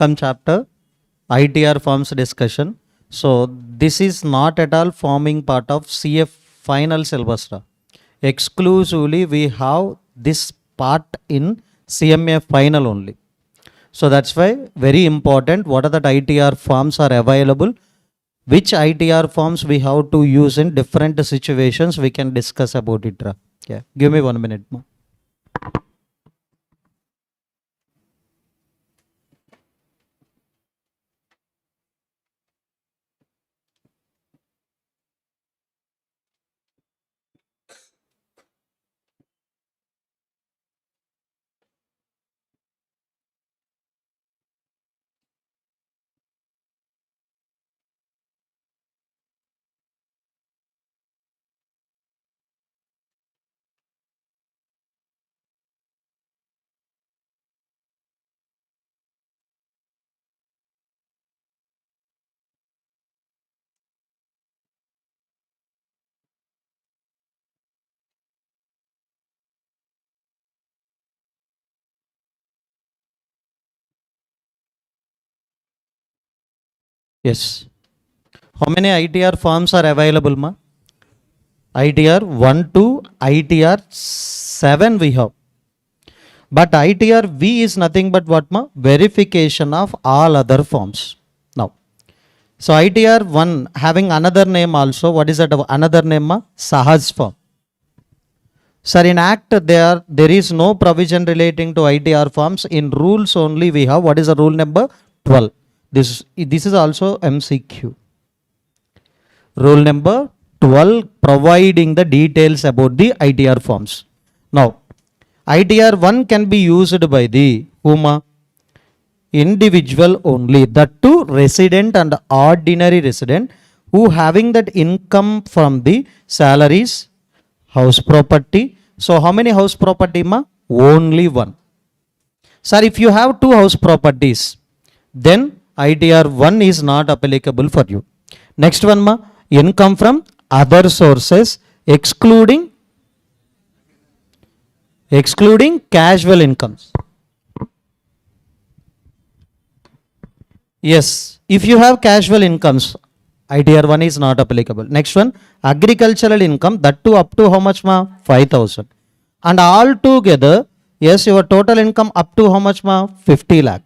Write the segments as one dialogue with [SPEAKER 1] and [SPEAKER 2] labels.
[SPEAKER 1] Come chapter ITR forms discussion. So this is not at all forming part of CF final syllabus. Exclusively we have this part in CMA final only. So that's why very important what are the ITR forms are available, which ITR forms we have to use in different situations, we can discuss about it. Yeah, give me 1 minute more. Yes. How many ITR forms are available, ma? ITR 1 to ITR 7 we have. But ITR V is nothing but what, ma? Verification of all other forms. Now, so ITR 1 having another name also. What is that another name, ma? Sahaj form. Sir, in Act there is no provision relating to ITR forms. In rules only we have. What is the rule number 12? This is also MCQ. Rule number 12 providing the details about the ITR forms. Now, ITR 1 can be used by the whom? Individual only. That too resident and ordinary resident who having that income from the salaries, house property. So how many house property, ma? Only one. Sir, if you have two house properties, then ITR 1 is not applicable for you. Next one, ma? Income from other sources excluding casual incomes. Yes, if you have casual incomes, ITR 1 is not applicable. Next one, agricultural income, that too up to how much, ma? 5,000. And all together, yes, your total income up to how much, ma? 50 lakh.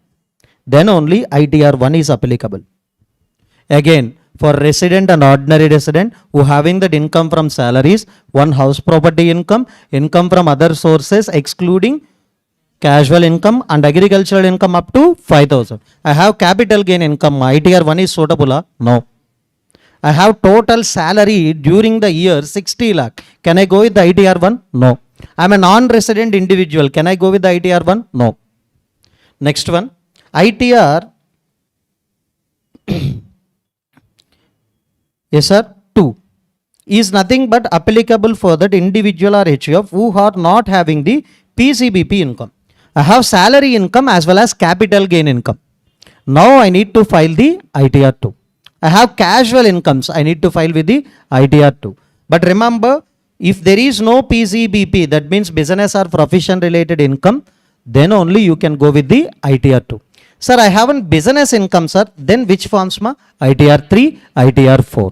[SPEAKER 1] Then only ITR 1 is applicable. Again, for resident and ordinary resident who having that income from salaries, one house property income, income from other sources excluding casual income and agricultural income up to 5,000. I have capital gain income, ITR 1 is suitable? No. I have total salary during the year 60 lakh. Can I go with the ITR 1? No. I am a non-resident individual. Can I go with the ITR 1? No. Next one, ITR yes sir, 2 is nothing but applicable for that individual or HUF who are not having the PCBP income. I have salary income as well as capital gain income. Now I need to file the ITR 2. I have casual incomes. I need to file with the ITR 2. But remember, if there is no PCBP, that means business or profession related income, then only you can go with the ITR 2. Sir, I have a business income, sir. Then which forms, ma? ITR 3, ITR 4.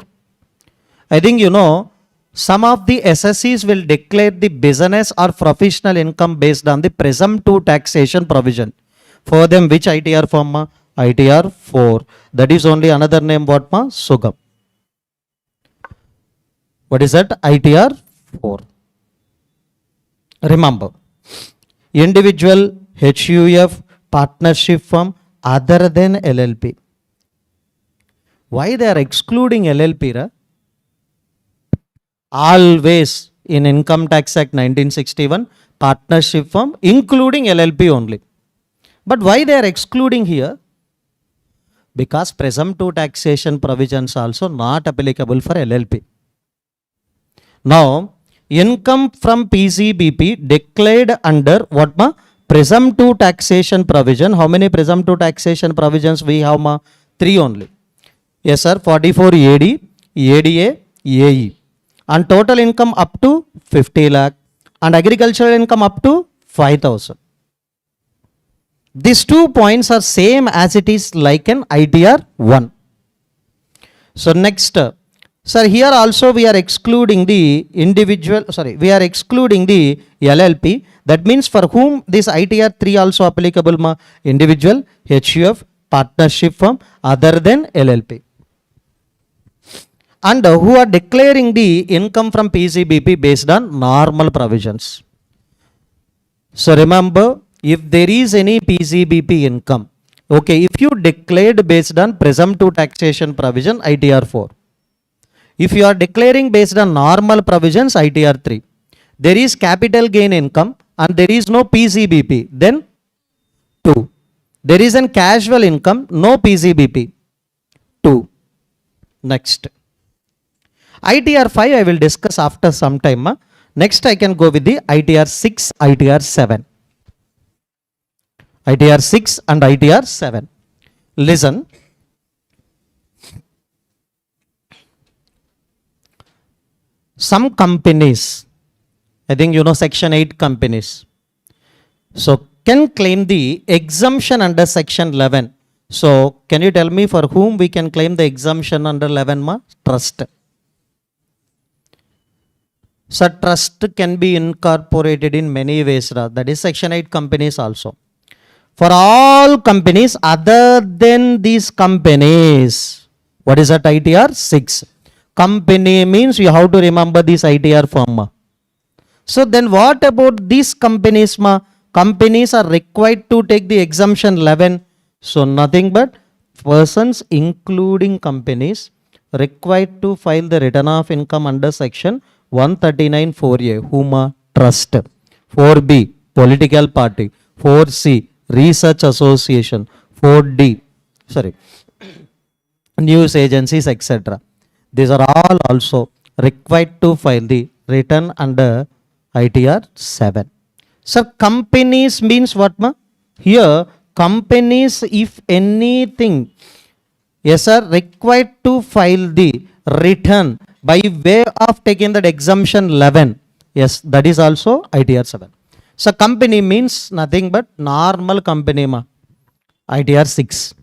[SPEAKER 1] I think you know, some of the SSCs will declare the business or professional income based on the presumptive taxation provision. For them, which ITR form, ma? ITR 4. That is only another name, what, ma? Sugam. What is that? ITR 4. Remember, individual, HUF, partnership firm other than LLP. Why they are excluding LLP? Ra? Always in Income Tax Act 1961, partnership firm including LLP only. But why they are excluding here? Because presumptive taxation provisions also not applicable for LLP. Now, income from PCBP declared under what, ma? Presumptive taxation provision. How many presumptive taxation provisions we have, ma? 3 only. Yes sir, 44 AD, ADA, AE. And total income up to 50 lakh and agricultural income up to 5,000. These 2 points are same as it is like an ITR 1. So next, sir, here also we are excluding the individual, we are excluding the LLP. That means for whom this ITR 3 also applicable, ma? Individual, HUF, partnership firm, other than LLP. And who are declaring the income from PCBP based on normal provisions. So remember, if there is any PCBP income, okay, if you declared based on presumptive taxation provision, ITR 4. If you are declaring based on normal provisions, ITR 3. There is capital gain income and there is no PCBP, then 2. There is an casual income, no PCBP, 2. Next. ITR 5 I will discuss after some time. Next I can go with the ITR 6, ITR 7. ITR 6 and ITR 7. Listen. Some companies, I think you know section 8 companies, so can claim the exemption under section 11. So can you tell me for whom we can claim the exemption under 11, ma? Trust. So trust can be incorporated in many ways, that is section 8 companies also. For all companies other than these companies, what is that ITR 6? Company means you have to remember this ITR firm. So then what about these companies, ma? Companies are required to take the exemption 11. So nothing but persons including companies required to file the return of income under section 139 4A, whom? Trust. 4B, political party. 4C, research association. 4D, news agencies, etc. These are all also required to file the return under ITR 7. So companies means what, ma? Here companies, if anything, yes sir, required to file the return by way of taking that exemption 11. Yes, that is also ITR 7. So company means nothing but normal company, ma? ITR 6.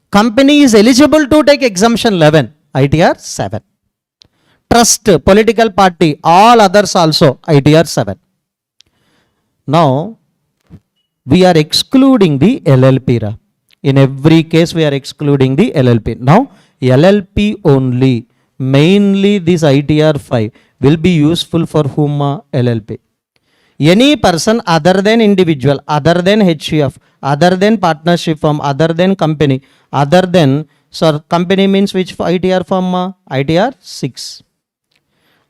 [SPEAKER 1] Company is eligible to take exemption 11. ITR 7. Trust, political party, all others also ITR 7. Now we are excluding the LLP. In every case we are excluding the LLP. Now LLP only, mainly this ITR 5 will be useful for whom? LLP. Any person other than individual, other than HUF, other than partnership firm, other than company, other than, sir, company means which ITR firm? ITR 6.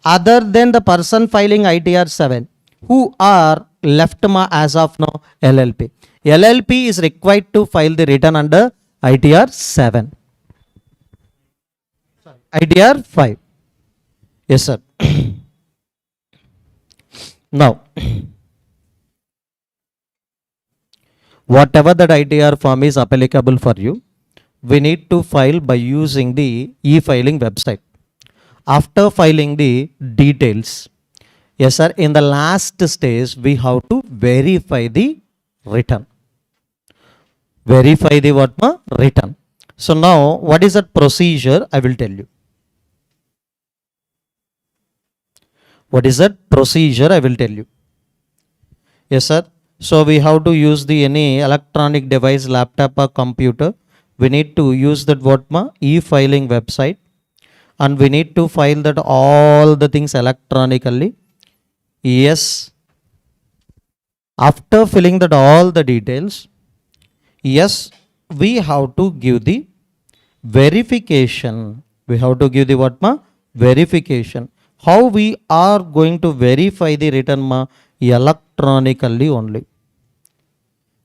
[SPEAKER 1] Other than the person filing ITR 7, who are left, ma, as of now? LLP. LLP is required to file the return under ITR 7. ITR 5. Yes, sir. Now, whatever that ITR form is applicable for you, we need to file by using the e-filing website. After filing the details, yes sir, in the last stage we have to verify the return. Verify the what, ma? Return. So now what is that procedure? I will tell you. What is that procedure? I will tell you. Yes sir. So we have to use the any electronic device, laptop or computer. We need to use that what, ma? E-filing website. And we need to file that all the things electronically. Yes. After filling that all the details, yes, we have to give the verification. We have to give the what, ma? Verification. How we are going to verify the return, ma? Electronically only.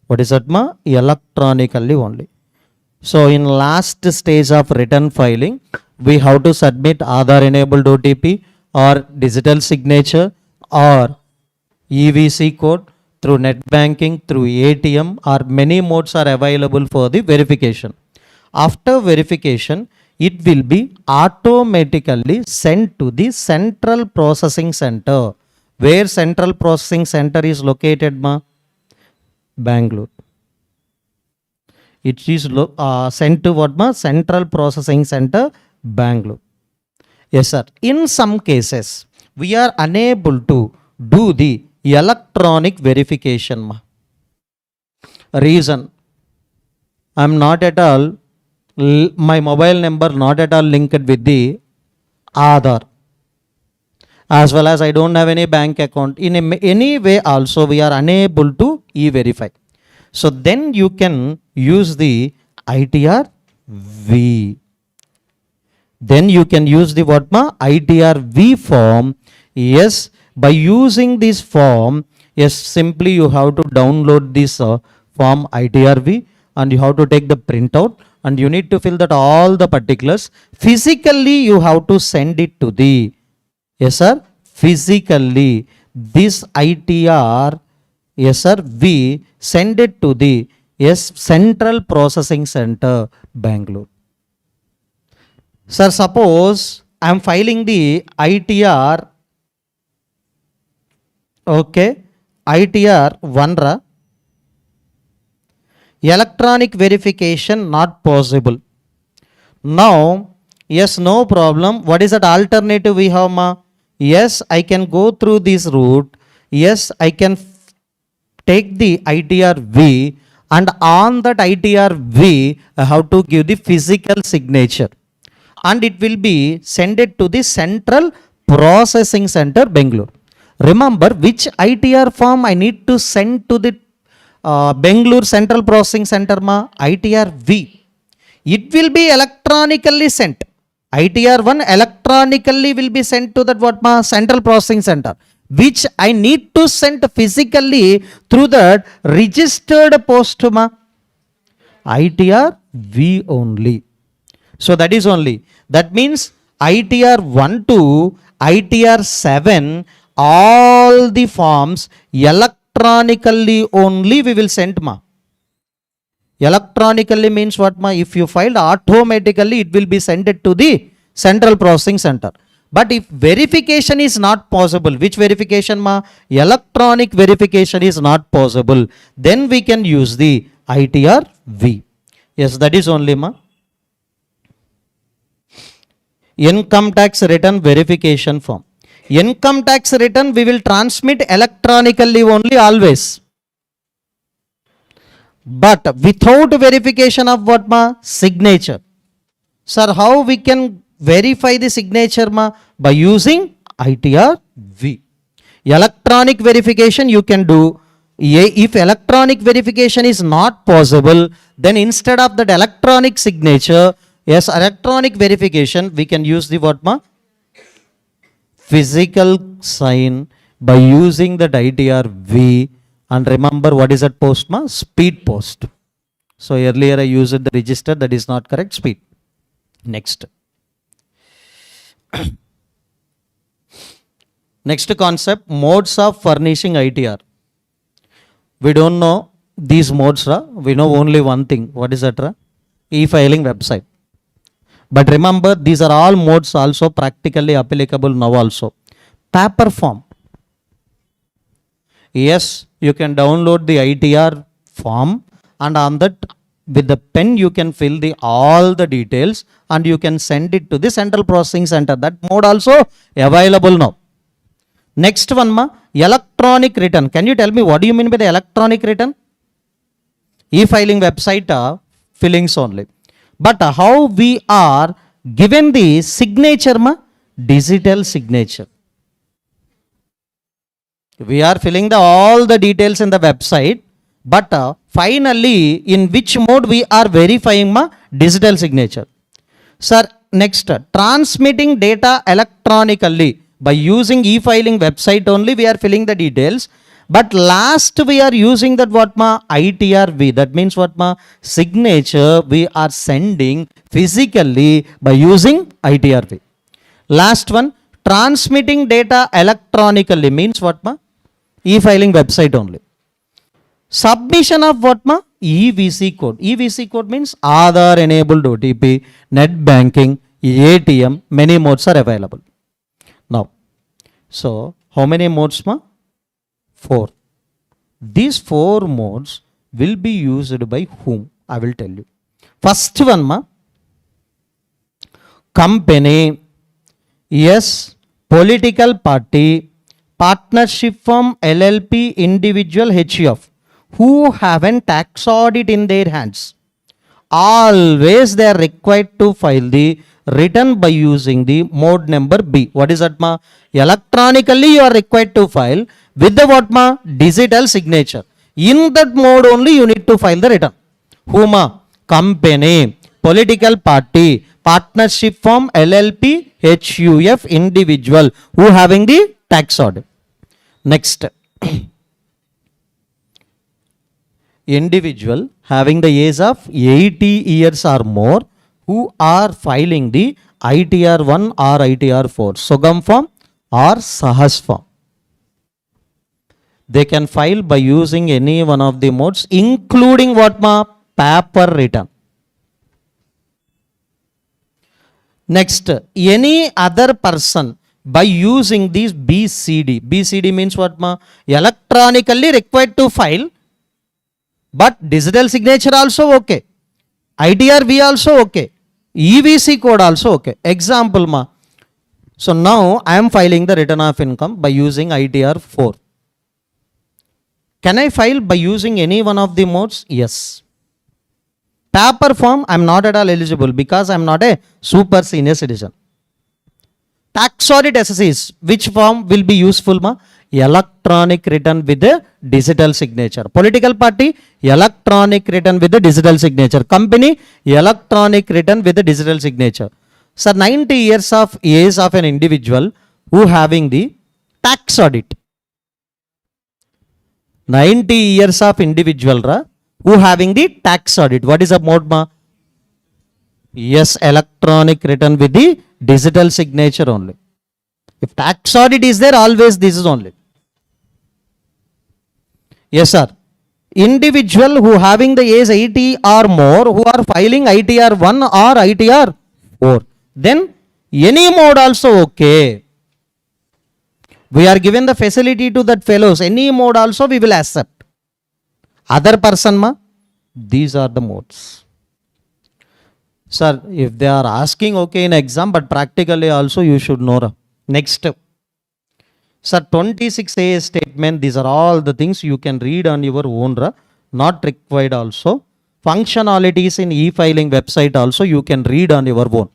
[SPEAKER 1] What is that, ma? Electronically only. So in last stage of return filing, we have to submit Aadhaar enabled OTP or digital signature or EVC code through net banking, through ATM, or many modes are available for the verification. After verification, it will be automatically sent to the central processing center. Where central processing center is located, ma? Bangalore. It is sent to what ma? Central Processing Center, Bangalore. Yes, sir. In some cases, we are unable to do the electronic verification. Ma. Reason, I'm not at all, my mobile number not at all linked with the Aadhaar. As well as I don't have any bank account. In any way also we are unable to e-verify. So then you can use the ITR V. Then you can use the what ma? ITR V form. Yes, by using this form, yes, simply you have to download this form ITR V and you have to take the printout and you need to fill that all the particulars. Physically you have to send it to the, yes sir, physically this ITR, yes sir, we send it to the, yes, Central Processing Center, Bangalore. Sir, suppose I am filing the ITR, okay, ITR 1 ra, electronic verification not possible. Now, yes, no problem. What is that alternative we have ma? Yes, I can go through this route. Yes, I can take the ITR V and on that ITR V, I have to give the physical signature. And it will be sent it to the Central Processing Center, Bangalore. Remember which ITR form I need to send to the Bangalore Central Processing Center ma? ITR V. It will be electronically sent. ITR 1 electronically will be sent to that what ma? Central Processing Center, which I need to send physically through that registered post ma? ITR V only. So that is only. That means ITR 1 to ITR 7, all the forms electronically only we will send ma. Electronically means what ma? If you filed automatically, it will be sent to the Central Processing Center. But if verification is not possible, which verification ma? Electronic verification is not possible, then we can use the ITR V. Yes, that is only ma. Income tax return verification form. Income tax return we will transmit electronically only always. But without verification of what ma? Signature. Sir, how we can verify the signature ma? By using ITR V. Electronic verification you can do. If electronic verification is not possible, then instead of that electronic signature, yes, electronic verification, we can use the what ma? Physical sign by using that ITR V. And remember what is that post ma? Speed post. So earlier I used the register, that is not correct, speed. Next. Next concept, modes of furnishing ITR. We don't know these modes, we know only one thing. What is that? E-filing website. But remember, these are all modes also practically applicable now also. Paper form. Yes, you can download the ITR form and on that with the pen you can fill the all the details and you can send it to the Central Processing Center. That mode also available now. Next one ma, electronic return. Can you tell me what do you mean by the electronic return? E-filing website fillings only. But how we are given the signature ma? Digital signature. We are filling all the details in the website, but finally in which mode we are verifying ma? Digital signature. Sir, next, transmitting data electronically. By using e-filing website only we are filling the details, but last we are using that what ma? ITR V. That means what ma? Signature we are sending physically by using ITR V. Last one, transmitting data electronically means what ma? E-filing website only. Submission of what ma? EVC code. EVC code means Aadhaar enabled OTP, net banking, ATM, many modes are available. Now, so how many modes ma? 4. These 4 modes will be used by whom? I will tell you. First one, ma, company, yes, political party, partnership firm, LLP, individual, HUF, who have a tax audit in their hands. Always they are required to file the return by using the mode number B. What is that, ma? Electronically you are required to file with the what, ma? Digital signature. In that mode only you need to file the return. Who, ma? Company, political party, partnership firm, LLP, HUF, individual, who having the tax audit. Next. Individual having the age of 80 years or more who are filing the ITR 1 or ITR 4, Sugam form or Sahas form. They can file by using any one of the modes, including what, ma? Paper return. Next, any other person by using these BCD. BCD means what, ma? Electronically required to file, but digital signature also okay. ITR-V also okay. EVC code also okay. Example, ma. So now I am filing the return of income by using ITR 4. Can I file by using any one of the modes? Yes. Paper form, I am not at all eligible because I am not a super senior citizen. Tax audit SSCs, which form will be useful, ma? Electronic return with a digital signature. Political party, electronic return with a digital signature. Company, electronic return with a digital signature. So 90 years of age of an individual who having the tax audit. 90 years of individual who having the tax audit. What is the mode, ma? Yes, electronic return with the digital signature only. If tax audit is there, always this is only. Yes, sir. Individual who having the age 80 or more who are filing ITR 1 or ITR 4. Then any mode also okay. We are given the facility to that fellows. Any mode also we will accept. Other person, ma? These are the modes. Sir, if they are asking okay in exam, but practically also you should know. Next. Sir, 26A statement, these are all the things you can read on your own, not required also. Functionalities in e-filing website also you can read on your own.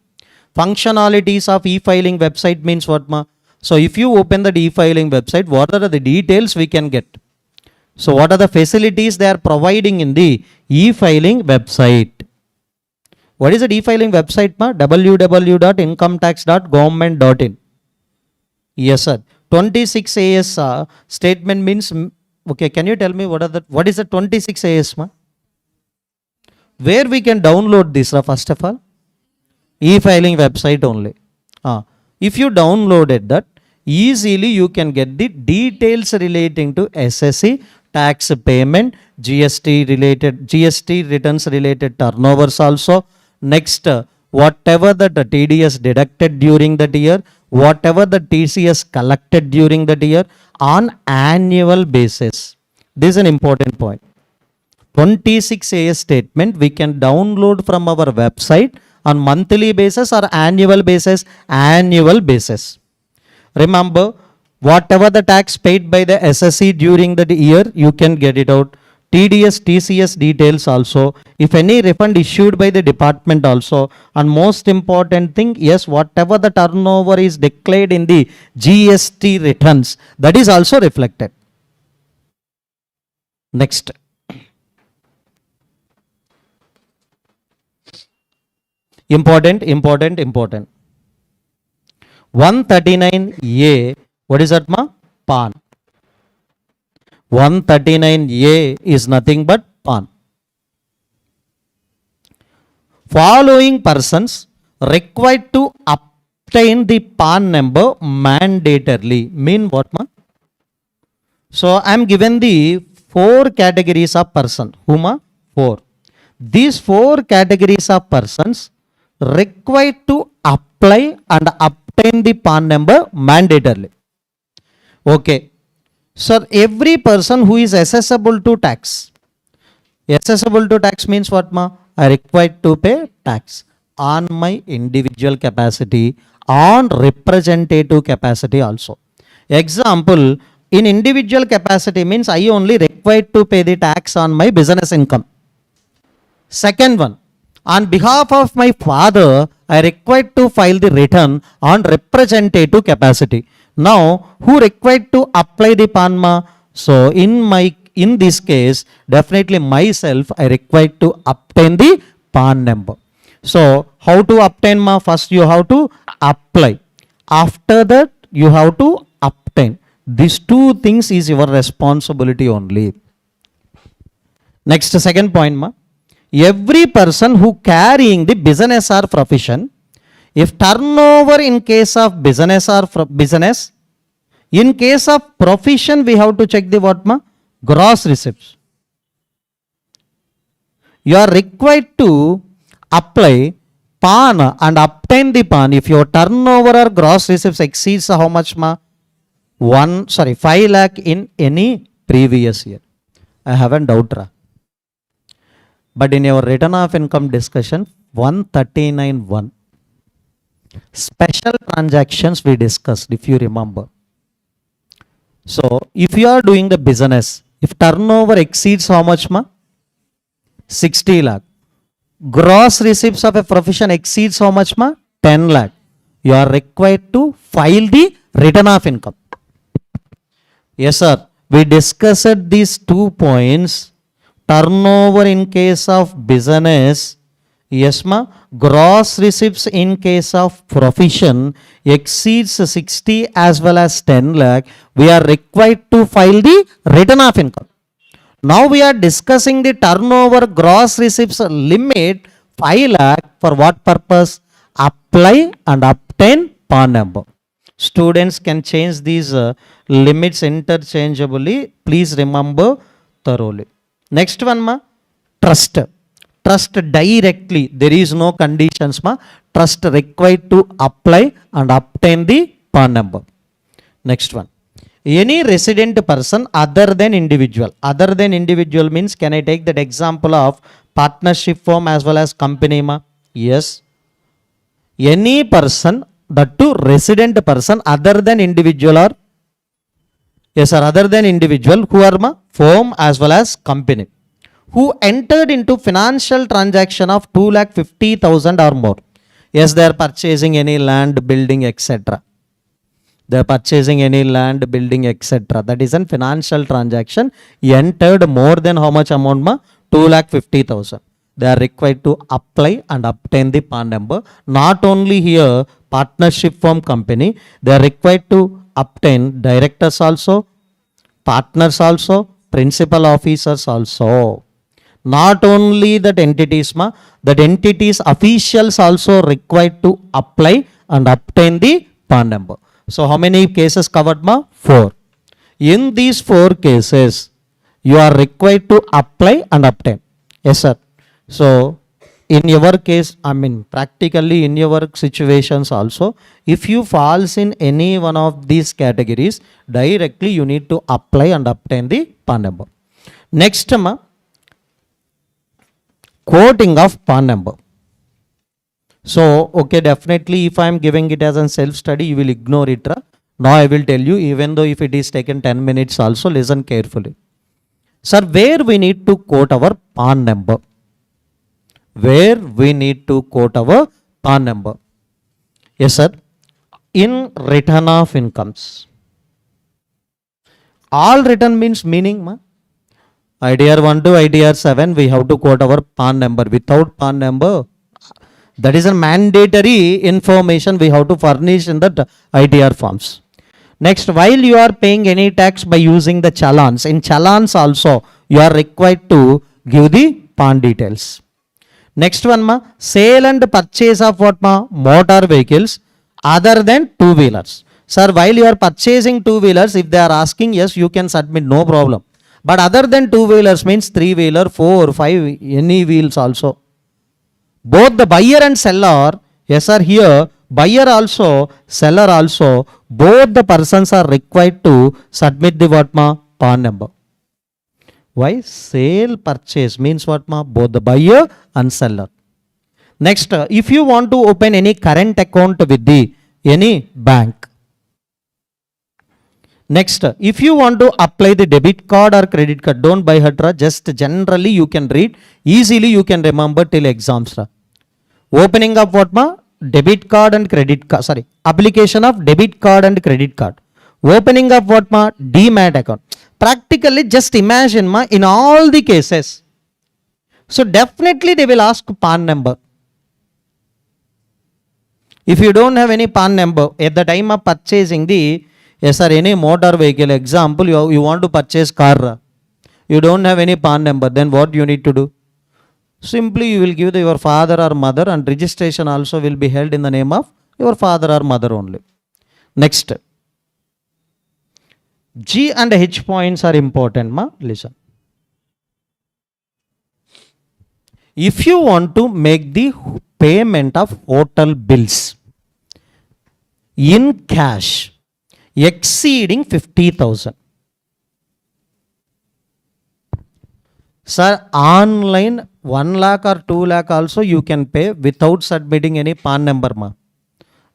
[SPEAKER 1] Functionalities of e-filing website means what, ma? So if you open the e-filing website, what are the details we can get? So what are the facilities they are providing in the e-filing website? What is the e-filing website, ma? www.incometax.government.in. Yes, sir. 26 AS statement means, okay, can you tell me what is the 26 AS, ma? Where we can download this, first of all? E-filing website only. If you downloaded that, easily you can get the details relating to SSC, tax payment, GST returns related turnovers also. Next, whatever the TDS deducted during that year, whatever the TCS collected during that year on annual basis. This is an important point. 26 AS statement we can download from our website on monthly basis or annual basis. Annual basis. Remember, whatever the tax paid by the SSC during the year, you can get it out. TDS, TCS details also. If any refund issued by the department also. And most important thing, yes, whatever the turnover is declared in the GST returns, that is also reflected. Next. Important. 139A, what is that, ma? PAN. 139A is nothing but PAN. Following persons required to obtain the PAN number mandatorily. Mean what, ma? So I am given the 4 categories of person. Whom? 4. These 4 categories of persons required to apply and obtain the PAN number mandatorily. Okay. Sir, every person who is accessible to tax, Accessible to tax means what ma? I required to pay tax on my individual capacity, on representative capacity also. Example, in individual capacity means I only required to pay the tax on my business income. Second one, on behalf of my father, I required to file the return on representative capacity. Now, who required to apply the PANMA? So, in this case, definitely myself, I required to obtain the PAN number. So, how to obtain ma? First, you have to apply. After that, you have to obtain. These two things is your responsibility only. Next, second point ma. Every person who carrying the business or profession, if turnover in case of business or business, in case of profession, we have to check the what ma? Gross receipts. You are required to apply PAN and obtain the PAN if your turnover or gross receipts exceeds how much ma? 5 lakh in any previous year. I haven't doubt. But in your return of income discussion, 139.1, special transactions we discussed, if you remember. So, if you are doing the business, if turnover exceeds how much ma? 60 lakh. Gross receipts of a profession exceeds how much ma? 10 lakh. You are required to file the return of income. Yes, sir. We discussed these 2 points. Turnover in case of business, yes ma, gross receipts in case of profession exceeds 60 as well as 10 lakh, we are required to file the return of income. Now we are discussing the turnover gross receipts limit 5 lakh for what purpose? Apply and obtain PAN number. Students can change these limits interchangeably. Please remember thoroughly. Next one ma, trust. Trust directly. There is no conditions ma. Trust required to apply and obtain the PAN number. Next one. Any resident person other than individual. Other than individual means, can I take that example of partnership firm as well as company ma? Yes. Any person, that too resident person other than individual or yes sir, other than individual, who are ma? Firm as well as company, who entered into financial transaction of 2,50,000 or more. Yes, they are purchasing any land, building, etc. They are purchasing any land, building, etc. That is a financial transaction. Entered more than how much amount ma? 2,50,000. They are required to apply and obtain the PAN number. Not only here, partnership firm company, they are required to obtain directors also, partners also, principal officers also. Not only that entities ma, that entities officials also required to apply and obtain the PAN number. So how many cases covered ma? 4. In these 4 cases, you are required to apply and obtain. Yes sir. So in your case, I mean practically in your situations also, if you falls in any one of these categories, directly you need to apply and obtain the PAN number. Next ma, quoting of PAN number. So, okay, definitely if I am giving it as a self-study, you will ignore it. Now I will tell you, even though if it is taken 10 minutes also, listen carefully. Sir, where we need to quote our PAN number? Where we need to quote our PAN number? Yes, sir. In return of incomes. All return means meaning, ma? IDR 1 to IDR 7, we have to quote our PAN number. Without PAN number, that is a mandatory information we have to furnish in the IDR forms. Next, while you are paying any tax by using the challans, in challans also, you are required to give the PAN details. Next one ma, sale and purchase of what ma? Motor vehicles other than 2-wheelers. Sir, while you are purchasing 2-wheelers, if they are asking, yes, you can submit, no problem. But other than 2-wheelers means 3-wheeler, 4, 5, any wheels also. Both the buyer and seller, yes sir, here buyer also, seller also, both the persons are required to submit the what ma? PAN number. Why? Sale purchase means what ma? Both the buyer and seller. Next, if you want to open any current account with the any bank. Next, if you want to apply the debit card or credit card, don't buy hatra, just generally you can read, easily you can remember till exams. Opening of what ma? Debit card and credit card, sorry, application of debit card and credit card. Opening of what ma? Demat account. Practically just imagine ma, in all the cases. So definitely they will ask PAN number. If you don't have any PAN number, at the time of purchasing the, yes sir, any motor vehicle, example, you want to purchase car, you don't have any PAN number, then what you need to do? Simply you will give your father or mother, and registration also will be held in the name of your father or mother only. Next, G and H points are important ma, listen. If you want to make the payment of hotel bills in cash exceeding 50,000. Sir, online 1 lakh or 2 lakh also you can pay without submitting any PAN number ma.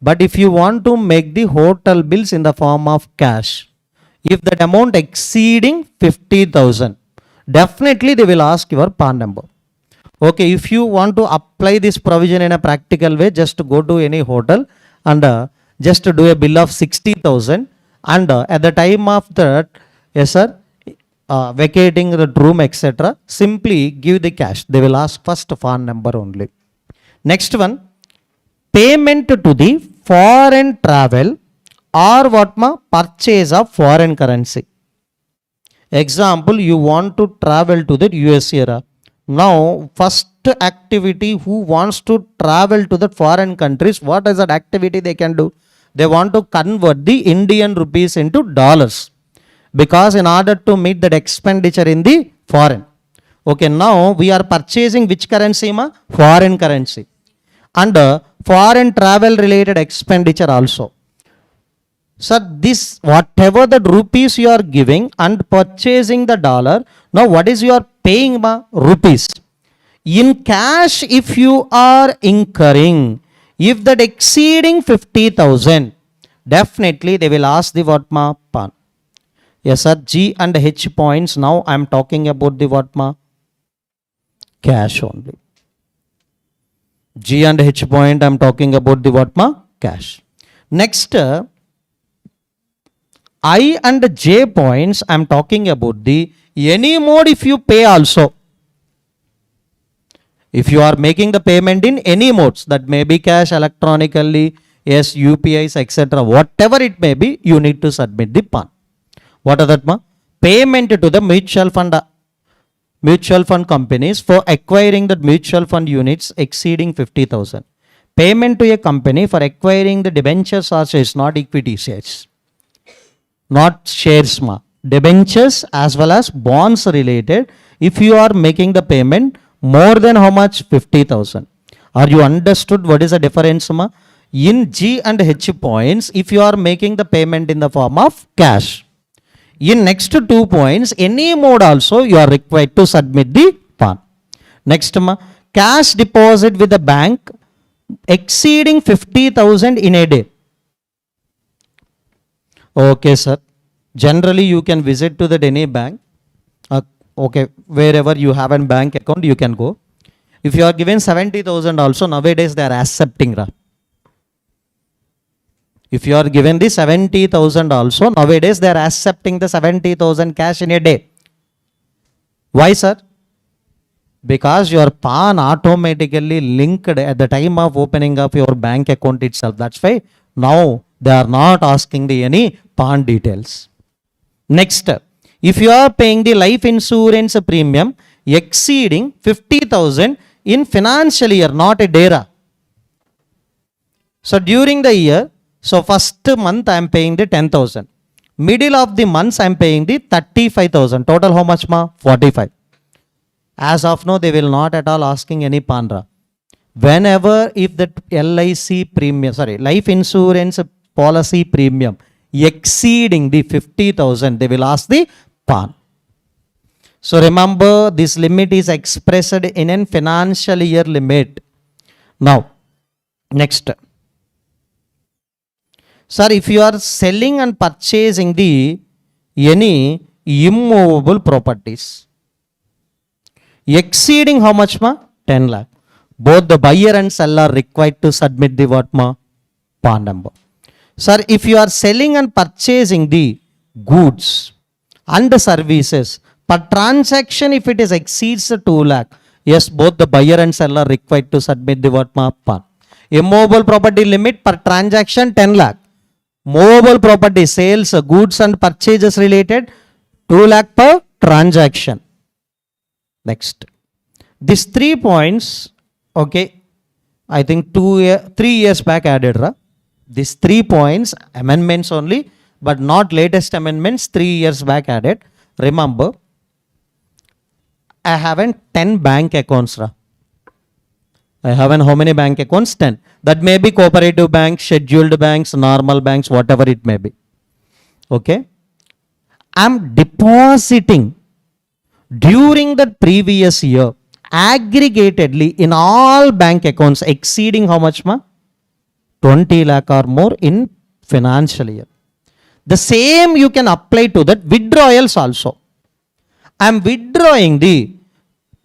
[SPEAKER 1] But if you want to make the hotel bills in the form of cash, if that amount exceeding 50,000, definitely they will ask your PAN number. Okay, if you want to apply this provision in a practical way, just go to any hotel and just do a bill of 60,000, and at the time of that, yes sir, vacating the room etc., simply give the cash. They will ask first PAN number only. Next one, payment to the foreign travel or what ma? Purchase of foreign currency. Example, you want to travel to the USA. Now first activity, who wants to travel to the foreign countries, what is that activity they can do? They want to convert the Indian rupees into dollars, because in order to meet that expenditure in the foreign. Okay, now we are purchasing which currency ma? Foreign currency, and foreign travel related expenditure also. So this, whatever the rupees you are giving and purchasing the dollar, now what is you are paying ma? Rupees. In cash, if you are incurring, if that exceeding 50,000, definitely they will ask the what ma? PAN. Yes sir, G and H points. Now I am talking about the what ma? Cash only. G and H point, I am talking about the what ma? Cash. Next, I and J points, I am talking about the any mode if you pay also. If you are making the payment in any modes, that may be cash, electronically, yes, UPIs, etc., whatever it may be, you need to submit the PAN. What are that ma? Payment to the mutual fund companies for acquiring the mutual fund units exceeding 50,000. Payment to a company for acquiring the debentures or shares, not equity shares. Not shares ma. Debentures as well as bonds related, if you are making the payment more than how much? 50,000. Are you understood what is the difference ma? In G and H points, if you are making the payment in the form of cash. In next 2 points, any mode also you are required to submit the PAN. Next ma, cash deposit with the bank exceeding 50,000 in a day. Okay sir, generally you can visit to that any bank. Okay, wherever you have a bank account you can go. If you are given 70,000 also, nowadays they are accepting ra. If you are given the 70,000 also, nowadays they are accepting the 70,000 cash in a day. Why sir? Because your PAN automatically linked at the time of opening up your bank account itself. That's why now they are not asking the any PAN details. Next, if you are paying the life insurance premium exceeding 50,000 in financial year, not a day. So during the year, so first month I am paying the 10,000. Middle of the months I am paying the 35,000. Total how much ma? 45. As of now, they will not at all asking any PAN. Whenever if the LIC premium, life insurance policy premium exceeding the 50,000, they will ask the PAN. So remember, this limit is expressed in a financial year limit. Now, next. Sir, if you are selling and purchasing the any immovable properties exceeding how much ma? 10 lakh. Both the buyer and seller are required to submit the what ma? PAN number. Sir, if you are selling and purchasing the goods and the services per transaction, if it is exceeds the 2 lakh, yes, both the buyer and seller are required to submit the what ma? PAN. Immovable property limit per transaction 10 lakh. Movable property sales, goods and purchases related 2 lakh per transaction. Next. These 3 points, okay, I think 3 years back added, right? These 3 points, amendments only, but not latest amendments, 3 years back added. Remember, I haven't 10 bank accounts, right? I haven't how many bank accounts? 10. That may be cooperative banks, scheduled banks, normal banks, whatever it may be. Okay. I'm depositing during the previous year aggregatedly in all bank accounts exceeding how much ma? 20 lakh or more in financial year. The same you can apply to that withdrawals also. I'm withdrawing the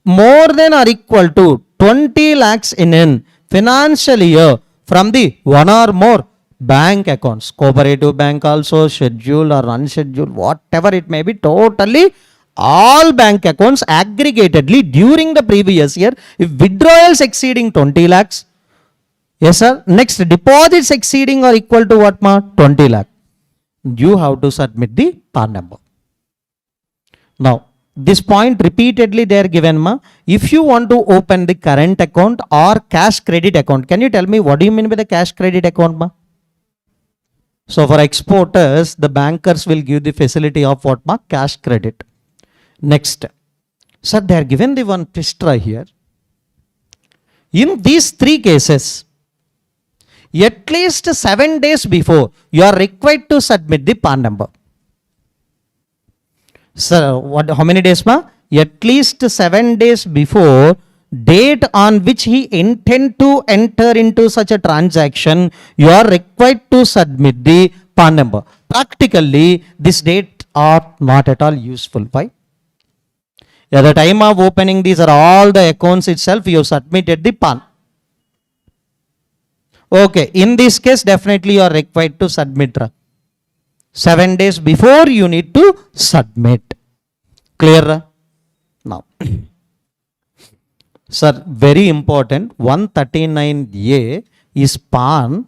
[SPEAKER 1] more than or equal to 20 lakhs in an financial year from the one or more bank accounts, cooperative bank also, scheduled or unscheduled, whatever it may be, totally all bank accounts aggregatedly during the previous year. If withdrawals exceeding 20 lakhs, yes sir, next deposits exceeding or equal to what ma? 20 lakh. You have to submit the PAN number. Now, this point repeatedly they are given ma. If you want to open the current account or cash credit account, can you tell me what do you mean by the cash credit account ma? So for exporters, the bankers will give the facility of what ma? Cash credit. Next. Sir, they are given the one twist right here. In these 3 cases, at least 7 days before, you are required to submit the PAN number. Sir, how many days ma? At least 7 days before date on which he intend to enter into such a transaction, you are required to submit the PAN number. Practically, this date are not at all useful. Why? At the time of opening, these are all the accounts itself, you have submitted the PAN. Okay, in this case, definitely you are required to submit. 7 days before you need to submit. Clear? Now, sir, very important, 139A is PAN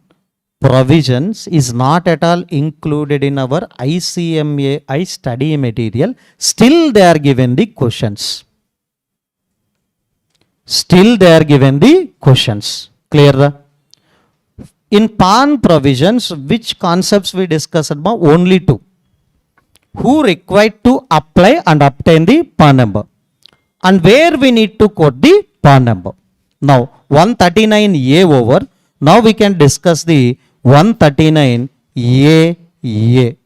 [SPEAKER 1] provisions is not at all included in our ICMAI study material. Still they are given the questions. Still they are given the questions. Clear? In PAN provisions, which concepts we discussed about? Only 2. Who required to apply and obtain the PAN number, and where we need to quote the PAN number. Now 139A over. Now we can discuss the 139AA.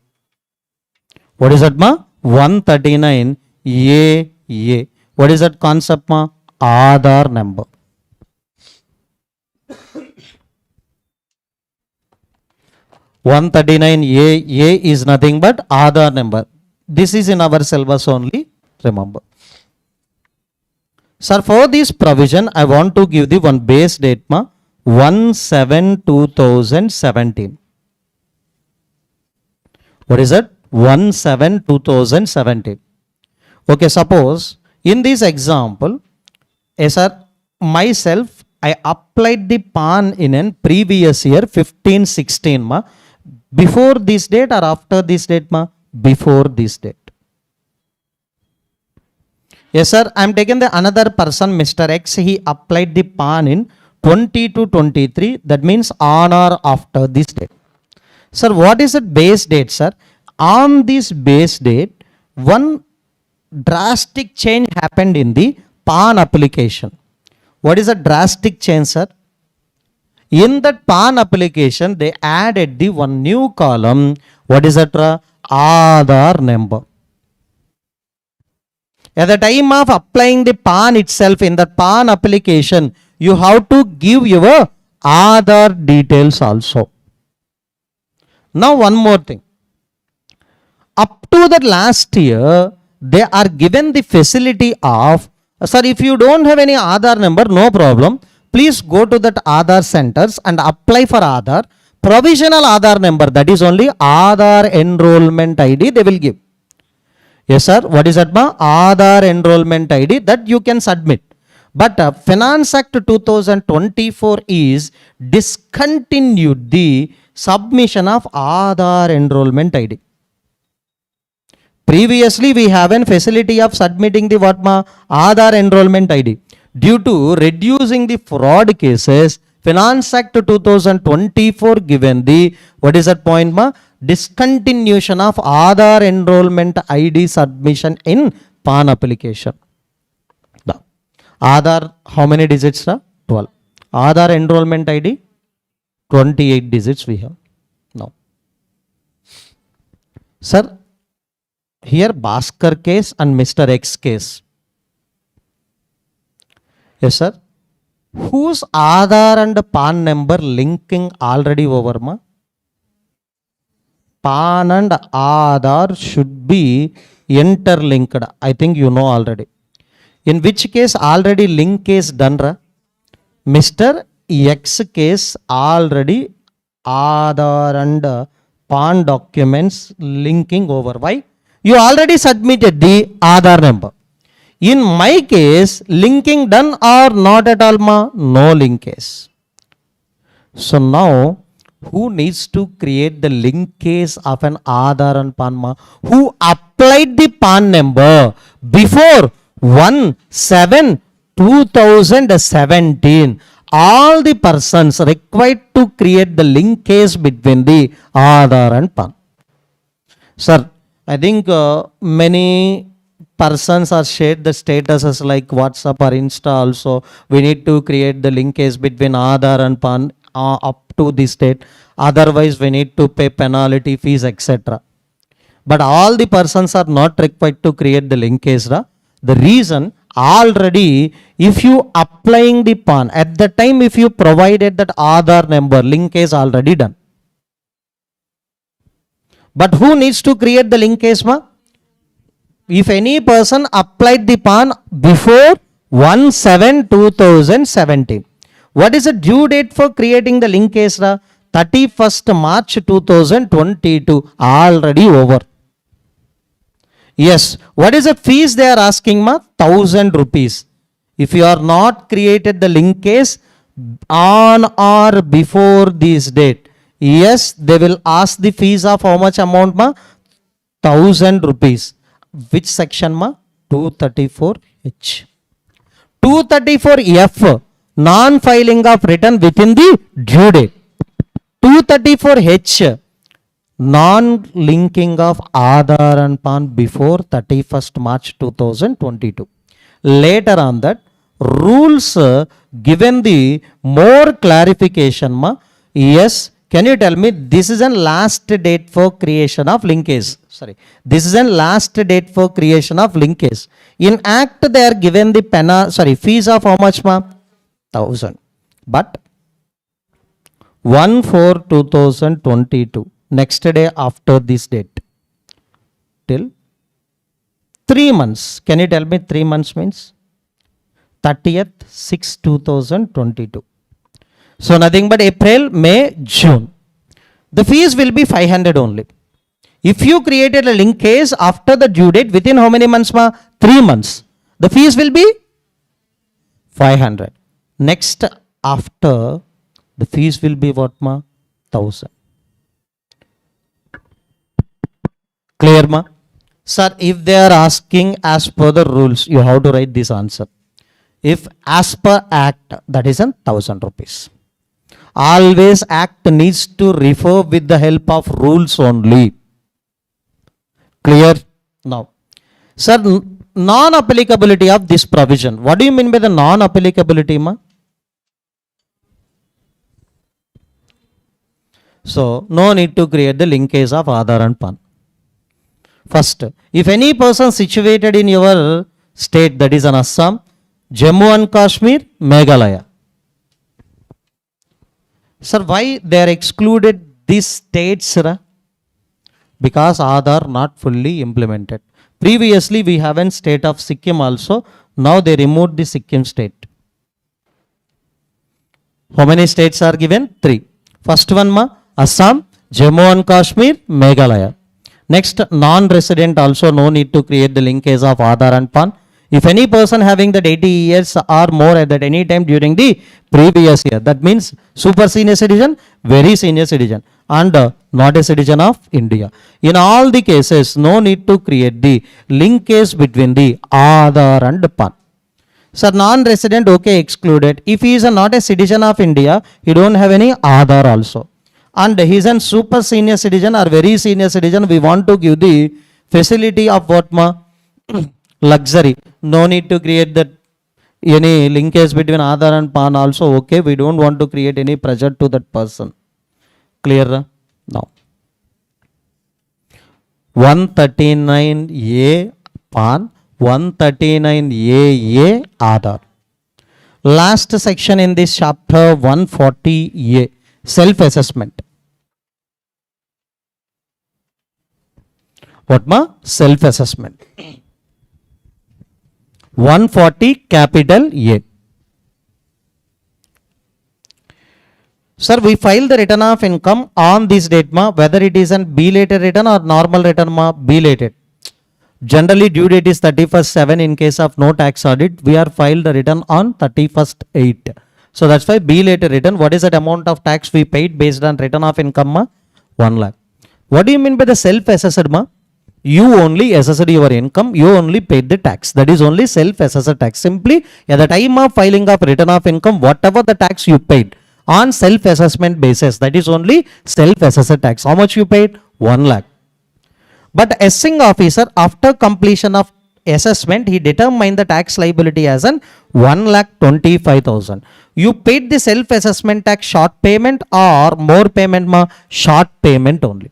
[SPEAKER 1] What is that ma? 139AA. What is that concept ma? Aadhaar number. A is nothing but Aadhaar number. This is in our syllabus only, remember. Sir, for this provision, I want to give the one base date ma, 1/7/2017. What is that? 1/7/2017. Okay, suppose in this example, sir, myself, I applied the PAN in a previous year, 15-16 ma. Before this date or after this date ma? Before this date. Yes sir, I am taking the another person, Mr. X, he applied the PAN in 20-23, that means on or after this date. Sir, what is the base date, sir? On this base date, one drastic change happened in the PAN application. What is a drastic change, sir? In that PAN application, they added the one new column. What is that? Aadhaar number. At the time of applying the PAN itself, in the PAN application, you have to give your Aadhaar details also. Now one more thing. Up to the last year, they are given the facility of, sir, if you don't have any Aadhaar number, no problem. Please go to that Aadhaar centers and apply for Aadhaar. Provisional Aadhaar number, that is only Aadhaar enrollment ID they will give. Yes, sir. What is that, ma? Aadhaar enrollment ID that you can submit. But Finance Act 2024 is discontinued the submission of Aadhaar enrollment ID. Previously, we have a facility of submitting the what, ma? Aadhaar enrollment ID. Due to reducing the fraud cases, Finance Act 2024 given the, what is that point, ma? Discontinuation of Aadhaar enrollment ID submission in PAN application. Aadhaar, how many digits? 12. Aadhaar enrollment ID, 28 digits we have now. Sir, here Bhaskar case and Mr. X case. Yes, sir. Whose Aadhaar and PAN number linking already over, ma? PAN and Aadhaar should be interlinked. I think you know already. In which case already link is done, ra? Mr. X case already Aadhaar and PAN documents linking over. Why? You already submitted the Aadhaar number. In my case, linking done or not at all, ma? No linkage. So now, who needs to create the linkage of an Aadhaar and PAN, ma? Who applied the PAN number before 1/7/2017? All the persons required to create the linkage between the Aadhaar and PAN. Sir, I think many persons are shared the statuses like WhatsApp or Insta also. We need to create the linkage between Aadhaar and PAN up to this date. Otherwise, we need to pay penalty fees, etc. But all the persons are not required to create the linkage. The reason, already, if you applying the PAN, at the time if you provided that Aadhaar number, linkage already done. But who needs to create the linkage, ma? If any person applied the PAN before 1/7/2017. What is the due date for creating the linkage? 31st March 2022. Already over. Yes. What is the fees they are asking, ma? 1000 rupees. If you are not created the linkage on or before this date, yes, they will ask the fees of how much amount, ma? 1000 rupees. Which section, ma? 234H. 234F, non-filing of return within the due date. 234H, non-linking of Aadhaar and PAN before 31st March 2022. Later on that, rules given the more clarification, ma? Yes. Can you tell me, this is a last date for creation of linkage? Sorry, this is a last date for creation of linkage. In Act, they are given the fees of how much, ma? 1000. But 1/4/2022, next day after this date, till 3 months. Can you tell me 3 months means? 30th/6/2022. So nothing but April, May, June. The fees will be 500 only. If you created a linkage after the due date, within how many months, ma? 3 months. The fees will be 500. Next, after, the fees will be what, ma? 1000. Clear, ma? Sir, if they are asking as per the rules, you have to write this answer. If as per Act, that is 1000 rupees. Always Act needs to refer with the help of rules only. Clear? Now, sir, non-applicability of this provision. What do you mean by the non-applicability, ma? So, no need to create the linkage of Aadhaar and PAN. First, if any person situated in your state, that is an Assam, Jammu and Kashmir, Meghalaya. Sir, why they are excluded these states, sir? Because Aadhaar not fully implemented. Previously, we haven't state of Sikkim also. Now they removed the Sikkim state. How many states are given? 3. First one, Assam, Jammu and Kashmir, Meghalaya. Next, non-resident also no need to create the linkage of Aadhaar and PAN. If any person having that 80 years or more at that any time during the previous year, that means super senior citizen, very senior citizen, and not a citizen of India. In all the cases, no need to create the linkage between the Aadhaar and PAN. Sir, non-resident, okay, excluded. If he is not a citizen of India, he don't have any Aadhaar also. And he is a super senior citizen or very senior citizen, we want to give the facility of what luxury. No need to create that any linkage between Aadhaar and PAN also, okay. We don't want to create any pressure to that person. Clear? Now. 139A PAN, 139AA Aadhaar. Last section in this chapter, 140A, self-assessment. What self-assessment. 140 capital A. Sir, we file the return of income on this date, whether it is an belated return or normal return, belated. Generally, due date is 31st/7. In case of no tax audit, we are filed the return on 31st/8. So that's why belated return. What is that amount of tax we paid based on return of income? 1 lakh. What do you mean by the self-assessed? You only assessed your income, you only paid the tax. That is only self-assessed tax. Simply, at the time of filing of return of income, whatever the tax you paid on self-assessment basis, that is only self-assessed tax. How much you paid? 1 lakh. But assessing officer, after completion of assessment, he determined the tax liability as an 1,25,000. You paid the self-assessment tax short payment or more payment, short payment only.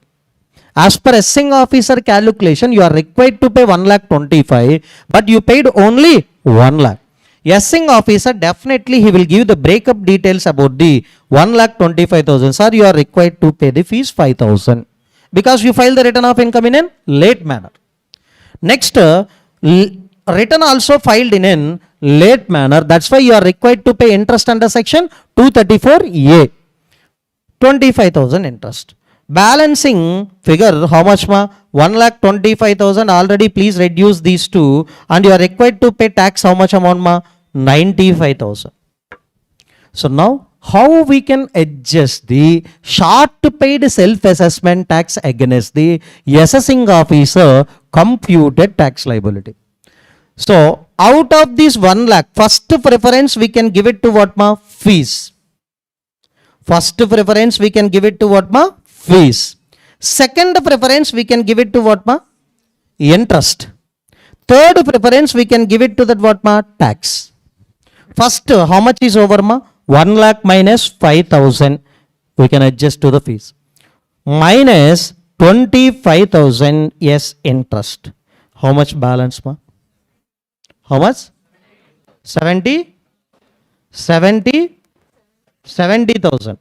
[SPEAKER 1] As per assessing officer calculation, you are required to pay 1,25,000, but you paid only 1 lakh. Assessing officer definitely he will give the breakup details about the 1,25,000. Sir, you are required to pay the fees 5,000 because you filed the return of income in a late manner. Next, return also filed in a late manner. That's why you are required to pay interest under section 234A, 25,000 interest. Balancing figure, how much 1,25,000 already, please reduce these two, and you are required to pay tax, how much amount 95,000. So now, how we can adjust the short paid self-assessment tax against the assessing officer computed tax liability? So, out of this 1 lakh, first preference we can give it to what fees. First preference we can give it to what fees. Second preference we can give it to what interest. Third preference we can give it to that what tax. First, how much is over 1 lakh minus 5,000, we can adjust to the fees, minus 25,000 yes interest. How much balance How much? 70,000.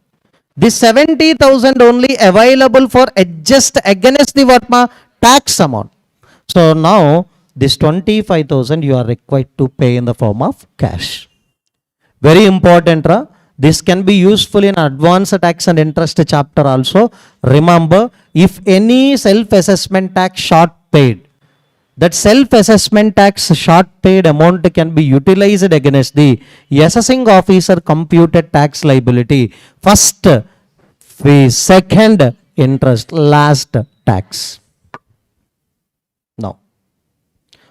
[SPEAKER 1] This 70,000 only available for adjust against the what tax amount. So now this 25,000 you are required to pay in the form of cash. Very important. This can be useful in advance tax and interest chapter also. Remember, if any self-assessment tax short paid, that self-assessment tax short paid amount can be utilized against the assessing officer computed tax liability. First fee, second interest, last tax. Now,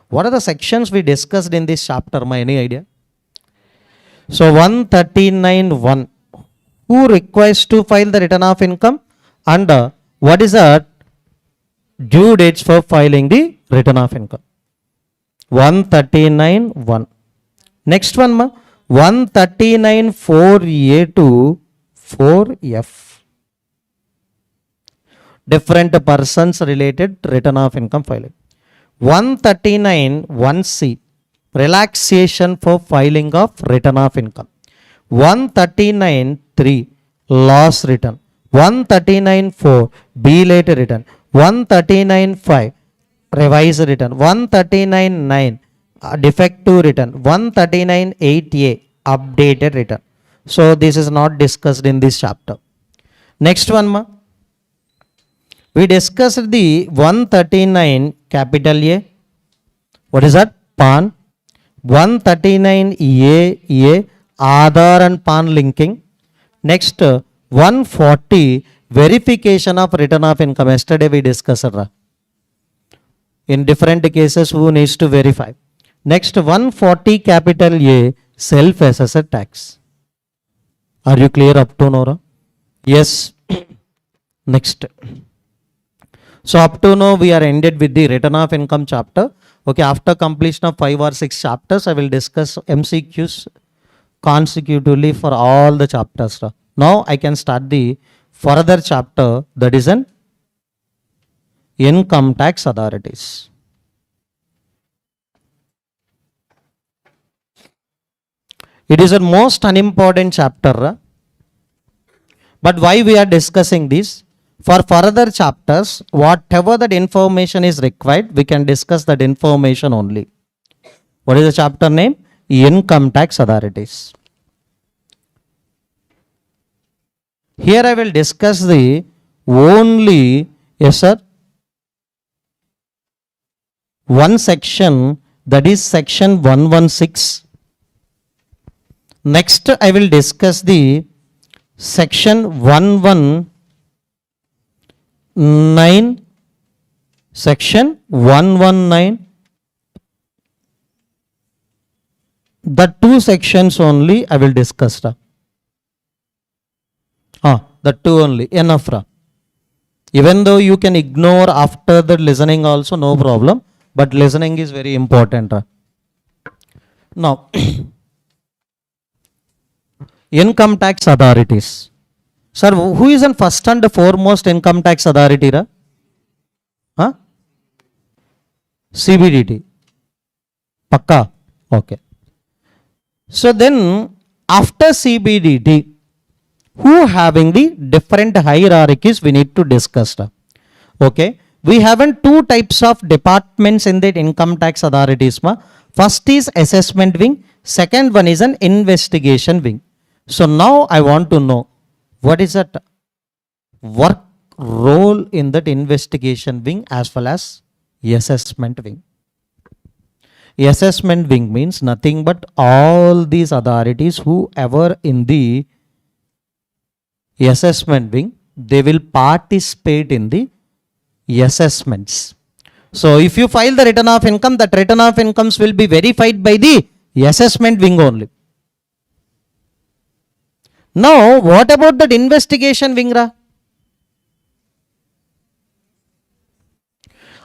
[SPEAKER 1] what are the sections we discussed in this chapter? Any idea? So 139(1), who requires to file the return of income, and what is the due dates for filing the return of income? 139(1). Next one, 139(4)(a) to 4(f). Different persons related return of income filing. 139(1)(c). relaxation for filing of return of income. 139.3 loss return, 139.4 belated return, 139.5 revised return, 139.9 defective return, 139.8a updated return. So this is not discussed in this chapter. Next one, ma. We discussed the 139 capital A. What is that? PAN. 139A Aadhaar and PAN linking. Next 140 verification of return of income. Yesterday we discussed in different cases who needs to verify. Next 140 capital A self-assessed tax. Are you clear up to now? Yes. Next. So up to now we are ended with the return of income chapter. Okay, after completion of 5 or 6 chapters, I will discuss MCQs consecutively for all the chapters. Now I can start the further chapter, that is an income tax authorities. It is a most unimportant chapter. But why we are discussing this? For further chapters, whatever that information is required, we can discuss that information only. What is the chapter name? Income tax authorities. Here I will discuss the only, yes sir, one section, that is section 116. Next I will discuss the section 119, section 119. The 2 sections only I will discuss. The 2 only, enough. Even though you can ignore after the listening also, no problem. But listening is very important. Now, income tax authorities. Sir, who is the first and foremost income tax authority? CBDT. Pakka? Okay. So then, after CBDT, who having the different hierarchies we need to discuss. Okay. We have 2 types of departments in the income tax authorities. First is assessment wing. Second one is an investigation wing. So now I want to know what is that work role in that investigation wing as well as assessment wing. Assessment wing means nothing but all these authorities whoever in the assessment wing, they will participate in the assessments. So if you file the return of income, that return of incomes will be verified by the assessment wing only. Now what about that investigation wing?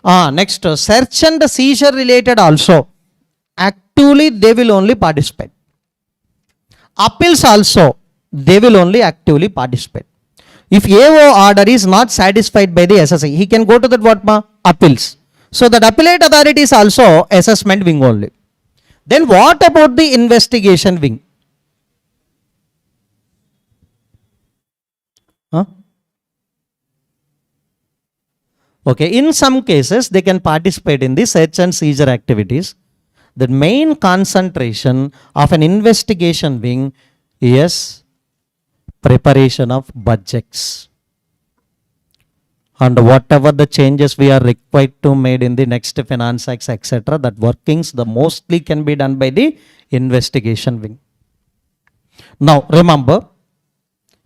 [SPEAKER 1] Next, search and seizure related also. Actively they will only participate. Appeals also, they will only actively participate. If AO order is not satisfied by the SSI, he can go to that appeals. So that appellate authority is also assessment wing only. Then what about the investigation wing? Okay, in some cases they can participate in the search and seizure activities. The main concentration of an investigation wing is preparation of budgets. And whatever the changes we are required to made in the next finance acts, etc., that workings the mostly can be done by the investigation wing. Now remember,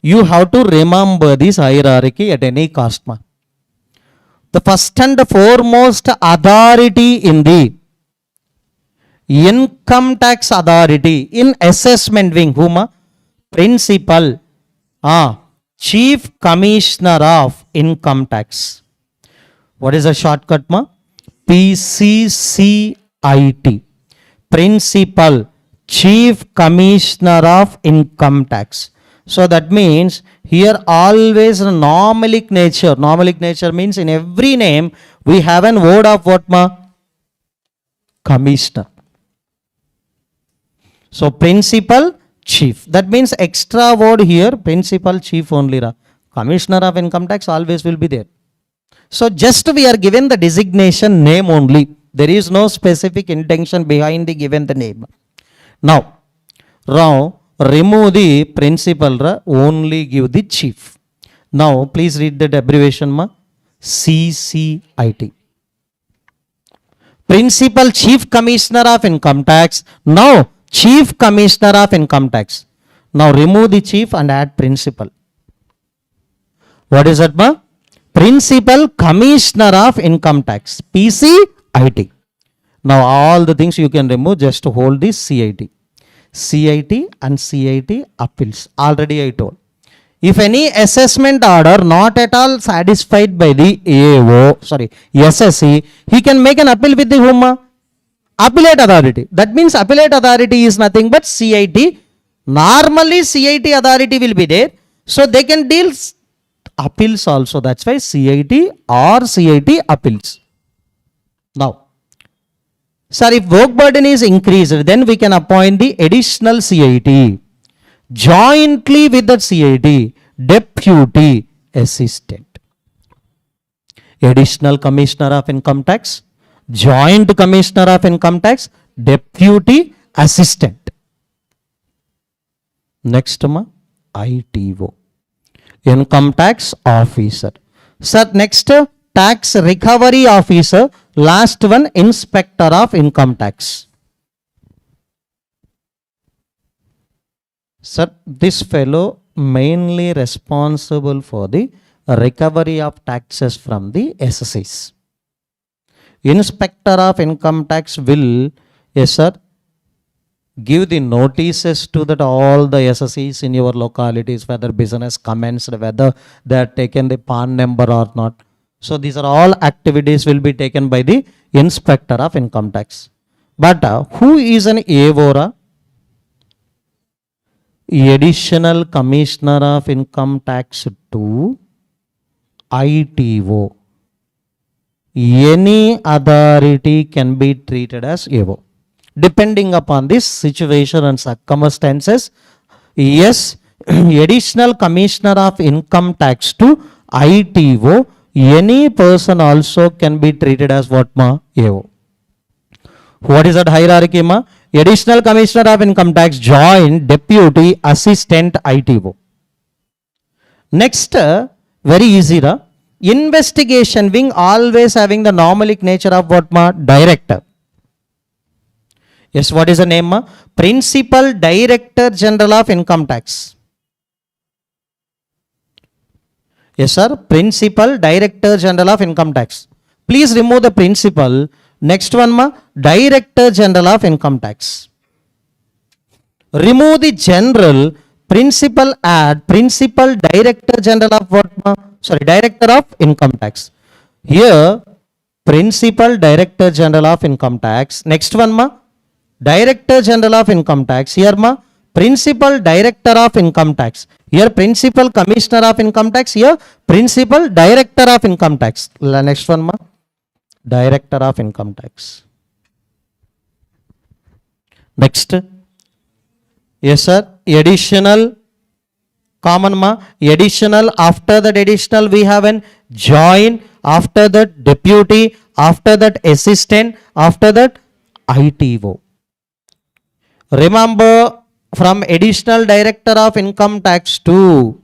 [SPEAKER 1] you have to remember this hierarchy at any cost. The first and foremost authority in the income tax authority in assessment wing, whom? Principal, Chief Commissioner of Income Tax. What is the shortcut? PCCIT. Principal, Chief Commissioner of Income Tax. So that means here always nomalic nature. Nomalic nature means in every name we have an word of what? Commissioner. So principal chief. That means extra word here, principal chief only. Commissioner of income tax always will be there. So just we are given the designation name only. There is no specific intention behind the given the name. Now remove the principal, only give the chief. Now please read the abbreviation ma. CCIT. Principal Chief Commissioner of Income Tax. Now Chief Commissioner of Income Tax. Now remove the chief and add principal. What is that ma? Principal Commissioner of Income Tax. PCIT. Now all the things you can remove, just hold this CIT. CIT and CIT appeals. Already I told. If any assessment order not at all satisfied by the SSC, he can make an appeal with the whom? Appellate authority. That means appellate authority is nothing but CIT. Normally CIT authority will be there. So they can deal appeals also. That's why CIT or CIT appeals. Now, sir, if work burden is increased, then we can appoint the additional CIT. Jointly with the CIT, deputy assistant. Additional commissioner of income tax, joint commissioner of income tax, deputy assistant. Next ITO, income tax officer. Sir, next tax recovery officer. Last one, inspector of income tax. Sir, this fellow mainly responsible for the recovery of taxes from the SSCs. Inspector of income tax will, yes sir, give the notices to that all the SSCs in your localities, whether business commenced, whether they are taken the PAN number or not. So these are all activities will be taken by the inspector of income tax. But who is an AVORA? Additional Commissioner of Income Tax to ITO. Any authority can be treated as AVO. Depending upon this situation and circumstances, yes, Additional Commissioner of Income Tax to ITO, any person also can be treated as what ma? AO. What is that hierarchy ma? Additional Commissioner of Income Tax, joint, deputy, assistant, ITO. Next, very easy ra. Investigation wing always having the nomadic nature of what ma? Director. Yes, what is the name ma? Principal Director General of Income Tax. Yes sir, Principal Director General of Income Tax. Please remove the principal. Next one ma, Director General of Income Tax. Remove the general, principal add Principal Director General of what ma? Sorry, Director of Income Tax. Here, Principal Director General of Income Tax. Next one ma, Director General of Income Tax. Here ma, Principal Director of Income Tax. Here Principal Commissioner of Income Tax. Here Principal Director of Income Tax. Next one ma, Director of Income Tax. Next, yes sir, additional, common ma, additional, after that additional we have an joint, after that deputy, after that assistant, after that ITO. Remember, from additional Director of Income Tax to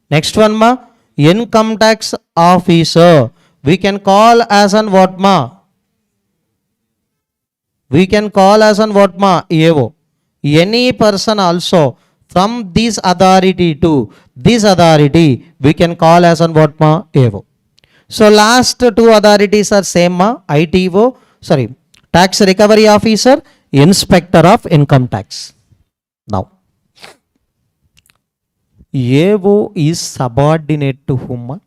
[SPEAKER 1] next one ma, income tax officer. We can call as an what ma? We can call as an what ma? AO. Any person also from this authority to this authority we can call as an what ma? AO. So last two authorities are same ma? ITO, sorry, tax recovery officer, inspector of income tax. Now, AO is subordinate to whom ma?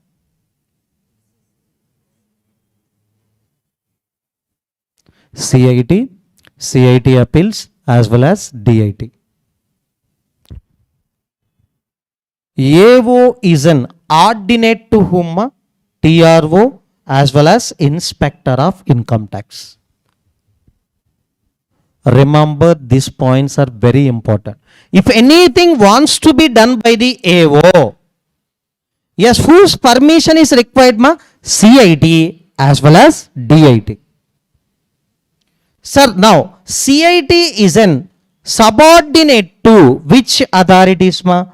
[SPEAKER 1] CIT, CIT appeals as well as DIT. AO is an ordinate to whom? TRO as well as inspector of income tax. Remember, these points are very important. If anything wants to be done by the AO, yes, whose permission is required, ma? CIT as well as DIT. Sir, now CIT is an subordinate to which authorities, ma?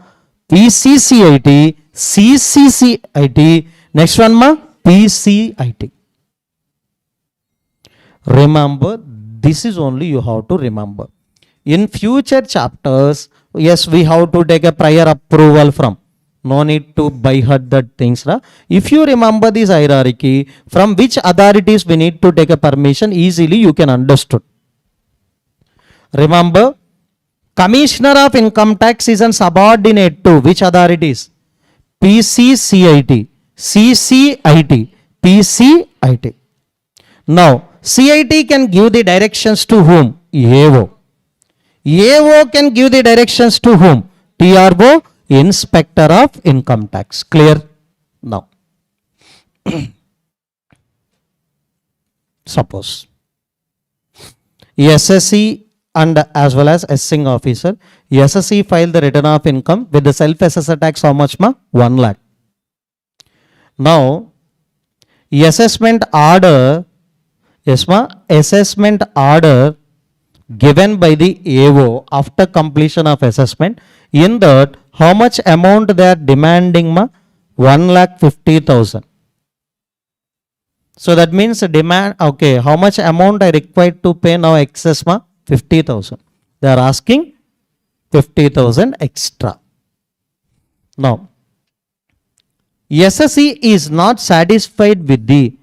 [SPEAKER 1] PCCIT, CCCIT, next one, ma? PCIT. Remember, this is only you have to remember. In future chapters, yes, we have to take a prior approval from. No need to by heart that things. If you remember this hierarchy, from which authorities we need to take a permission, easily you can understood. Remember, Commissioner of Income Tax is a subordinate to which authorities? PCCIT, CCIT, PCIT. Now, CIT can give the directions to whom? AO. AO can give the directions to whom? TRO, Inspector of Income Tax. Clear? Now, suppose SSC and as well as assessing officer, SSC filed the return of income with the self-assessor tax, how much, ma? 1 lakh. Now, assessment order, yes, ma? Assessment order given by the AO after completion of assessment, in that how much amount they are demanding, ma? 1,50,000. So that means demand, okay, how much amount I required to pay now excess, ma? 50,000. They are asking 50,000 extra. Now, SSC is not satisfied with the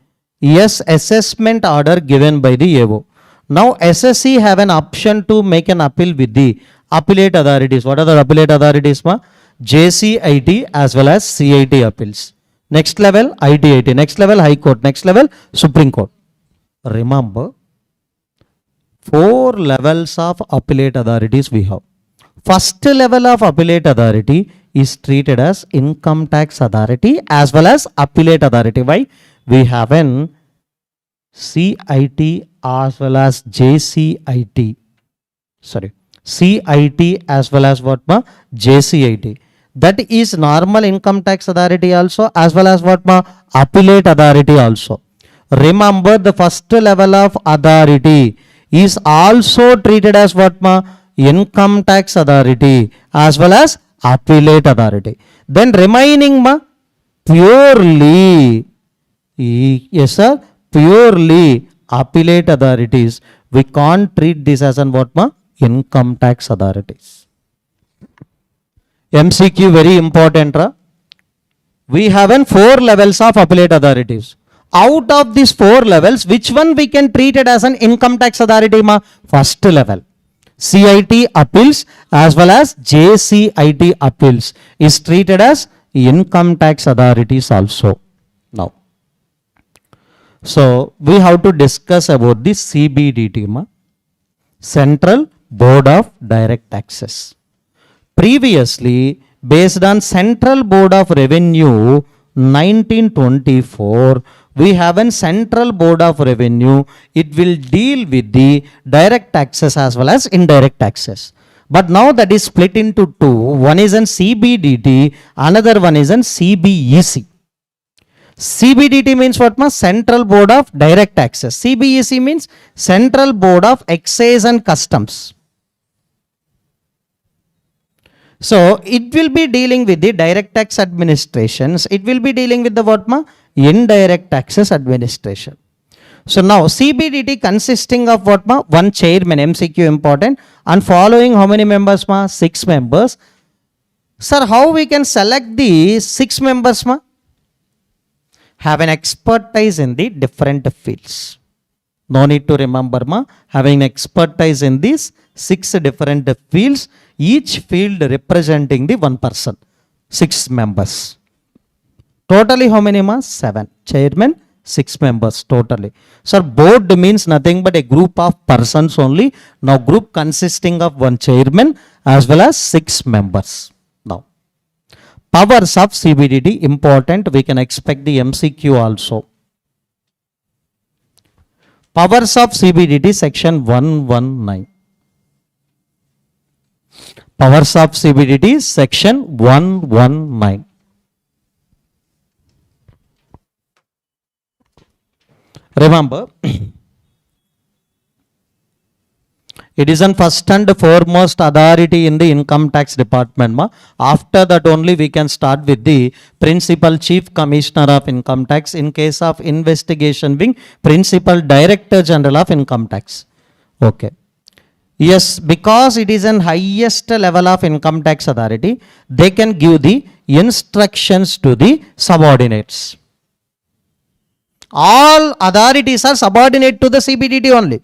[SPEAKER 1] assessment order given by the AO. Now, SSC have an option to make an appeal with the appellate authorities. What are the appellate authorities, ma? JCIT as well as CIT appeals. Next level, ITIT. Next level, High Court. Next level, Supreme Court. Remember, 4 levels of appellate authorities we have. First level of appellate authority is treated as income tax authority as well as appellate authority. Why? We have an CIT as well as JCIT. Sorry, CIT as well as what, ma? JCIT. That is normal income tax authority also as well as what, ma? Appellate authority also. Remember, the first level of authority is also treated as what, ma? Income tax authority as well as appellate authority. Then remaining, ma? Purely, yes sir, purely appellate authorities. We can't treat this as an what, ma? Income tax authorities. MCQ very important, ra? We have 4 levels of appellate authorities. Out of these 4 levels, which one we can treat it as an income tax authority, ma? First level. CIT appeals as well as JCIT appeals is treated as income tax authorities also. Now, so we have to discuss about the CBDT, ma? Central Board of Direct Taxes. Previously, based on Central Board of Revenue 1924, we have a Central Board of Revenue. It will deal with the direct taxes as well as indirect taxes. But now that is split into 2. One is in CBDT, another one is in CBEC. CBDT means what, ma? Central Board of Direct Taxes. CBEC means Central Board of Excise and Customs. So it will be dealing with the direct tax administrations. It will be dealing with the what, ma? Indirect taxes administration. So now CBDT consisting of what, ma? One chairman, MCQ important, and following how many members, ma? 6 members. Sir, how we can select the 6 members, ma? Have an expertise in the different fields. No need to remember, ma? Having expertise in these 6 different fields, each field representing the 1 person, 6 members. Totally how many, ma? 7. Chairman, 6 members totally. Sir, board means nothing but a group of persons only. Now group consisting of 1 chairman as well as 6 members. Now, powers of CBDT important. We can expect the MCQ also. Powers of CBDT section 119. Powers of CBDT, section 119. Remember, it is an first and foremost authority in the income tax department. After that only we can start with the principal chief commissioner of income tax. In case of investigation being principal director general of income tax. Okay. Yes, because it is an highest level of income tax authority, they can give the instructions to the subordinates. All authorities are subordinate to the CBDT only.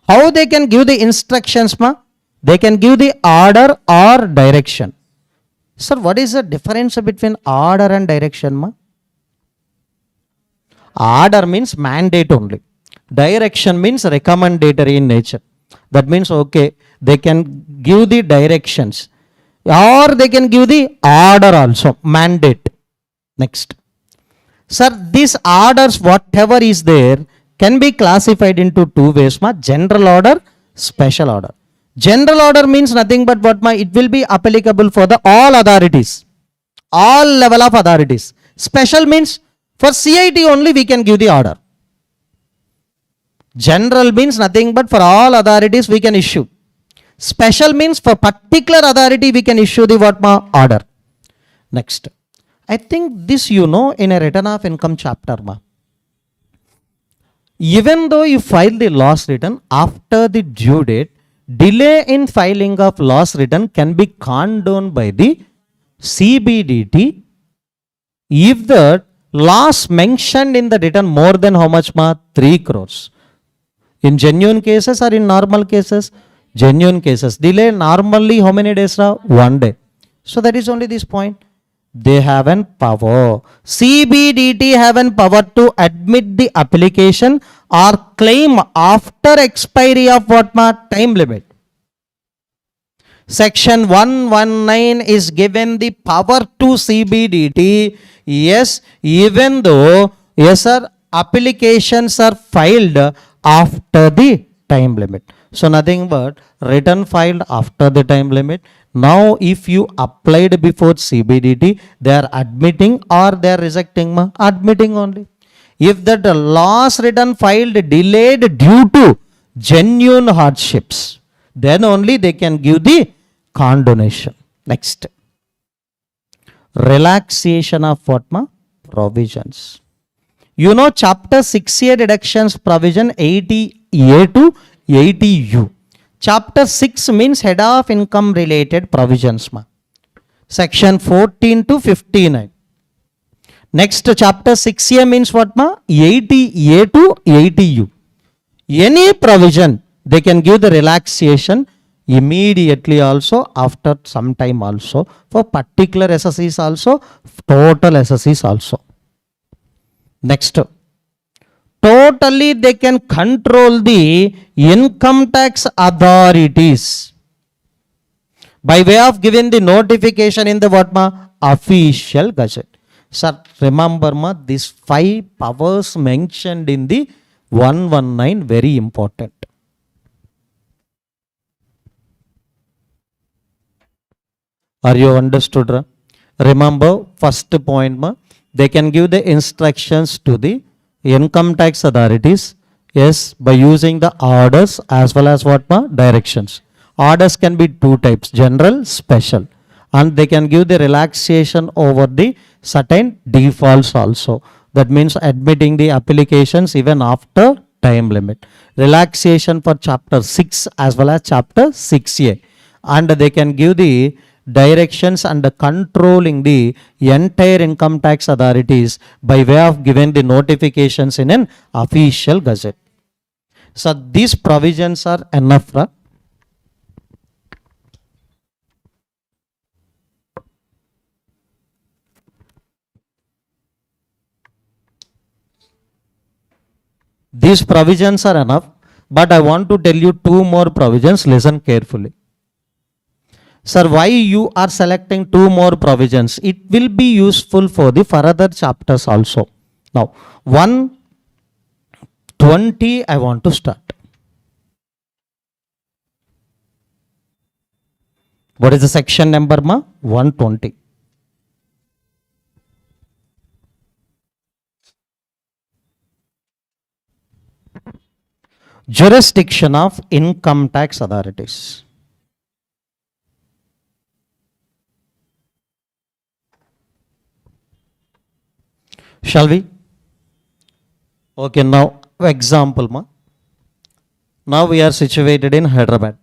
[SPEAKER 1] How they can give the instructions, ma? They can give the order or direction. Sir, what is the difference between order and direction, ma? Order means mandate only. Direction means recommendatory in nature. That means, okay, they can give the directions or they can give the order also, mandate. Next. Sir, these orders, whatever is there, can be classified into two ways, ma. General order, special order. General order means nothing but what, ma? It will be applicable for the all authorities, all level of authorities. Special means for CIT only we can give the order. General means nothing but for all authorities we can issue. Special means for particular authority we can issue the what, ma? Order. Next. I think this you know in a return of income chapter, ma. Even though you file the loss return after the due date, delay in filing of loss return can be condoned by the CBDT if the loss mentioned in the return more than how much, ma? 3 crores. In genuine cases or in normal cases? Genuine cases. Delay normally how many days, ra? 1 day. So that is only this point. They have an power. CBDT have an power to admit the application or claim after expiry of what, ma? Time limit. Section 119 is given the power to CBDT. Yes, even though, yes sir, applications are filed after the time limit. So nothing but return filed after the time limit. Now if you applied before CBDT, they are admitting or they are rejecting, ma? Admitting only. If that loss return filed delayed due to genuine hardships, then only they can give the condonation. Next. Relaxation of what, ma? Provisions. You know chapter 6A deductions provision 80A to 80U. Chapter 6 means head of income related provisions, ma. Section 14 to 59. Next chapter 6A means what, ma? 80A to 80U. Any provision they can give the relaxation immediately also, after some time also, for particular SSEs also, total SSEs also. Next, totally they can control the income tax authorities by way of giving the notification in the what, ma? Official gazette. Sir, remember, ma, these 5 powers mentioned in the 119 very important. Are you understood? Ra? Remember, first point, ma, they can give the instructions to the income tax authorities, yes, by using the orders as well as what, ma? Directions. Orders can be 2 types, general, special, and they can give the relaxation over the certain defaults also. That means admitting the applications even after time limit. Relaxation for chapter 6 as well as chapter 6A, and they can give the directions and controlling the entire income tax authorities by way of giving the notifications in an official gazette. So these provisions are enough, right? These provisions are enough, but I want to tell you 2 more provisions. Listen carefully. Sir, why you are selecting 2 more provisions? It will be useful for the further chapters also. Now, 120 I want to start. What is the section number, ma? 120. Jurisdiction of income tax authorities. Shall we? Okay, now example, ma. Now we are situated in Hyderabad.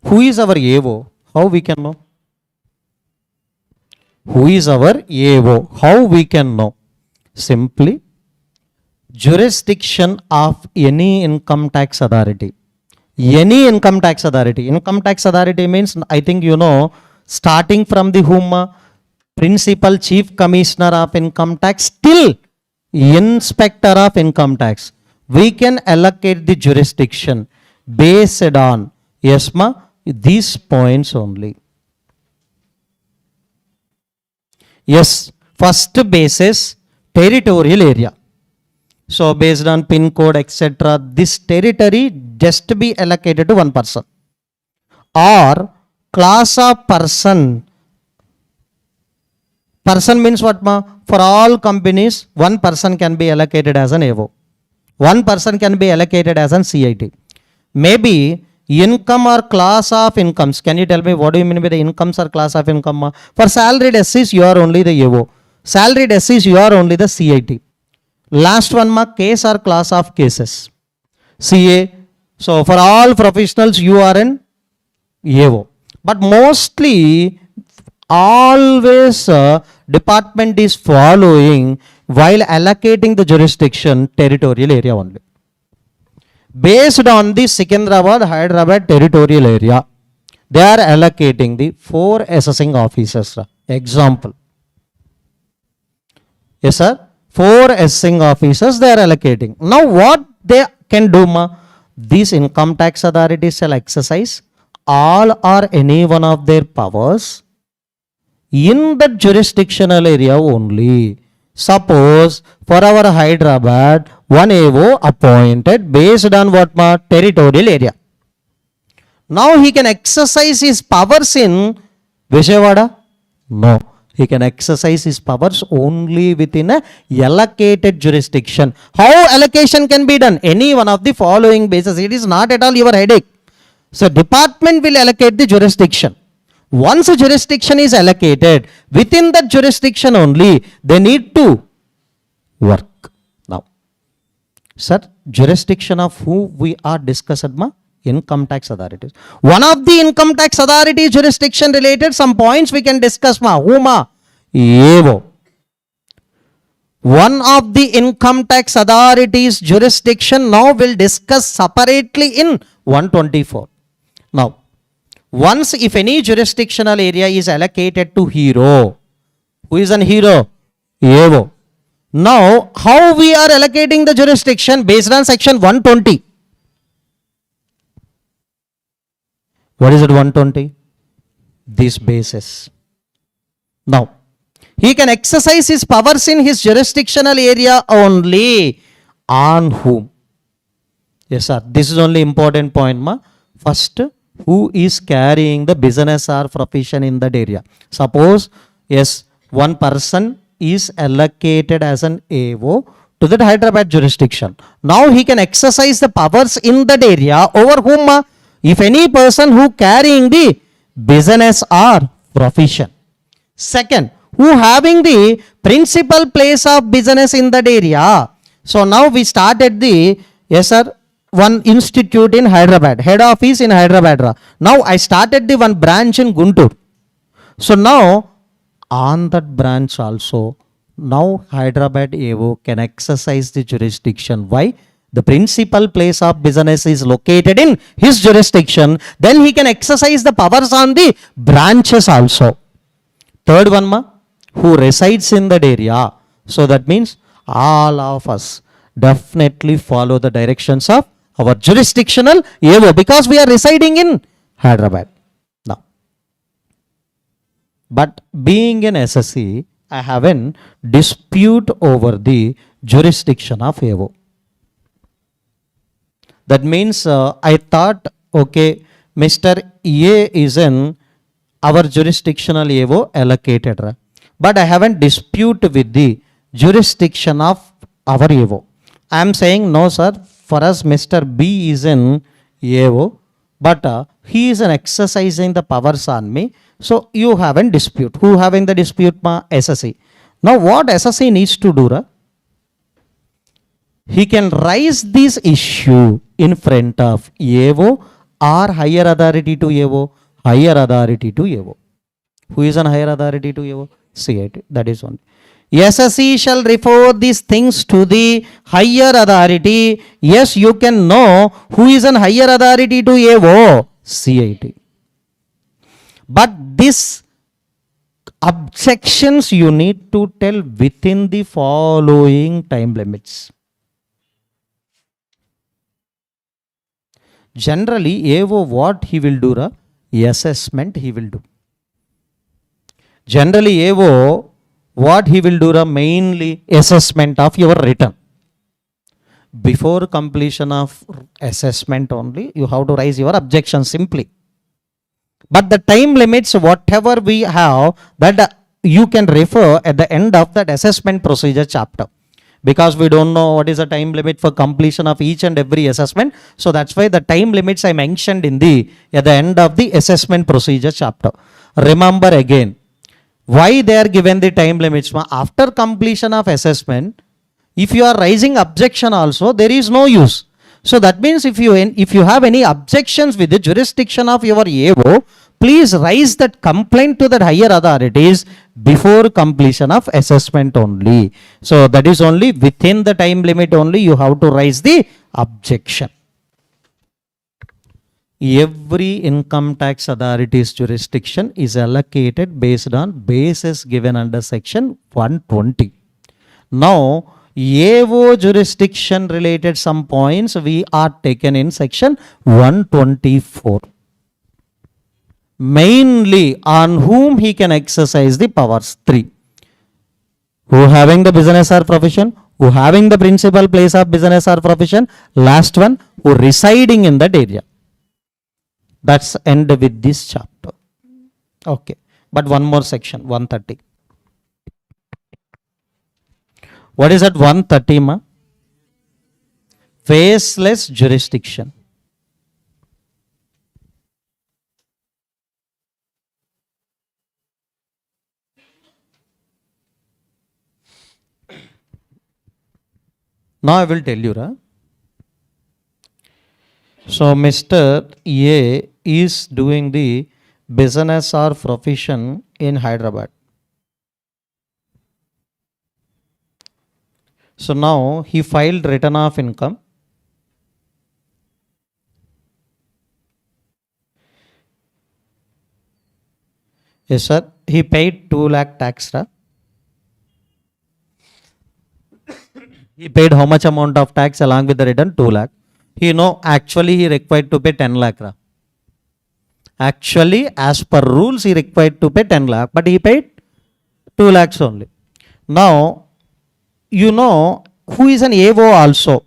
[SPEAKER 1] Who is our AO? How we can know? Who is our AO? How we can know? Simply, jurisdiction of any income tax authority. Any income tax authority. Income tax authority means, I think you know, starting from the whom principal chief commissioner of income tax till inspector of income tax. We can allocate the jurisdiction based on, yes ma, these points only. Yes, first basis, territorial area. So based on pin code, etc., this territory just be allocated to one person. Or class of person. Person means what, ma? For all companies, one person can be allocated as an AO. One person can be allocated as an CIT. Maybe income or class of incomes. Can you tell me what do you mean by the incomes or class of income, ma? For salaried SCs, you are only the AO. Salaried SCs, you are only the CIT. Last one, ma, case or class of cases. CA. So for all professionals, you are an AO. But mostly, always department is following while allocating the jurisdiction territorial area only. Based on the Secunderabad, Hyderabad territorial area, they are allocating the 4 assessing officers. Example. Yes, sir. 4 assessing officers they are allocating. Now what they can do, ma? These income tax authorities shall exercise all or any one of their powers in that jurisdictional area only. Suppose for our Hyderabad, one AO appointed based on what, ma? Territorial area. Now he can exercise his powers in Vijayawada? No. He can exercise his powers only within a allocated jurisdiction. How allocation can be done? Any one of the following bases. It is not at all your headache. So department will allocate the jurisdiction. Once a jurisdiction is allocated, within that jurisdiction only, they need to work. Now, sir, jurisdiction of who we are discussing, ma? Income tax authorities. One of the income tax authority jurisdiction related some points we can discuss, ma. Who, ma? AO. One of the income tax authorities jurisdiction now will discuss separately in 124. Now, once if any jurisdictional area is allocated to hero, who is an hero? AO. Now, how we are allocating the jurisdiction based on section 120? What is it 120? This basis. Now, he can exercise his powers in his jurisdictional area only. On whom? Yes, sir. This is only important point, ma. First, who is carrying the business or profession in that area? Suppose, yes, one person is allocated as an AO to that Hyderabad jurisdiction. Now he can exercise the powers in that area over whom, ma? If any person who carrying the business or profession. Second, who having the principal place of business in that area. So now we started the, yes sir, one institute in Hyderabad, head office in Hyderabad. Now I started the one branch in Guntur. So now on that branch also, now Hyderabad AO can exercise the jurisdiction. Why? The principal place of business is located in his jurisdiction. Then he can exercise the powers on the branches also. Third one, ma, who resides in that area. So that means all of us definitely follow the directions of our jurisdictional AO because we are residing in Hyderabad. Now, but being an SSC, I have a dispute over the jurisdiction of AO. That means I thought, okay, Mr. A is an our jurisdictional AO allocated. But I haven't dispute with the jurisdiction of our AO. I am saying no sir, for us Mr. B is an AO, but he is an exercising the powers on me. So you haven't dispute. Who having the dispute? Ma SSC. Now what SSC needs to do? He can raise this issue in front of AO or higher authority to AO, higher authority to AO. Who is an higher authority to AO? CIT. That is one. SSC shall refer these things to the higher authority. Yes, you can know who is an higher authority to AO? CIT. But this objections you need to tell within the following time limits. Generally, AO what he will do? Assessment he will do. Generally, AO what he will do? Mainly assessment of your return. Before completion of assessment only, you have to raise your objection simply. But the time limits, whatever we have, that you can refer at the end of that assessment procedure chapter. Because we don't know what is the time limit for completion of each and every assessment. So that's why the time limits I mentioned at the end of the assessment procedure chapter. Remember again, why they are given the time limits? After completion of assessment, if you are raising objection also, there is no use. So that means if you have any objections with the jurisdiction of your AO, please raise that complaint to the higher authorities before completion of assessment only. So that is only within the time limit only you have to raise the objection. Every income tax authority's jurisdiction is allocated based on basis given under section 120. Now, AO jurisdiction related some points we are taken in section 124. Mainly on whom he can exercise the powers. 3. Who having the business or profession, who having the principal place of business or profession, last one, who residing in that area. That's end with this chapter. Okay. But one more section, 130. What is that 130 ma? Faceless jurisdiction. Now I will tell you. So Mr. A is doing the business or profession in Hyderabad. So now he filed return of income. Yes sir, he paid 2 lakh tax. He paid how much amount of tax along with the return? 2 lakh. He know actually he required to pay 10 lakh. Actually as per rules he required to pay 10 lakh, but he paid 2 lakhs only. Now you know who is an AO also.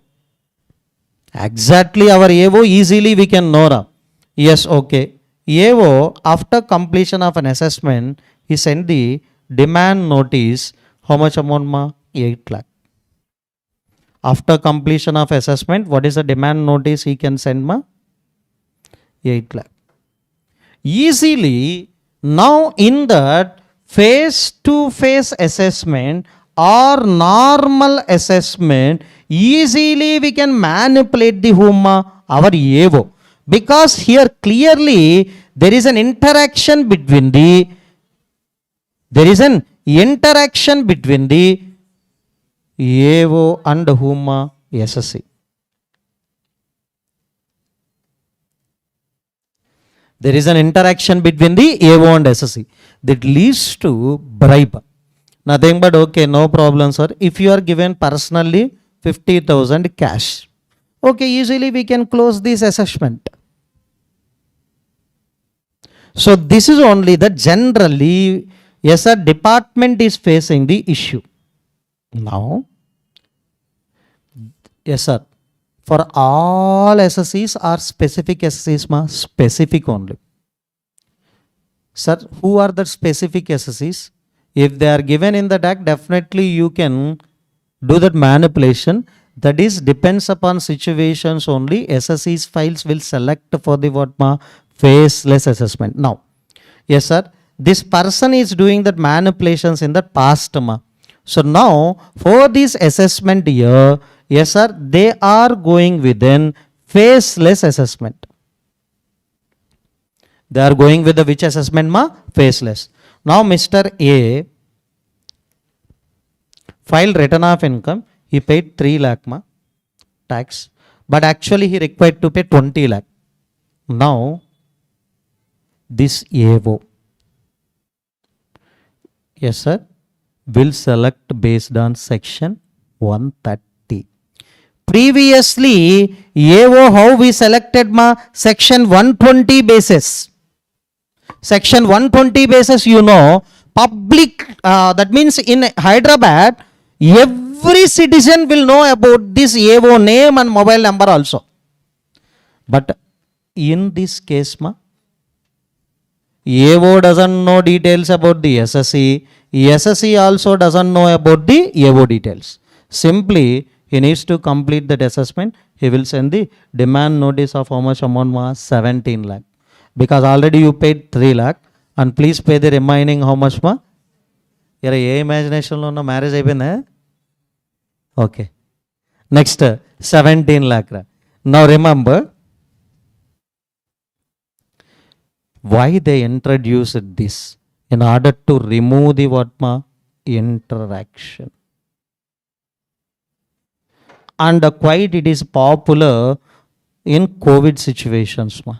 [SPEAKER 1] Exactly our AO easily we can know. Yes, okay. AO after completion of an assessment, he sent the demand notice. How much amount ma? 8 lakh. After completion of assessment, what is the demand notice he can send ma? 8 lakh. Easily now in that face-to-face assessment or normal assessment, easily we can manipulate the whom? Our AO. Because here clearly there is an interaction between the AO and whom? SSC. There is an interaction between the AO and SSC that leads to bribe. Nothing but okay, no problem sir. If you are given personally 50,000 cash, okay, easily we can close this assessment. So this is only that generally, yes sir, department is facing the issue. Now, yes sir, for all SSCs or specific SSCs ma? Specific only. Sir, who are the specific SSEs? If they are given in the DAC, definitely you can do that manipulation. That is depends upon situations only. SSEs files will select for the what ma faceless assessment. Now, yes sir, this person is doing that manipulations in the past ma. So now for this assessment here, yes sir, they are going within faceless assessment. They are going with the which assessment ma? Faceless. Now Mr. A filed return of income. He paid 3 lakh ma tax, but actually he required to pay 20 lakh. Now this AO, yes sir, will select based on section 130. Previously AO how we selected ma? Section 120 basis. Section 120 basis, you know, public, that means in Hyderabad, every citizen will know about this AO name and mobile number also. But in this case, ma, AO doesn't know details about the SSE. SSE also doesn't know about the AO details. Simply, he needs to complete that assessment. He will send the demand notice of how much amount ma? 17 lakh. Because already you paid 3 lakh and please pay the remaining how much ma? Yara ye imagination lo na marriage ayipinda? Okay. Next 17 lakh. Now remember why they introduced this in order to remove the what ma? Interaction. And quite it is popular in COVID situations ma.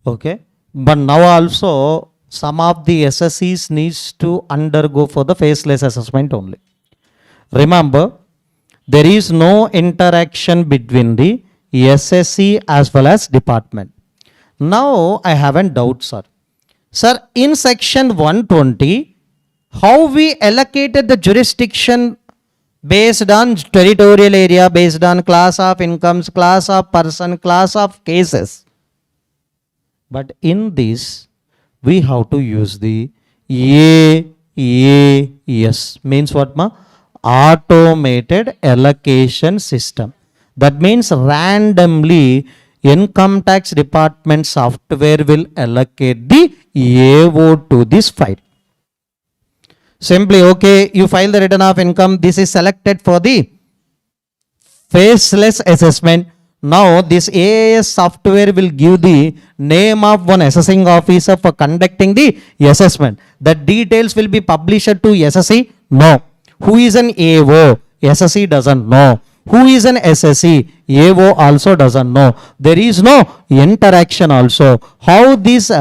[SPEAKER 1] Okay, but now also some of the SSEs needs to undergo for the faceless assessment only. Remember, there is no interaction between the SSE as well as department. Now I have a doubt, sir. Sir, in section 120, how we allocated the jurisdiction based on territorial area, based on class of incomes, class of person, class of cases. But in this, we have to use the AAS. Means what ma? Automated allocation system. That means randomly income tax department software will allocate the AO to this file. Simply, okay, you file the return of income. This is selected for the faceless assessment. Now this AAS software will give the name of one assessing officer for conducting the assessment. The details will be published to SSE? No. Who is an AO? SSE doesn't know. Who is an SSE? AO also doesn't know. There is no interaction also. How this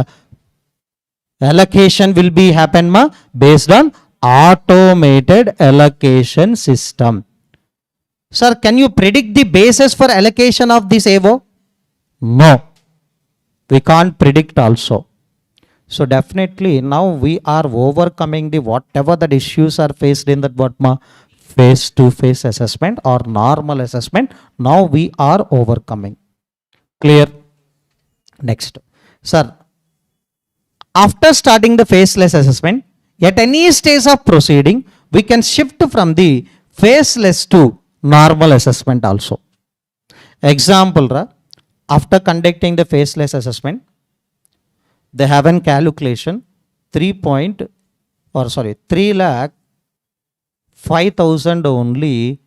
[SPEAKER 1] allocation will be happen ma? Based on automated allocation system. Sir, can you predict the basis for allocation of this AO? No. We can't predict also. So definitely now we are overcoming the whatever the issues are faced in that what ma? Face-to-face assessment or normal assessment. Now we are overcoming. Clear? Next. Sir, after starting the faceless assessment, at any stage of proceeding, we can shift from the faceless to normal assessment also. Example, after conducting the faceless assessment, they have an calculation 3 lakh 5,000 only.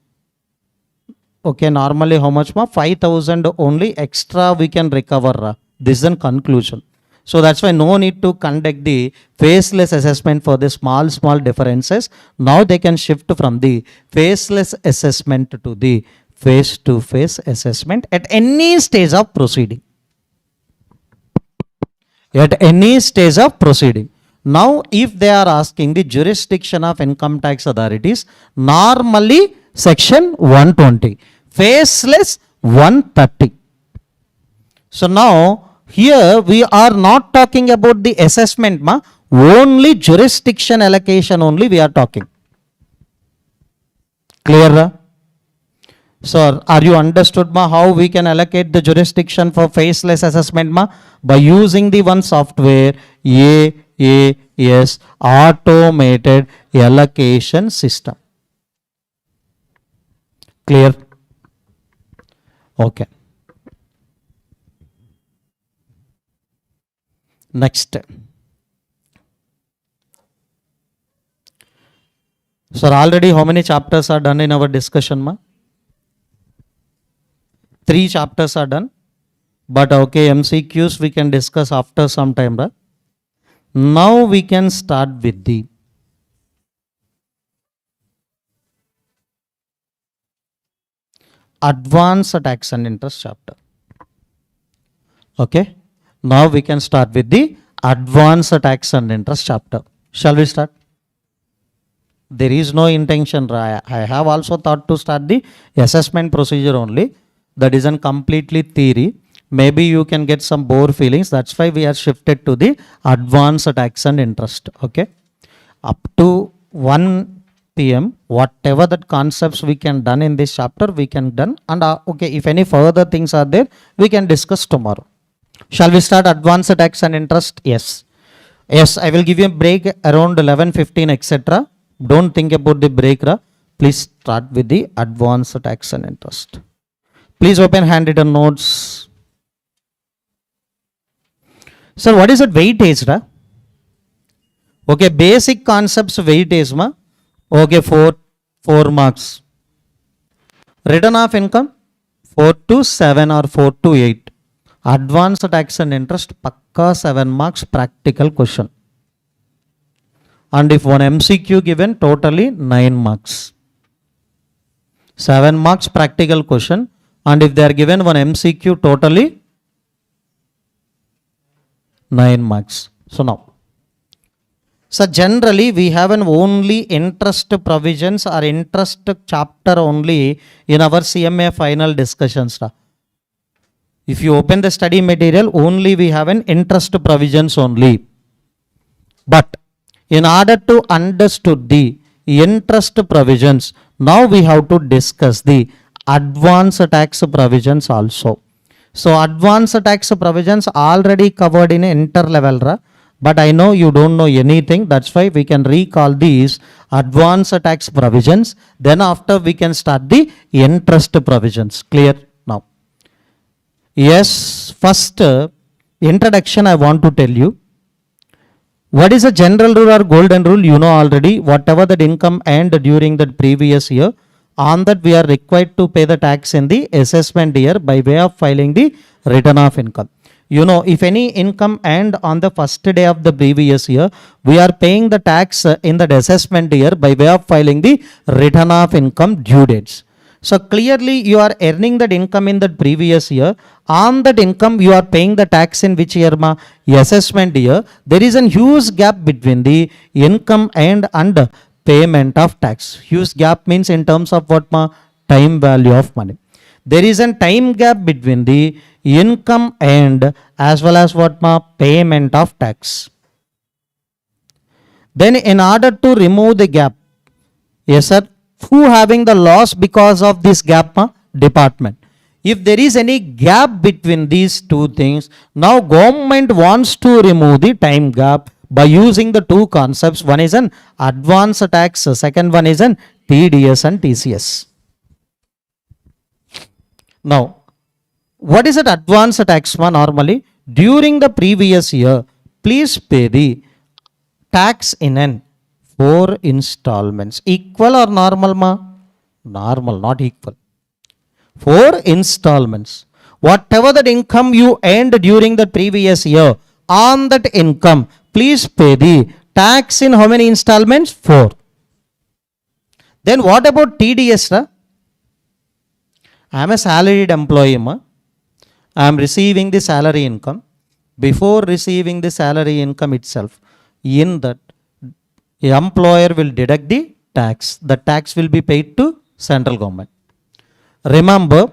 [SPEAKER 1] Okay, normally how much ma? 5,000 only extra we can recover. This is a conclusion. So that's why no need to conduct the faceless assessment for the small differences. Now they can shift from the faceless assessment to the face-to-face assessment at any stage of proceeding. At any stage of proceeding. Now if they are asking the jurisdiction of income tax authorities, normally section 120, faceless 130. So now here we are not talking about the assessment ma, only jurisdiction allocation only we are talking. Clear? So are you understood ma how we can allocate the jurisdiction for faceless assessment ma? By using the one software AAS, automated allocation system. Clear? Okay. Next. So already how many chapters are done in our discussion ma? 3 chapters are done. But okay, MCQs we can discuss after some time. Right? Now we can start with the advanced tax and interest chapter. Okay. Now we can start with the advanced tax and interest chapter. Shall we start? There is no intention. I have also thought to start the assessment procedure only. That isn't completely theory. Maybe you can get some bore feelings. That's why we are shifted to the advanced tax and interest. Okay. Up to 1 p.m. whatever that concepts we can done in this chapter, we can done. And okay, if any further things are there, we can discuss tomorrow. Shall we start advanced tax and interest? Yes. Yes, I will give you a break around 11:15, etc. Don't think about the break. Please start with the advanced tax and interest. Please open handwritten notes. Sir, what is that weightage? Okay, basic concepts weightage ma. Okay, 4 marks. Return of income 4 to 7 or 4 to 8. Advanced tax and interest pakka 7 marks practical question. And if one MCQ given, totally 9 marks. 7 marks practical question. And if they are given one MCQ, totally 9 marks. So now, so generally we have an only interest provisions or interest chapter only in our CMA final discussions. If you open the study material, only we have an interest provisions only. But in order to understand the interest provisions, now we have to discuss the advanced tax provisions also. So advanced tax provisions already covered in inter level, but I know you don't know anything. That's why we can recall these advanced tax provisions. Then after we can start the interest provisions. Clear now? Yes, first introduction I want to tell you. What is a general rule or golden rule? You know already. Whatever that income earned during the previous year, on that we are required to pay the tax in the assessment year by way of filing the return of income. You know, if any income earned on the first day of the previous year, we are paying the tax in that assessment year by way of filing the return of income due dates. So clearly you are earning that income in that previous year. On that income you are paying the tax in which year ma? Assessment year. There is a huge gap between the income and payment of tax. Huge gap means in terms of what ma? Time value of money. There is a time gap between the income and as well as what ma? Payment of tax. Then in order to remove the gap, yes sir, who having the loss because of this gap? Department. If there is any gap between these two things, now government wants to remove the time gap by using the two concepts. One is an advanced tax, second one is an TDS and TCS. Now, what is an advanced tax normally? During the previous year, please pay the tax in an 4 installments. Equal or normal ma? Normal, not equal. 4 installments. Whatever that income you earned during the previous year, on that income, please pay the tax in how many installments? 4. Then what about TDS? I am a salaried employee. I am receiving the salary income. Before receiving the salary income itself, in that, the employer will deduct the tax. The tax will be paid to central government. Remember,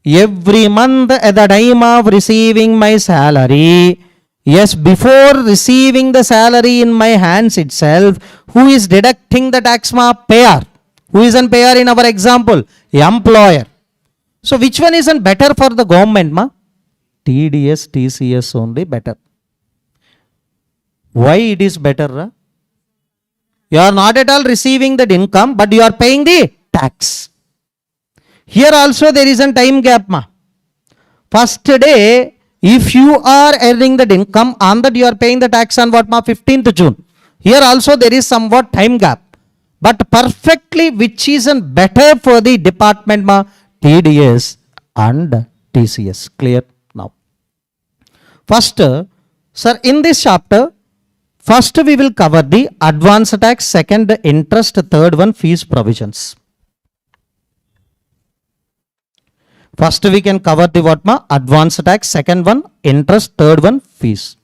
[SPEAKER 1] every month at the time of receiving my salary, yes, before receiving the salary in my hands itself, who is deducting the tax ma? Payer. Who is an payer in our example? Employer. So which one isn't better for the government, ma? TDS, TCS only better. Why it is better? Ra? You are not at all receiving that income, but you are paying the tax. Here also there is a time gap, ma. First day, if you are earning that income, on that you are paying the tax on what, ma? 15th June. Here also there is somewhat time gap. But perfectly which is better for the department, ma? TDS and TCS. Clear now? First, sir, in this chapter, first we will cover the advance tax, second interest, third one fees provisions. First we can cover the what, ma? Advance tax, second one interest, third one fees.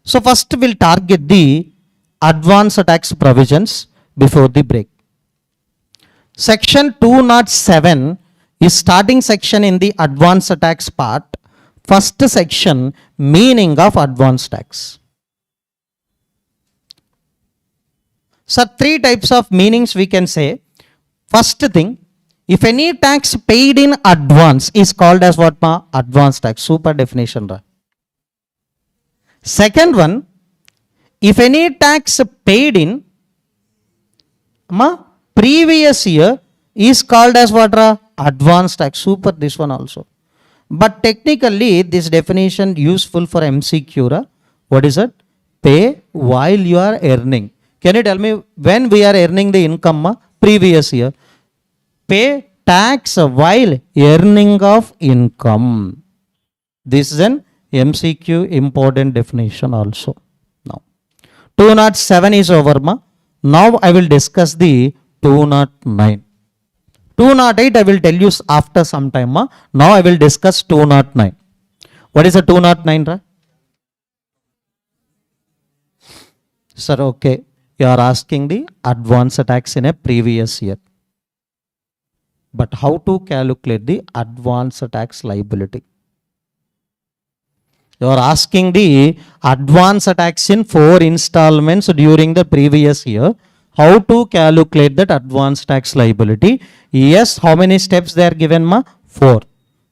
[SPEAKER 1] So first we'll target the advance tax provisions before the break. Section 207 is starting section in the advance tax part. First section, meaning of advance tax. So three types of meanings we can say. First thing, if any tax paid in advance is called as what, ma? Advance tax. Super definition. Ra. Second one, if any tax paid in, ma? Previous year is called as what, ra? Advance tax. Super this one also. But technically this definition useful for MCQ. Ra. What is it? Pay while you are earning. Can you tell me when we are earning the income, ma? Previous year. Pay tax while earning of income. This is an MCQ important definition also. Now 207 is over, ma. Now I will discuss the 209. 208 I will tell you after some time, ma. Now I will discuss 209. What is the 209, ra? Sir, okay. You are asking the advance tax in a previous year. But how to calculate the advance tax liability? You are asking the advance tax in 4 installments during the previous year. How to calculate that advance tax liability? Yes, how many steps they are given, ma? 4.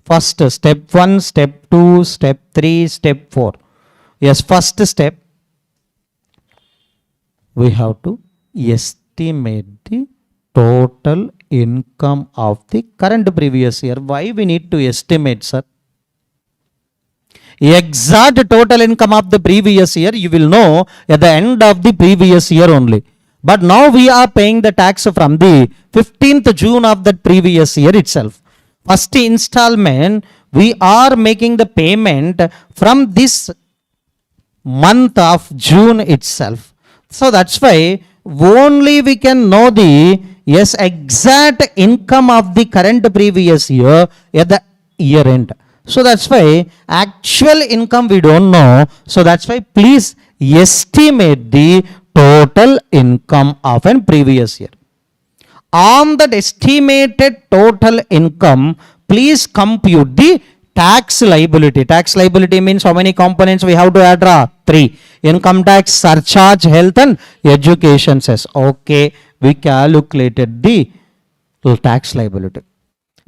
[SPEAKER 1] First, step 1, step 2, step 3, step 4. Yes, first step, we have to estimate the total income of the current previous year. Why we need to estimate, sir? Exact total income of the previous year you will know at the end of the previous year only. But now we are paying the tax from the 15th June of that previous year itself. First installment, we are making the payment from this month of June itself. So that's why only we can know the exact income of the current previous year at the year end. So that's why actual income we don't know. So that's why please estimate the total income of a previous year. On that estimated total income, please compute the tax liability. Tax liability means how many components we have to add? 3. Income tax, surcharge, health and education cess. Okay, we calculated the tax liability.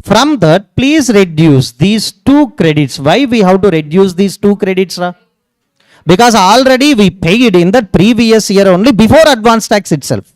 [SPEAKER 1] From that, please reduce these 2 credits. Why we have to reduce these 2 credits? Because already we paid in the previous year only before advance tax itself.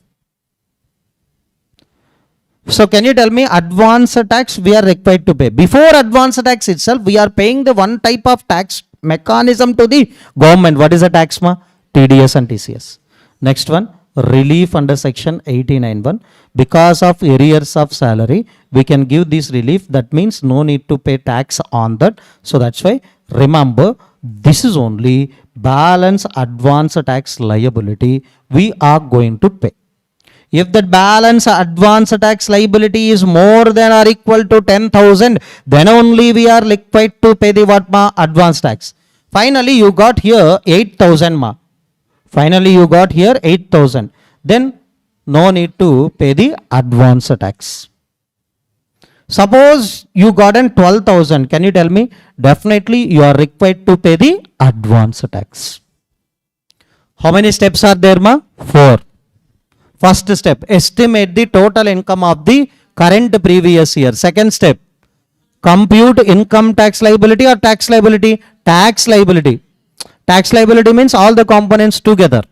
[SPEAKER 1] So can you tell me advance tax we are required to pay? Before advance tax itself, we are paying the one type of tax mechanism to the government. What is the tax, ma? TDS and TCS. Next one, relief under section 89(1). Because of arrears of salary, we can give this relief. That means no need to pay tax on that. So that's why remember, this is only balance advance tax liability we are going to pay. If the balance advance tax liability is more than or equal to 10,000, then only we are required to pay the what, ma? Advance tax. Finally, you got here 8,000, ma. Finally, you got here 8,000. Then no need to pay the advance tax. Suppose you gotten 12,000. Can you tell me? Definitely you are required to pay the advance tax. How many steps are there, ma? 4. First step, estimate the total income of the current previous year. Second step, compute income tax liability or tax liability? Tax liability. Tax liability means all the components together.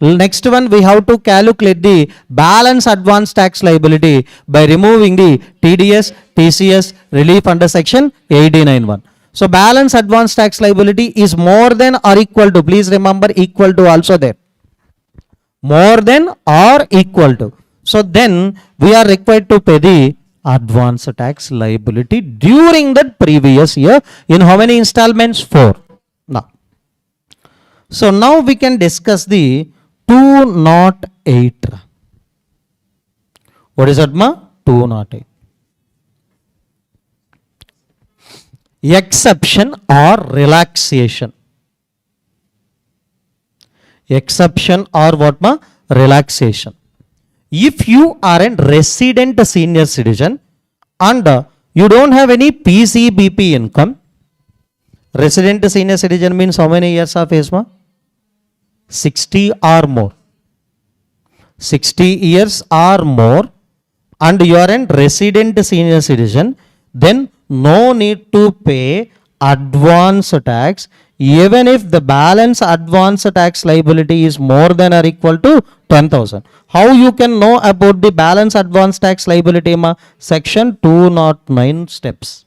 [SPEAKER 1] Next one, we have to calculate the balance advance tax liability by removing the TDS, TCS relief under section 89(1). So balance advance tax liability is more than or equal to, please remember equal to also there. More than or equal to. So then we are required to pay the advance tax liability during that previous year in how many installments? 4. Now, so now we can discuss the 208. What is that, ma? 208. Exception or relaxation. Exception or what, ma? Relaxation. If you are a resident senior citizen and you don't have any PCBP income, resident senior citizen means how many years of age, ma? 60 or more. 60 years or more, and you are a resident senior citizen, then no need to pay advance tax even if the balance advance tax liability is more than or equal to 10,000. How you can know about the balance advance tax liability, ma? Section 209 steps.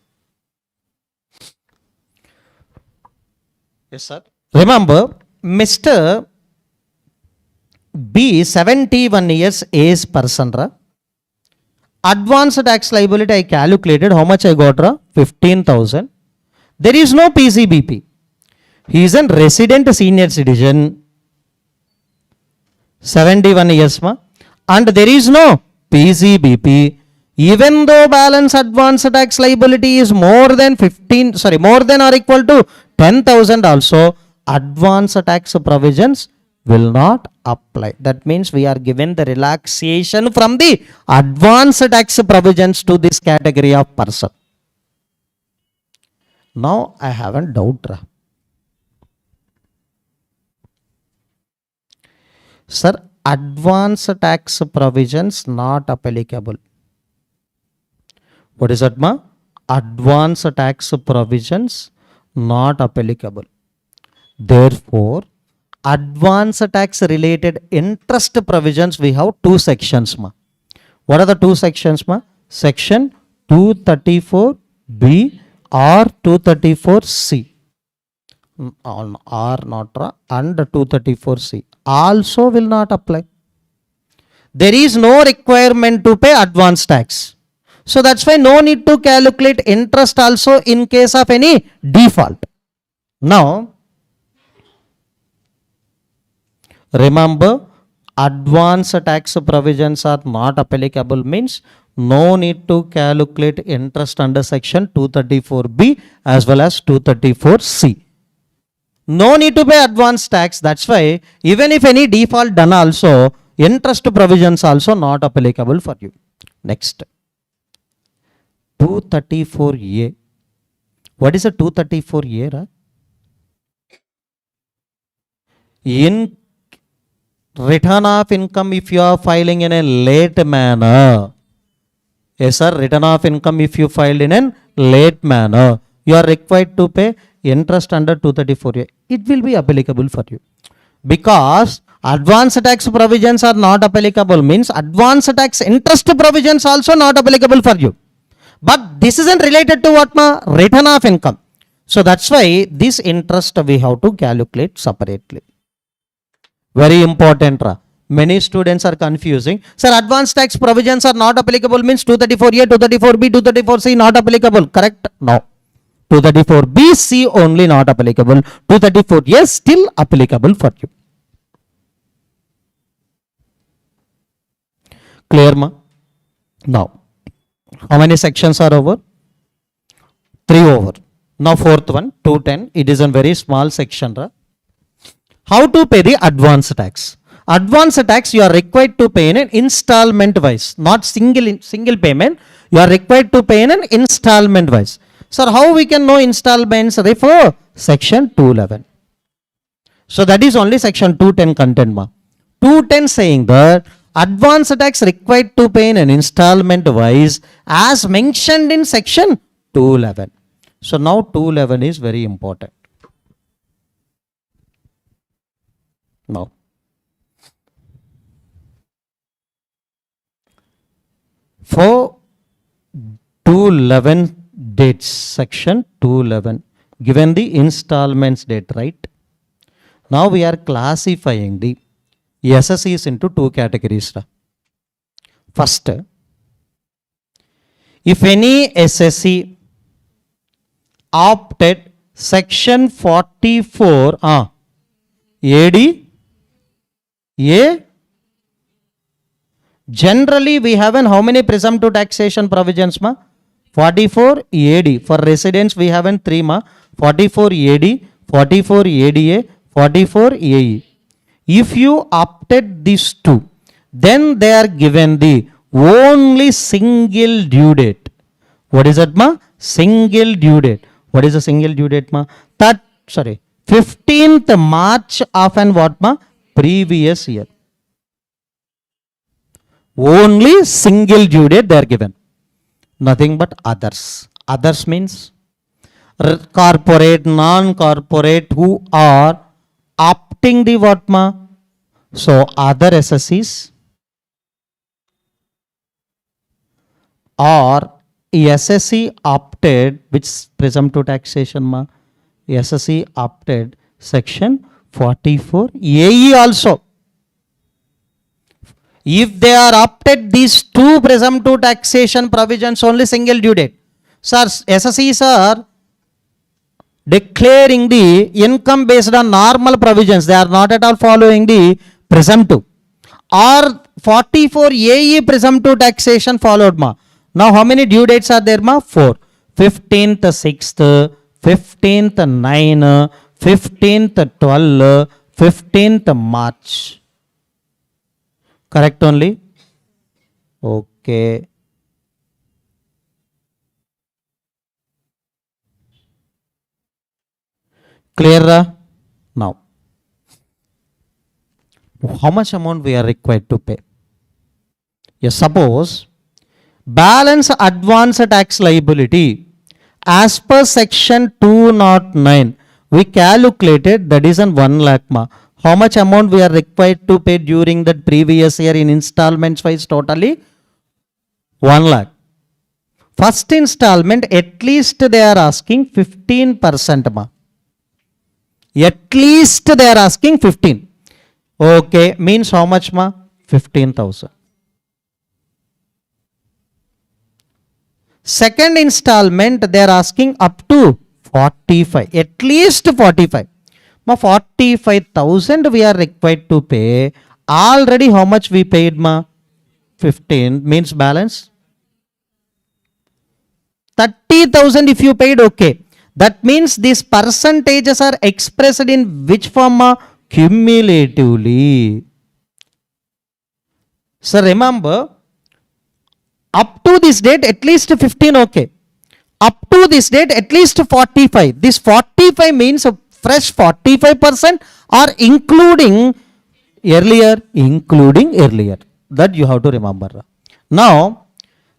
[SPEAKER 1] Yes, sir. Remember, Mr. B, 71 years age person, ra. Advance tax liability I calculated, how much I got, ra? 15,000. There is no PCBP. He is a resident senior citizen, 71 years, ma, and there is no PCBP. Even though balance advance tax liability is more than more than or equal to 10,000 also, advance tax provisions will not apply. That means we are given the relaxation from the advance tax provisions to this category of person. Now I have a doubt, ra. Sir, advance tax provisions not applicable. What is that, ma? Advance tax provisions not applicable. Therefore, advance tax related interest provisions we have 2 sections, ma. What are the 2 sections, ma? Section 234B or 234C. Or not, and 234C also will not apply. There is no requirement to pay advance tax. So that's why no need to calculate interest also in case of any default. Now, remember, advance tax provisions are not applicable means no need to calculate interest under section 234B as well as 234C. No need to pay advance tax. That's why even if any default done also, interest provisions also not applicable for you. Next, 234A. What is a 234A? Right? In return of income, if you are filing in a late manner. Yes, sir. Return of income if you filed in a late manner, you are required to pay interest under 234A. It will be applicable for you. Because advance tax provisions are not applicable means advance tax interest provisions also not applicable for you. But this isn't related to what, ma? Return of income. So that's why this interest we have to calculate separately. Very important, ra. Many students are confusing. Sir, advance tax provisions are not applicable means 234A, 234B, 234C not applicable. Correct? No. 234BC only not applicable. 234A still applicable for you. Clear, ma? Now, how many sections are over? 3 over. Now, 4th one, 210. It is a very small section, ra. How to pay the advance tax? Advance tax you are required to pay in an installment wise, not single payment. You are required to pay in an installment wise. Sir, how we can know installments? Refer section 211. So that is only section 210 content, ma. 210 saying that Advance tax required to pay in an installment wise as mentioned in section 211. So now 211 is very important. Now, for 211 dates, section 211, given the installments date, right? Now we are classifying the SSEs into two categories. First, if any SSE opted section 44 AD A, generally we have how many presumptive taxation provisions 44 AD. For residents we have 3 44 AD, 44 ADA, 44 AE. If you opted these two, then they are given the only single due date. What is that Single due date. What is a single due date 15th March of an previous year. Only single due date they are given. Nothing but others. Others means corporate, non-corporate who are opting the So other SSEs or SSE opted, which presumptive taxation SSE opted section 44 AE also. If they are opted these two presumptive taxation provisions, only single due date. Sir, SSEs are declaring the income based on normal provisions. They are not at all following the presumptive. Or 44 AE presumptive taxation followed Now how many due dates are there 4. 15th 6th, 15th 9, 15th 12, 15th March. Correct only? Okay. Clear? Now, how much amount we are required to pay? Yes, suppose balance advance tax liability as per section 209 we calculated, that is 1 lakh How much amount we are required to pay during the previous year in installments wise? Totally 1 lakh. First installment, at least they are asking 15%. At least they are asking 15. Okay, means how much 15,000. Second installment, they are asking up to 45. At least 45. 45,000 we are required to pay. Already how much we paid 15 means balance 30,000 if you paid. Okay, that means these percentages are expressed in which form? Cumulatively. So remember, up to this date at least 15. Okay, up to this date at least 45. This 45 means a fresh 45% or including earlier? Including earlier. That you have to remember. Now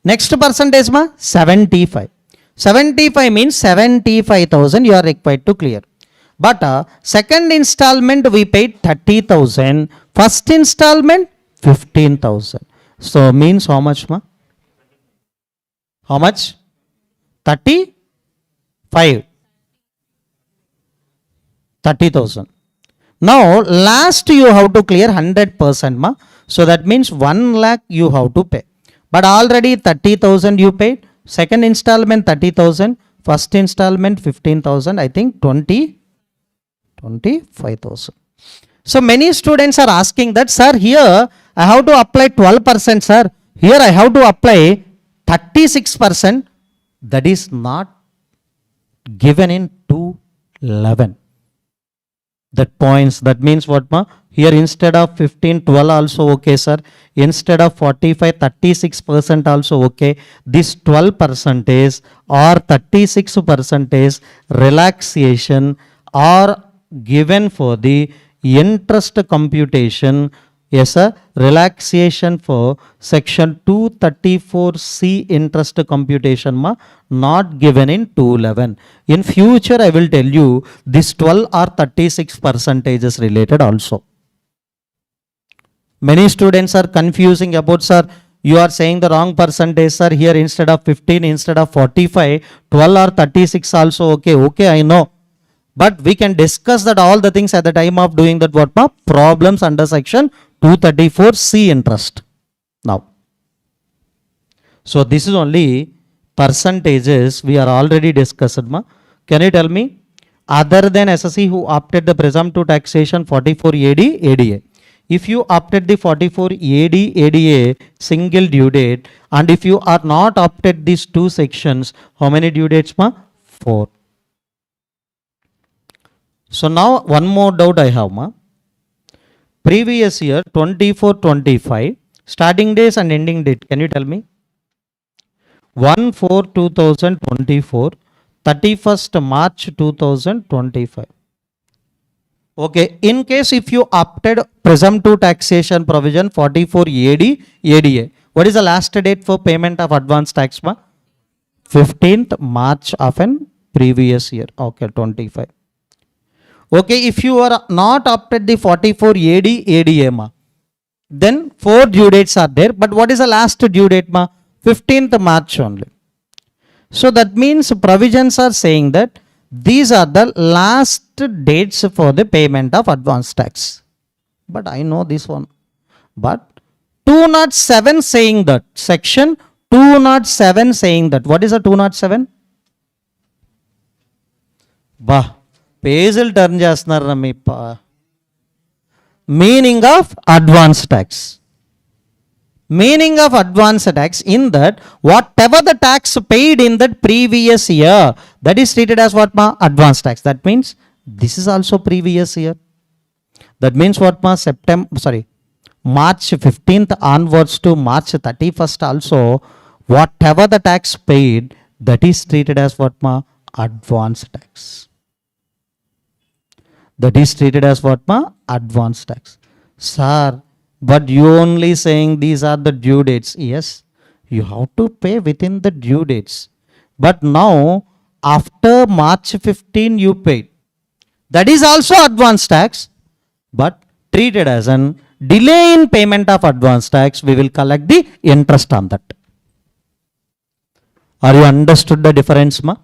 [SPEAKER 1] next percentage 75. 75 means 75,000 you are required to clear. But second installment we paid 30,000. First installment 15,000. So means how much How much? 35. 30,000. Now last you have to clear 100%. So that means 1 lakh you have to pay. But already 30,000 you paid. Second installment 30,000. First installment 15,000. I think 25,000. So many students are asking that, sir, here I have to apply 12%, sir. Here I have to apply 36%. That is not given in 211. That points, that means what here instead of 15, 12 also okay, sir. Instead of 45, 36% also okay. This 12% is or 36% is relaxation are given for the interest computation Yes, sir. Relaxation for section 234C interest computation ma not given in 211. In future, I will tell you this 12 or 36 percentages related also. Many students are confusing about, sir, you are saying the wrong percentage, sir. Here instead of 15, instead of 45, 12 or 36 also okay. Okay, I know. But we can discuss that all the things at the time of doing that what ma problems under section 234C interest. Now, so this is only percentages we are already discussed ma. Can you tell me, other than SSC who opted the presumptive taxation 44 AD ADA, if you opted the 44 AD ADA single due date, and if you are not opted these two sections, how many due dates ma? 4. So now one more doubt I have ma. Previous year 24-25 starting days and ending date, can you tell me? 1/4/2024, 31st March 2025. Okay, in case if you opted presumptive taxation provision 44 AD ADA, what is the last date for payment of advance tax ma? 15th March of an previous year. Okay, 25. Okay, if you are not opted the 44 AD ADA ma, then 4 due dates are there, but what is the last due date ma? 15th March only. So that means provisions are saying that these are the last dates for the payment of advance tax. But I know this one. But 207 saying that, section 207 saying that, what is a 207? Bah. పేజీలు turn చేస్తున్నారు మీ meaning of advance tax. Meaning of advance tax in that whatever the tax paid in that previous year, that is treated as what ma? Advance tax. That means this is also previous year. That means what ma? March 15th onwards to March 31st also, whatever the tax paid, that is treated as what ma? Advance tax. That is treated as what ma? Advance tax. Sir, but you only saying these are the due dates. Yes, you have to pay within the due dates. But now, after March 15, you paid. That is also advance tax, but treated as an delay in payment of advance tax. We will collect the interest on that. Are you understood the difference, ma?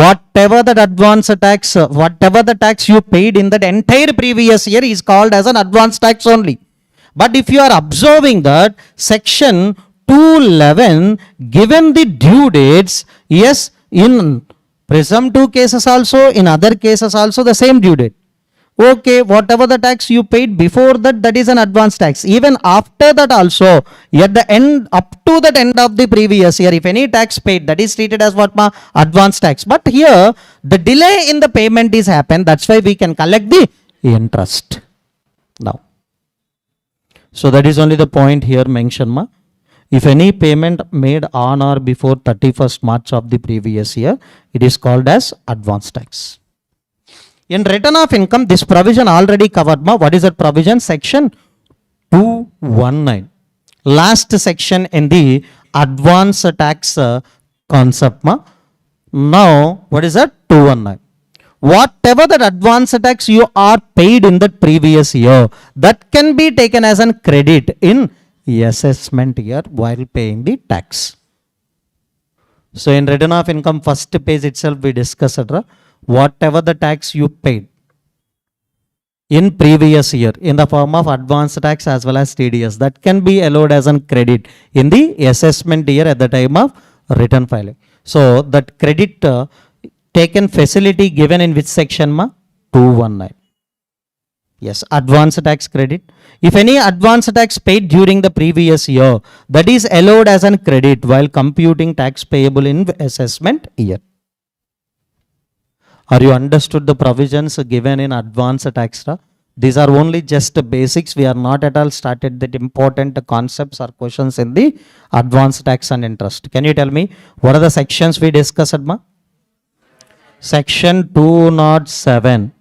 [SPEAKER 1] Whatever that advance tax, whatever the tax you paid in that entire previous year is called as an advance tax only. But if you are observing that section 211 given the due dates, yes, in presumptive cases also, in other cases also the same due date. Okay, whatever the tax you paid before that, that is an advance tax. Even after that also, at the end, up to that end of the previous year, if any tax paid, that is treated as what ma? Advance tax. But here, the delay in the payment is happened. That's why we can collect the interest. Now, so that is only the point here mentioned ma. If any payment made on or before 31st March of the previous year, it is called as advance tax. In return of income, this provision already covered ma. What is that provision? Section 219. Last section in the advance tax concept ma. Now, what is that? 219. Whatever that advance tax you are paid in the previous year, that can be taken as a credit in assessment year while paying the tax. So in return of income first page itself we discussed whatever the tax you paid in previous year in the form of advance tax as well as TDS, that can be allowed as a credit in the assessment year at the time of return filing. So that credit taken facility given in which section ma? 219. Yes, advance tax credit. If any advance tax paid during the previous year, that is allowed as a credit while computing tax payable in assessment year. Are you understood the provisions given in advance tax? These are only just basics. We are not at all started that important concepts or questions in the advance tax and interest. Can you tell me what are the sections we discussed ma? Section 207,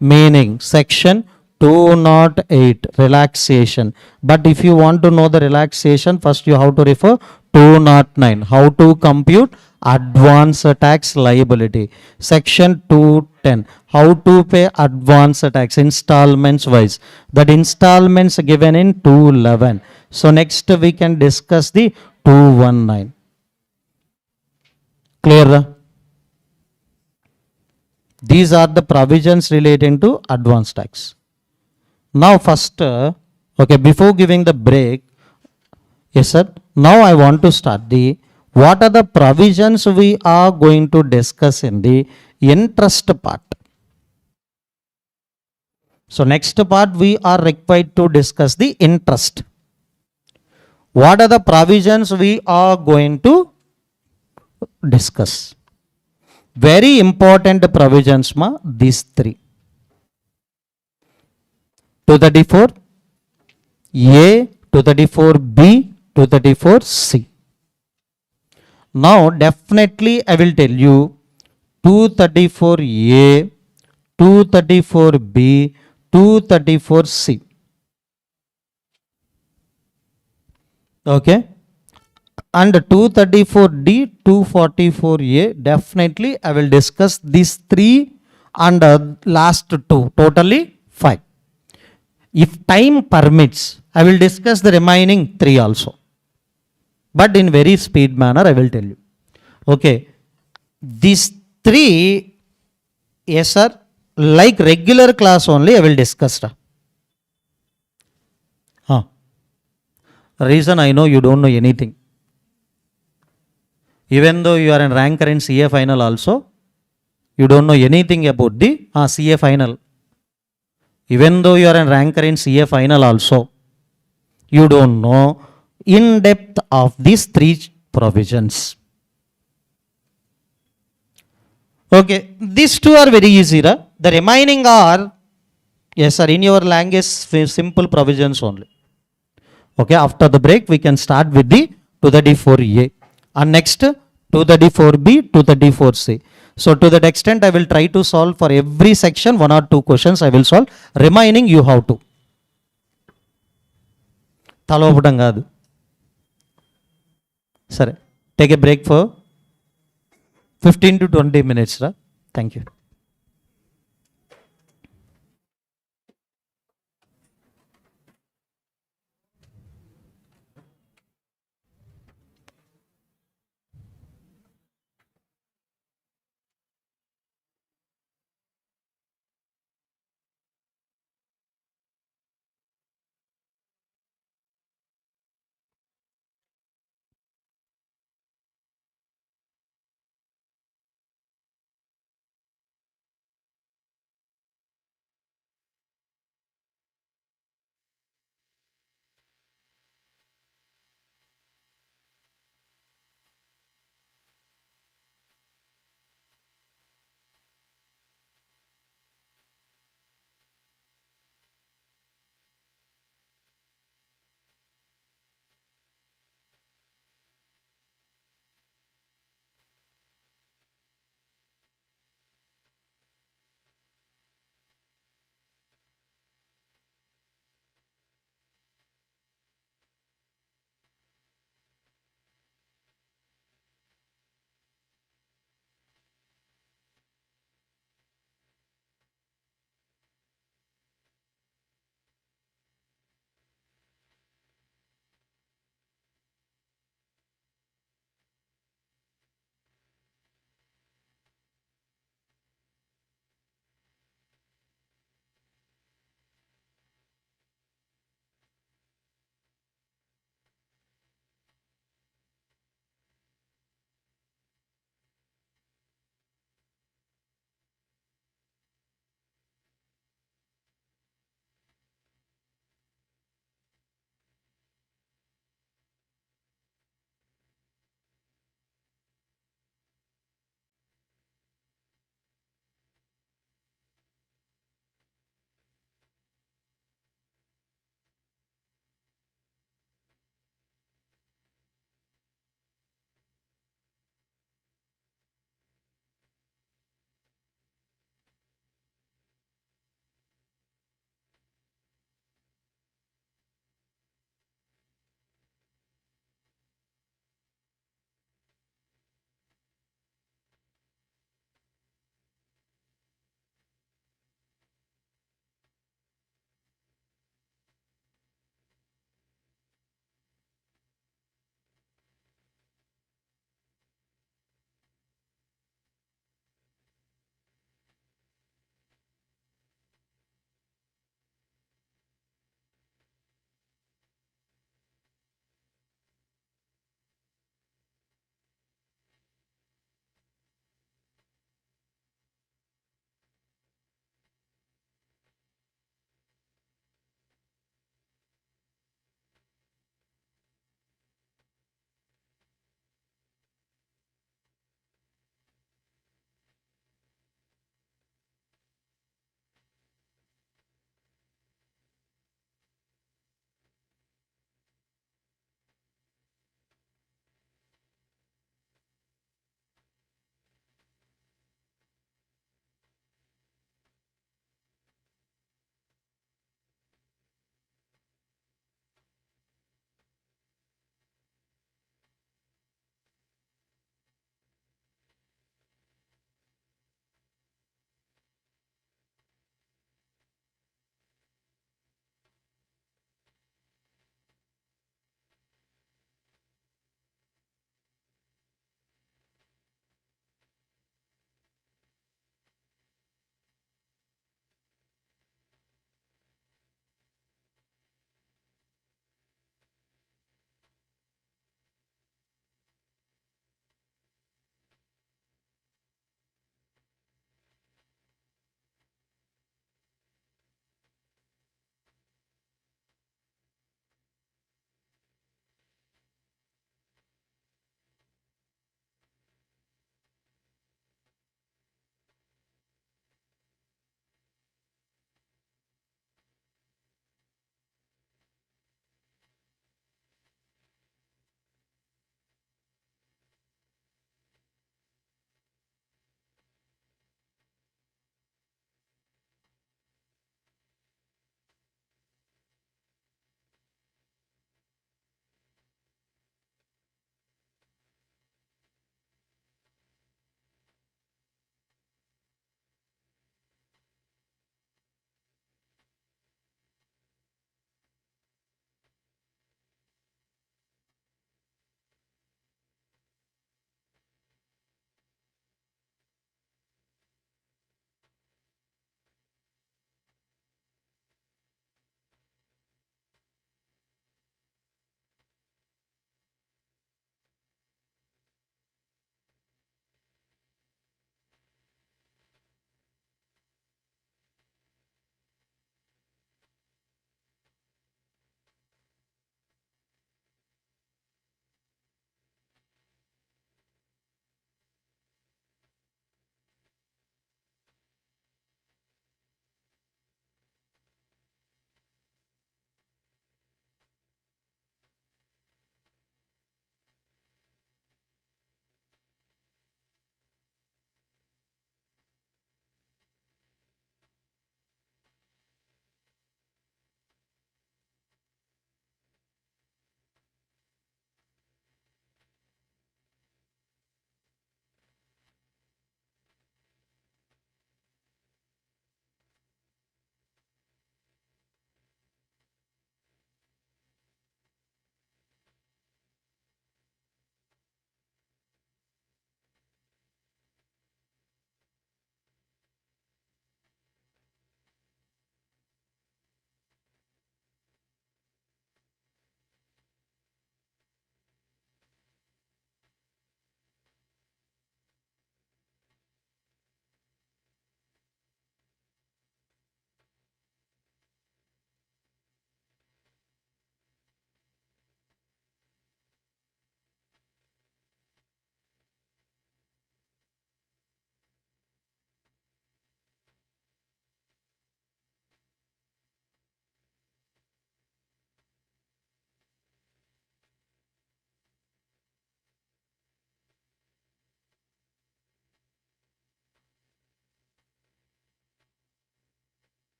[SPEAKER 1] meaning section 208 relaxation. But if you want to know the relaxation, first you have to refer 209. How to compute advance tax liability. Section 210. How to pay advance tax installments wise. That installments given in 211. So next we can discuss the 219. Clear? These are the provisions relating to advance tax. Now first, okay, before giving the break, yes sir, now I want to start the, what are the provisions we are going to discuss in the interest part. So next part we are required to discuss the interest. What are the provisions we are going to discuss? Very important provisions, ma, these three. 234 A, 234B, 234C. Now definitely I will tell you 234A, 234B, 234C. Okay. And 234D, 244A, definitely I will discuss these three and last two, totally 5. If time permits, I will discuss the remaining 3 also. But in very speed manner, I will tell you. Okay. These 3, yes sir, like regular class only I will discuss. Huh. Reason I know you don't know anything. Even though you are in ranker in CA final also, you don't know anything about the CA final. Even though you are in ranker in CA final also, you don't know in depth of these 3 provisions. Okay, these 2 are very easy. Right? The remaining are, yes sir, in your language simple provisions only. Okay, after the break we can start with the 234A and next 234B, 234C. So to that extent I will try to solve for every section 1 or 2 questions I will solve. Remaining you have to. తలవపడం కాదు. సరే, take a break for 15 to 20 minutes. Thank you.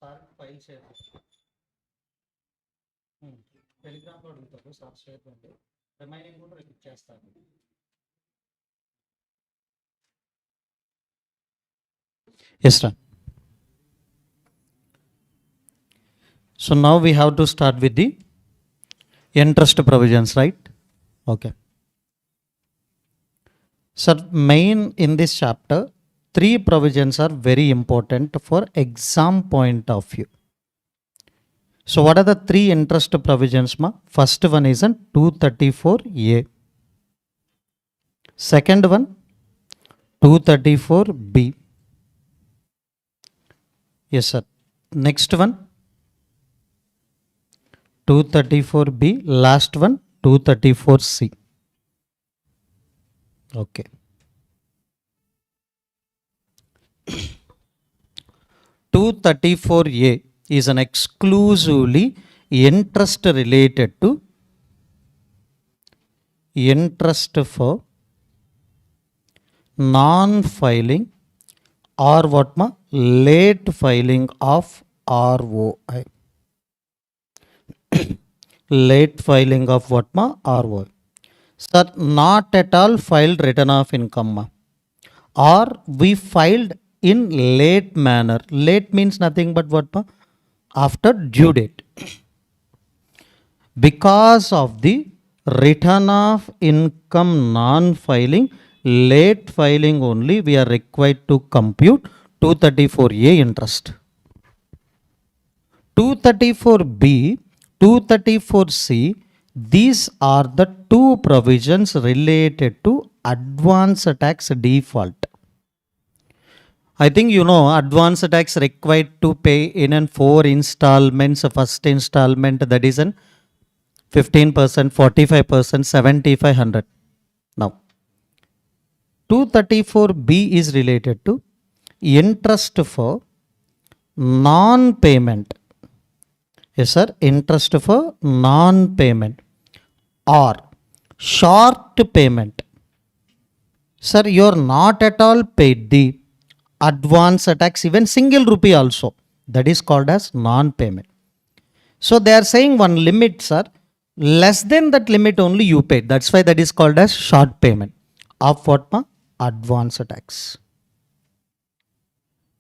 [SPEAKER 1] Sir file share టెలిగ్రామ్లో అడుగుతారు sir share చేయండి, remaining కూడా repeat చేస్తాను. Yes, sir. So now we have to start with the interest provisions, right? Okay. Sir, main in this chapter, 3 provisions are very important for exam point of view. So what are the 3 interest provisions, ma? First one is an 234A. Second one, 234B. Yes, sir. Next one, 234B. Last one, 234C. Okay. 234A is an exclusively interest related to interest for non-filing or what ma? Late filing of ROI. Late filing of what ma? ROI. Sir, not at all filed return of income ma. Or we filed in late manner. Late means nothing but what ma? After due date. Because of the return of income non-filing, late filing only we are required to compute 234A interest. 234B, 234C, these are the 2 provisions related to advance tax default. I think you know advance tax required to pay in 4 installments. First installment, that is an 15%, 45%, 75, 100. Now, 234B is related to interest for non-payment. Yes, sir. Interest for non-payment or short payment. Sir, you are not at all paid the advance tax, even single rupee also. That is called as non-payment. So they are saying one limit, sir. Less than that limit only you paid. That's why that is called as short payment of what ma? Advance tax.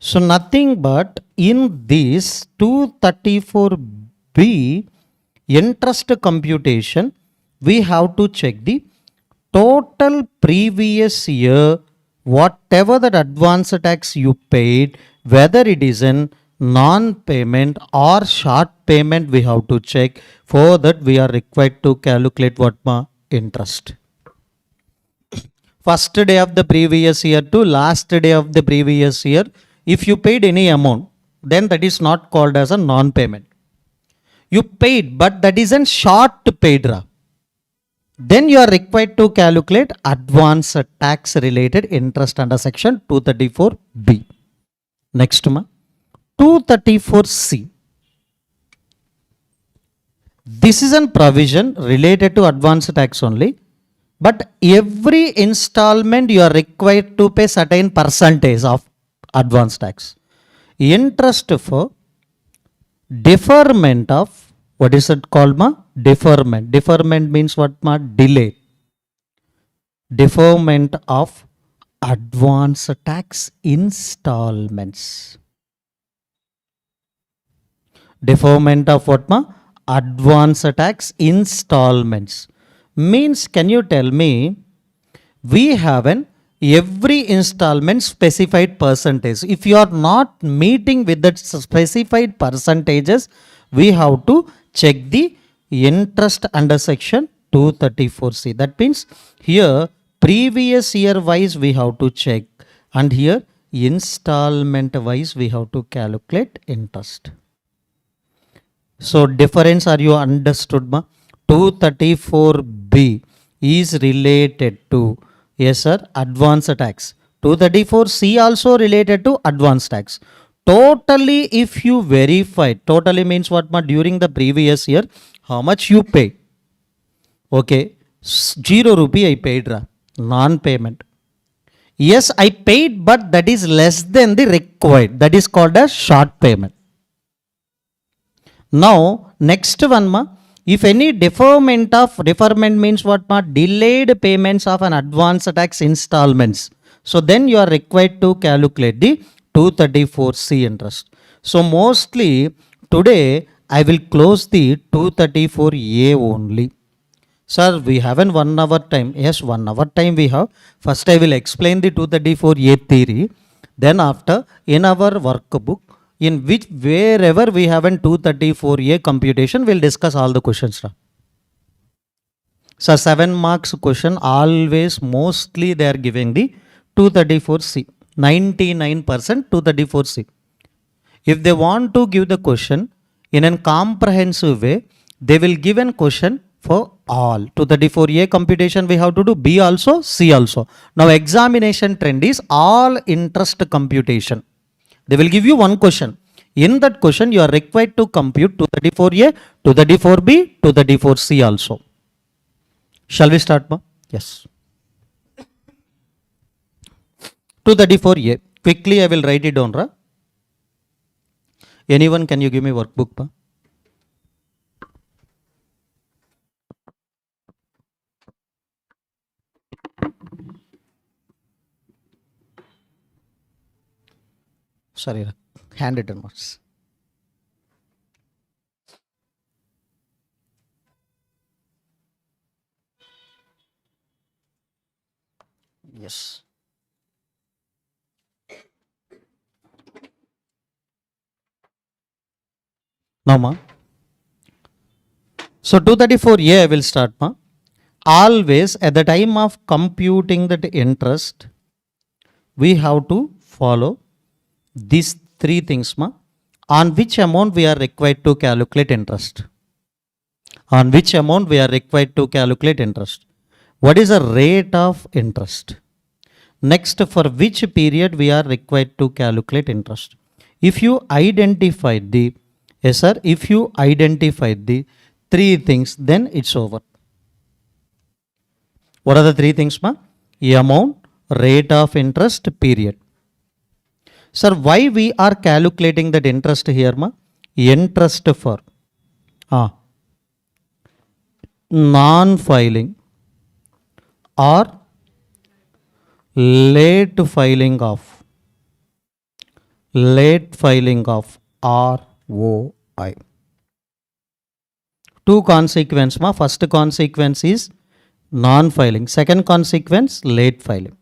[SPEAKER 1] So nothing but in this 234B interest computation, we have to check the total previous year, whatever that advance tax you paid, whether it is in non-payment or short payment, we have to check. For that we are required to calculate what ma? Interest. First day of the previous year to last day of the previous year, if you paid any amount, then that is not called as a non-payment. You paid, but that is a short paid. Then you are required to calculate advance tax related interest under section 234B. Next ma, 234C. This is a provision related to advance tax only, but every installment you are required to pay certain percentage of advance tax. Interest for deferment of, what is it called ma? Deferment. Deferment means what ma? Delay. Deferment of advance tax installments. Deferment of what ma? Advance tax installments. Means, can you tell me, we have an every installment specified percentage. If you are not meeting with that specified percentages, we have to check the interest under section 234C. That means here previous year wise we have to check, and here installment wise we have to calculate interest. So difference, are you understood ma? 234B is related to, yes sir, advance tax. 234C also related to advance tax. Totally if you verify, totally means what ma? During the previous year, how much you paid? Okay, 0 rupee I paid, non-payment. Yes, I paid, but that is less than the required. That is called as short payment. Now, next one, ma, if any deferment means what, ma? Delayed payments of an advance tax installments. So then you are required to calculate the 234C interest. So mostly today I will close the 234A only. Sir, we haven't 1 hour time. Yes, 1 hour time we have. First I will explain the 234A theory. Then after, in our workbook, in which wherever we have an 234A computation, we'll discuss all the questions. So 7 marks question, always mostly they are giving the 234C. 99% 234C. If they want to give the question in a comprehensive way, they will give a question for all. 234A computation we have to do, B also, C also. Now examination trend is all interest computation. They will give you one question. In that question, you are required to compute 234A, 234B, 234C also. Shall we start, ma? Yes. 234A. Quickly, I will write it down, ra? Anyone, can you give me workbook, ma? Sorry, handwritten marks. Yes. Now, ma. So 234A I will start, ma. Always at the time of computing that interest, we have to follow these three things, ma. On which amount we are required to calculate interest? On which amount we are required to calculate interest? What is the rate of interest? Next, for which period we are required to calculate interest? If you identify the, yes sir, if you identify the three things, then it's over. What are the three things, ma? Amount, rate of interest, period. Sir, why we are calculating that interest here, ma? Interest for non-filing or late filing of ROI. Two consequences, ma. First consequence is non-filing. Second consequence, late filing.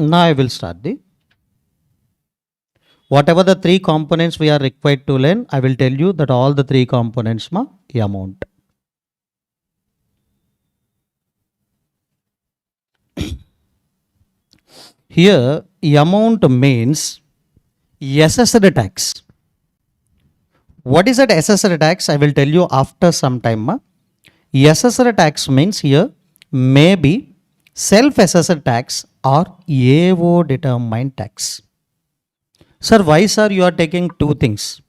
[SPEAKER 1] Now I will start the, whatever the three components we are required to learn, I will tell you that all the three components, ma, amount. Here, amount means assessed tax. What is that assessed tax? I will tell you after some time, ma. Assessed tax means here maybe self-assessed tax or AO determined tax. Sir, why sir you are taking two things?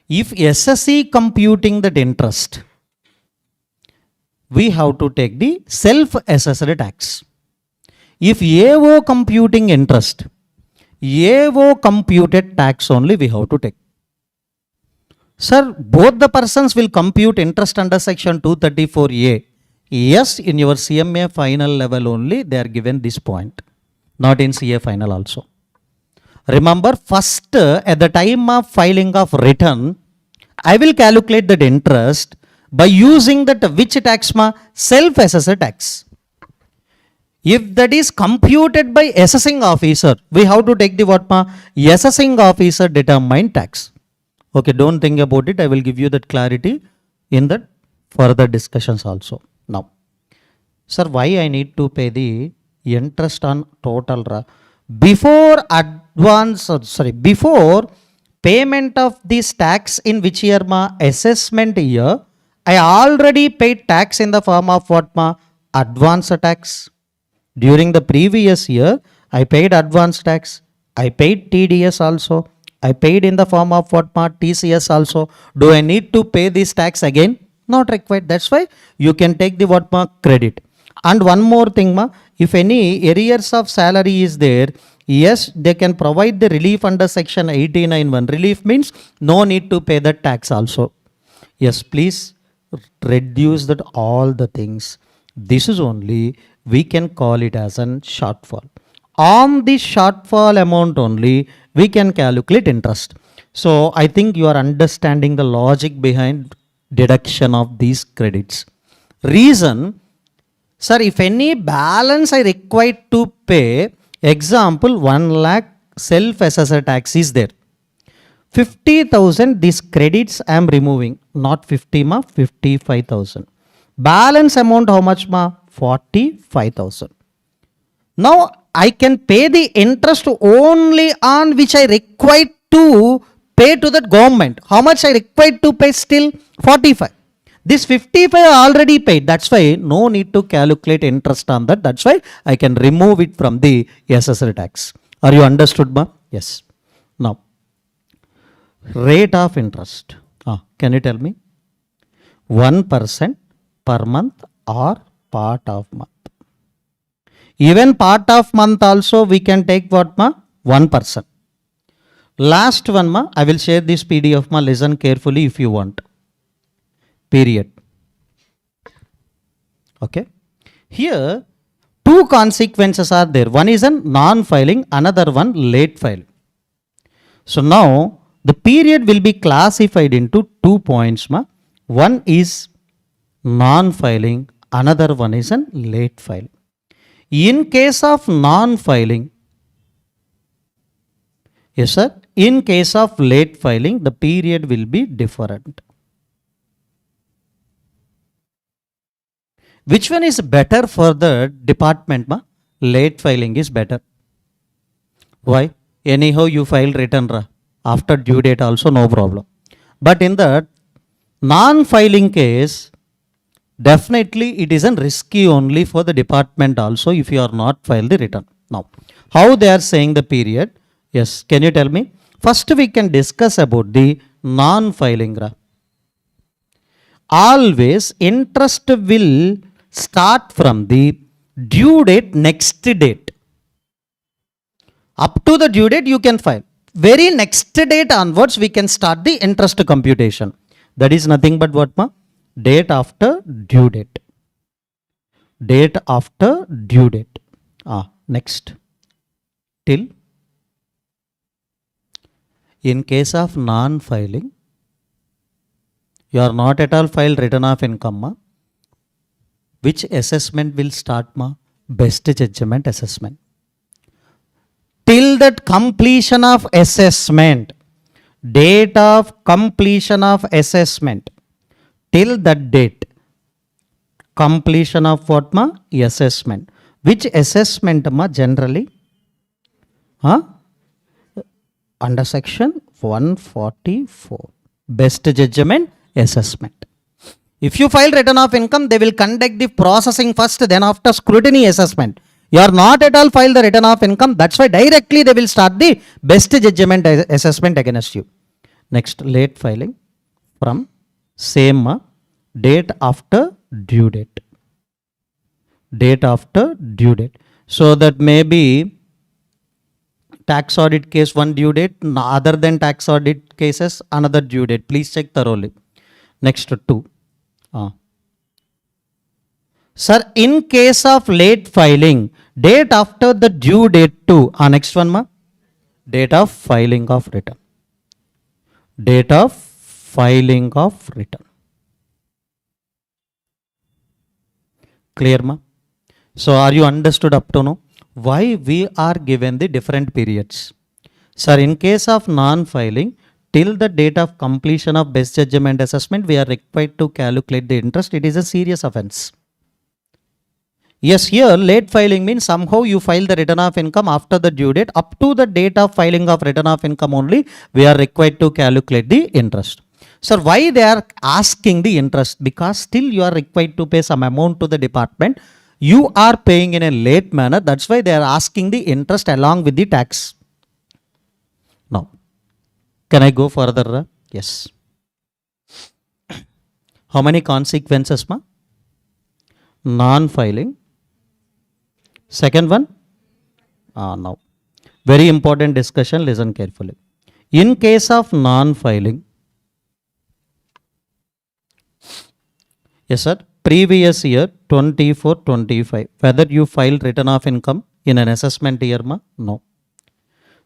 [SPEAKER 1] If SSC computing that interest, we have to take the self-assessed tax. If AO computing interest, AO computed tax only we have to take. Sir, both the persons will compute interest under section 234A. Yes, in your CMA final level only they are given this point, not in CA final also. Remember, first at the time of filing of return, I will calculate that interest by using that which tax, ma? Self-assessed tax. If that is computed by assessing officer, we have to take the what, ma? Assessing officer determined tax. Okay, don't think about it. I will give you that clarity in the further discussions also. Now, sir, why I need to pay the interest on total? Before before payment of this tax in which year, ma? Assessment year, I already paid tax in the form of what, ma? Advance tax. During the previous year, I paid advance tax. I paid TDS also. I paid in the form of what, ma? TCS also. Do I need to pay this tax again? Not required. That's why you can take the what, ma? Credit. And one more thing, ma, if any arrears of salary is there, Yes, they can provide the relief under section 89(1). Relief means no need to pay the tax also. Yes, please reduce that all the things. This is only, we can call it as an shortfall. On the shortfall amount only, we can calculate interest. So I think you are understanding the logic behind deduction of these credits. Reason, sir, if any balance I require to pay, example 1 lakh self-assessor tax is there. 50,000 these credits I am removing, not 50 ma, 55,000. Balance amount how much ma? 45,000. Now I can pay the interest only on which I require to pay to the government. How much I require to pay still? 45. This 55 already paid. That's why no need to calculate interest on that. That's why I can remove it from the assessor tax. Are you understood ma? Yes. Now, rate of interest. Can you tell me? 1% per month or part of month? Even part of month also we can take what ma? 1%. Last one ma, I will share this PDF ma, listen carefully if you want. Period. Okay. Here, two consequences are there. One is a non-filing, another one late file. So now, the period will be classified into 2 points ma. One is non-filing, another one is a late file. In case of non-filing, yes sir, in case of late filing, the period will be different. Which one is better for the department ma? Late filing is better. Why? Anyhow you file return ra. After due date also no problem. But in the non-filing case, definitely it isn't risky only for the department also if you are not filed the return. Now, how they are saying the period? Yes, can you tell me? First we can discuss about the non-filing. Always interest will start from the due date next date. Up to the due date you can file. Very next date onwards we can start the interest computation. That is nothing but what ma? Date after due date. Date after due date. Next. Till. In case of non-filing, you are not at all filed return of income ma. Which assessment will start ma? Best judgment assessment. Till that completion of assessment, date of completion of assessment, till that date, completion of what ma? Assessment. Which assessment ma generally? Under section 144. Best judgment assessment. If you file return of income, they will conduct the processing first, then after scrutiny assessment. You are not at all filed the return of income. That's why directly they will start the best judgment assessment against you. Next, late filing from same date after due date. Date after due date. So that may be tax audit case one due date, other than tax audit cases another due date. Please check thoroughly. Next, 2. Sir, in case of late filing, date after the due date 2. Next one ma? Date of filing of return. Date of filing of return. Clear ma? So are you understood up to now? Why we are given the different periods? Sir, in case of non-filing, till the date of completion of best judgment assessment, we are required to calculate the interest. It is a serious offense. Yes, here late filing means somehow you file the return of income after the due date. Up to the date of filing of return of income only, we are required to calculate the interest. Sir, why they are asking the interest? Because still you are required to pay some amount to the department. You are paying in a late manner. That's why they are asking the interest along with the tax. Now, can I go further? Yes. How many consequences ma? Non-filing. Second one? Now. Very important discussion, listen carefully. In case of non-filing, yes sir, previous year 24-25, whether you filed return of income in an assessment year ma? No.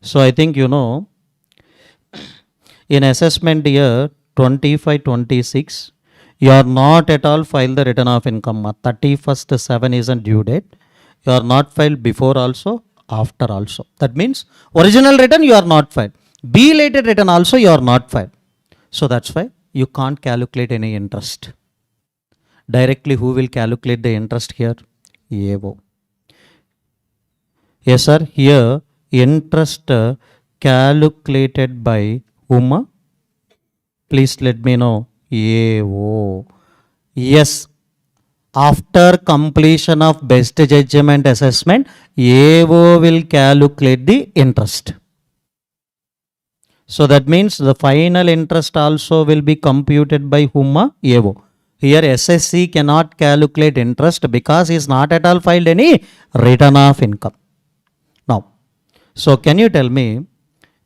[SPEAKER 1] So I think you know, in assessment year 25-26, you are not at all filed the return of income ma. 31st 7 is a due date. You are not filed before also, after also. That means original return you are not filed. Belated return also you are not filed. So that's why you can't calculate any interest. Directly who will calculate the interest here? AO. Yes sir, here interest calculated by whom? Please let me know. AO. Yes. After completion of best judgment assessment, AO will calculate the interest. So that means the final interest also will be computed by whom? AO. Here SSC cannot calculate interest because he is not at all filed any return of income. Now, so can you tell me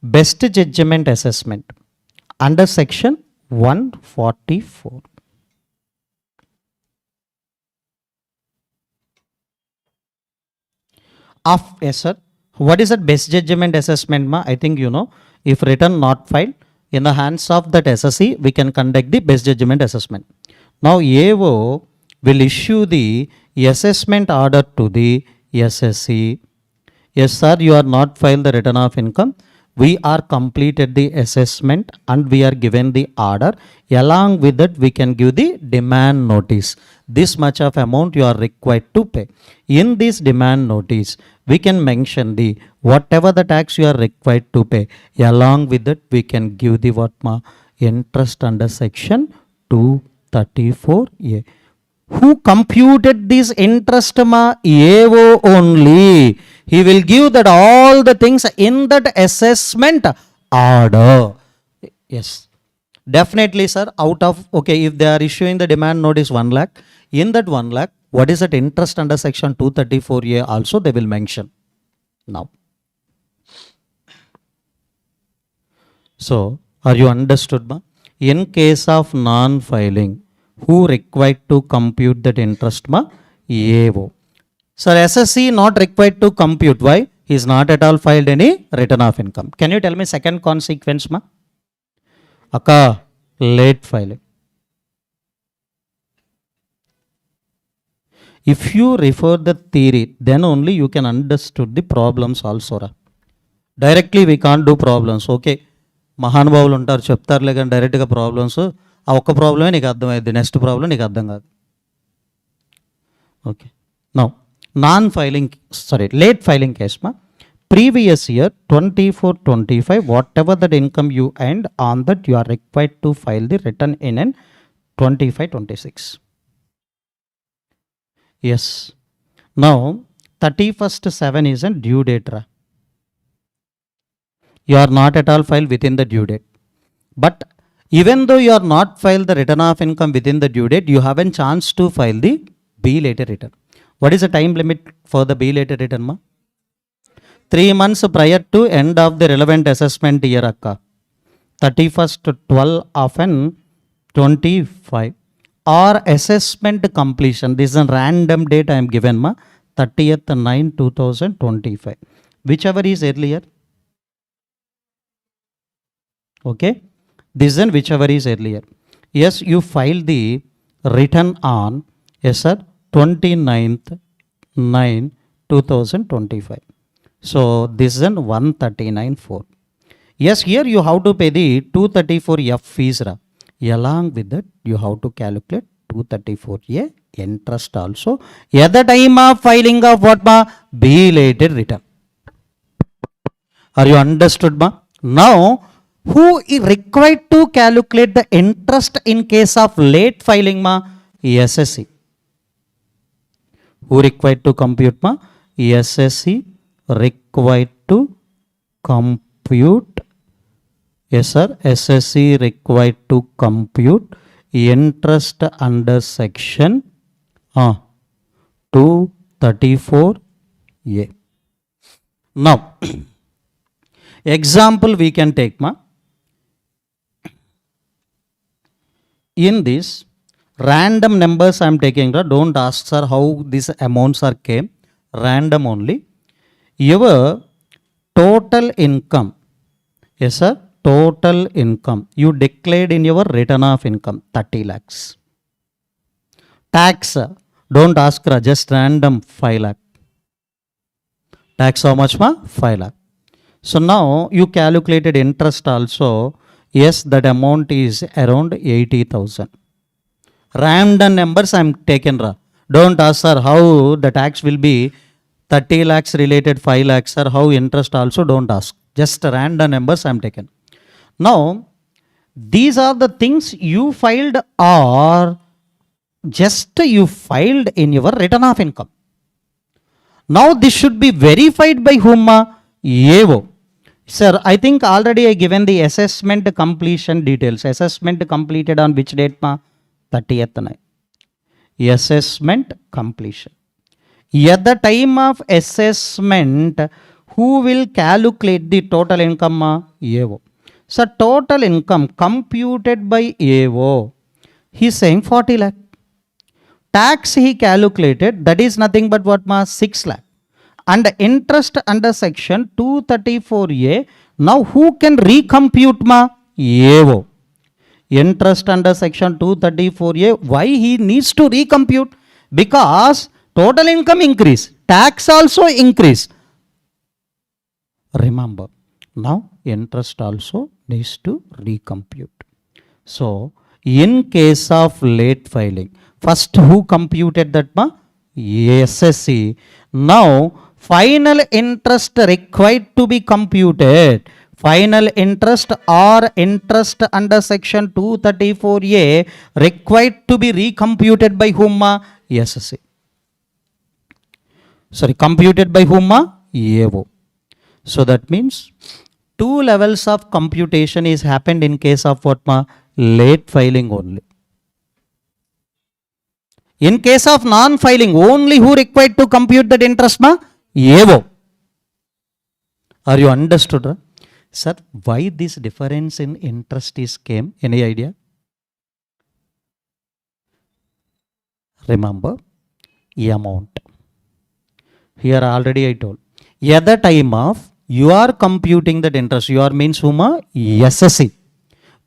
[SPEAKER 1] best judgment assessment under section 144? Yes sir, what is that best judgment assessment ma? I think you know, if return not filed in the hands of that SSC, we can conduct the best judgment assessment. Now AO will issue the assessment order to the SSC. Yes sir, you are not filed the return of income. We are completed the assessment and we are given the order. Along with that, we can give the demand notice. This much of amount you are required to pay. In this demand notice, we can mention the whatever the tax you are required to pay. Along with that, we can give the what ma? Interest under section 234A. Who computed this interest ma? AO only. He will give that all the things in that assessment order. Yes. Definitely, sir. Out of, okay, if they are issuing the demand notice 1 lakh, in that 1 lakh, what is that interest under section 234A also they will mention. Now. So, are you understood ma? In case of non-filing, who required to compute that interest ma? AO. Sir, SSC not required to compute. Why? He is not at all filed any return of income. Can you tell me second consequence ma? Akka, late filing. If you refer the theory, then only you can understood the problems also. Directly we can't do problems. Okay. మహానుభావులు ఉంటారు చెప్తారులే కానీ డైరెక్ట్గా problems ఆ ఒక్క ప్రాబ్లమే నీకు అర్థమైంది, next problem నీకు అర్థం కాదు. Okay. Now non-filing, sorry, late filing case ma, previous year 24-25, whatever that income you earned, on that you are required to file the return in an 25-26. Yes. Now 31st 7 is a due date. You are not at all filed within the due date. But even though you are not filed the return of income within the due date, you have a chance to file the belated return. What is the time limit for the belated return ma? 3 months prior to end of the relevant assessment year akka. 31st 12 of an 25 or assessment completion. This is a random date I am given ma. 30th 9 2025. Whichever is earlier. Okay. This is whichever is earlier. Yes, you file the return on, yes sir, 29th 9 2025. So this is an 139.4. Yes, here you have to pay the 234F fees. Along with that, you have to calculate 234A interest also at the time of filing of what ma? Belated return. Are you understood ma? Now, who is required to calculate the interest in case of late filing ma? SSC. Who required to compute ma? SSC required to compute. Yes sir, SSC required to compute interest under section 234A. Now Example we can take, ma. In this, random numbers I am taking, don't ask sir how these amounts are came, random only. Your total income, yes sir, total income, you declared in your return of income, 30 lakhs. Tax, don't ask, just random 5 lakh. Tax how much, ma? 5 lakh. So now you calculated interest also. Yes, that amount is around 80,000. Random numbers I am taken. Don't ask sir how the tax will be 30 lakhs related 5 lakhs, sir, how interest also, don't ask. Just random numbers I am taken. Now, these are the things you filed or just you filed in your return of income. Now this should be verified by whom? AO. Sir, I think already I given the assessment completion details. Assessment completed on which date, ma? 30th night. Assessment completion. At the time of assessment, who will calculate the total income, ma? AO. So total income computed by AO, he is saying 40 lakh. Tax he calculated, that is nothing but what, ma? 6 lakh. And interest under section 234A, now who can recompute, ma? AO. Interest under section 234A, why he needs to recompute? Because total income increase, tax also increase. Remember, now interest also needs to recompute. So, in case of late filing, first who computed that, ma? SSC. Now, final interest required to be computed. Final interest or interest under section 234A required to be recomputed by whom, ma? SSC. Sorry, computed by whom, ma? AO. So that means 2 levels of computation is happened in case of what, ma? Late filing only. In case of non-filing, only who required to compute that interest, ma? AO. Are you understood? Right? Sir, why this difference in interest is came? Any idea? Remember, amount. Here already I told. At the time of you are computing that interest, you are means whom? SSC.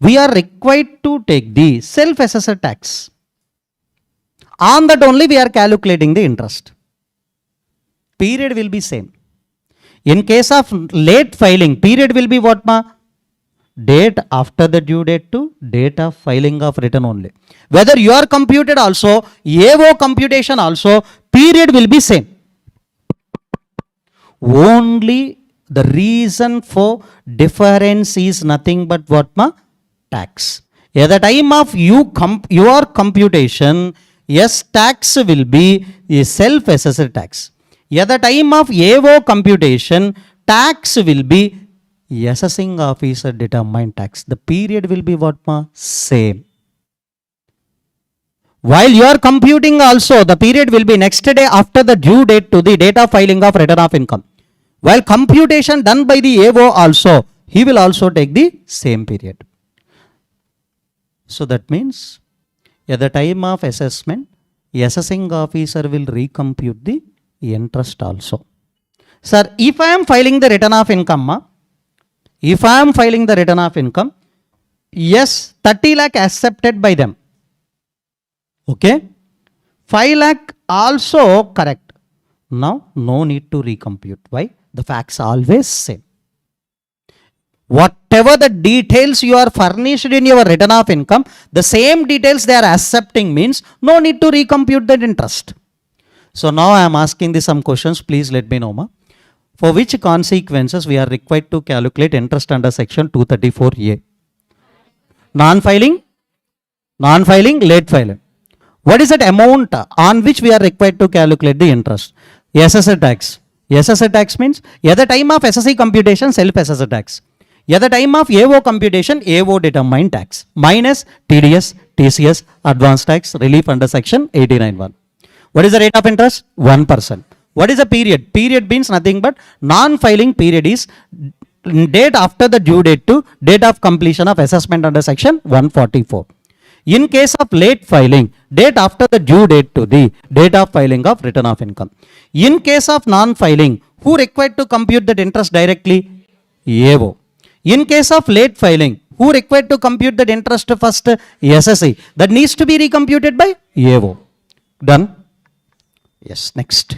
[SPEAKER 1] We are required to take the self-assessed tax. On that only we are calculating the interest. Period will be same. In case of late filing, period will be what, ma? Date after the due date to date of filing of return only. Whether you are computed also, AO computation also, period will be same. Only the reason for difference is nothing but what, ma? Tax. At the time of your computation, yes, tax will be a self-assessed tax. At the time of AO computation, tax will be assessing officer determined tax. The period will be what, ma? Same. While you are computing also, the period will be next day after the due date to the date of filing of return of income. While computation done by the AO also, he will also take the same period. So that means at the time of assessment, assessing officer will recompute the interest also. Sir, if I am filing the return of income, yes, 30 lakh accepted by them. Okay, 5 lakh also correct. Now, no need to recompute. Why? The facts always same. Whatever the details you are furnished in your return of income, the same details they are accepting means no need to recompute that interest. So now I am asking some questions. Please let me know, ma. For which consequences we are required to calculate interest under section 234A? Non-filing, late filing. What is that amount on which we are required to calculate the interest? SSC tax. SSC tax means at the time of SSC computation, self-assessed tax. At the time of AO computation, AO determined tax minus TDS, TCS, advance tax, relief under section 89(1). What is the rate of interest? 1%. What is the period? Period means nothing but non-filing period is date after the due date to date of completion of assessment under section 144. In case of late filing, date after the due date to the date of filing of return of income. In case of non-filing, who required to compute that interest directly? AO. In case of late filing, who required to compute that interest first? SSE. That needs to be recomputed by AO. Done? Yes, next.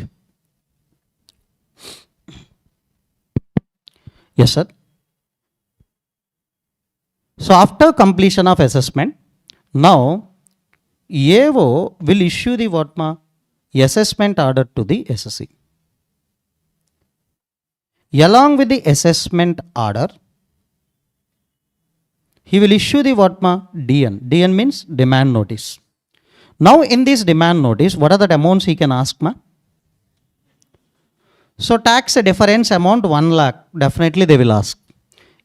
[SPEAKER 1] Yes, sir. So after completion of assessment, now AO will issue the what ma? Assessment order to the SSE. Along with the assessment order, he will issue the what ma? DN. DN means demand notice. Now in this demand notice, what are the amounts he can ask ma? So tax difference amount 1 lakh, definitely they will ask.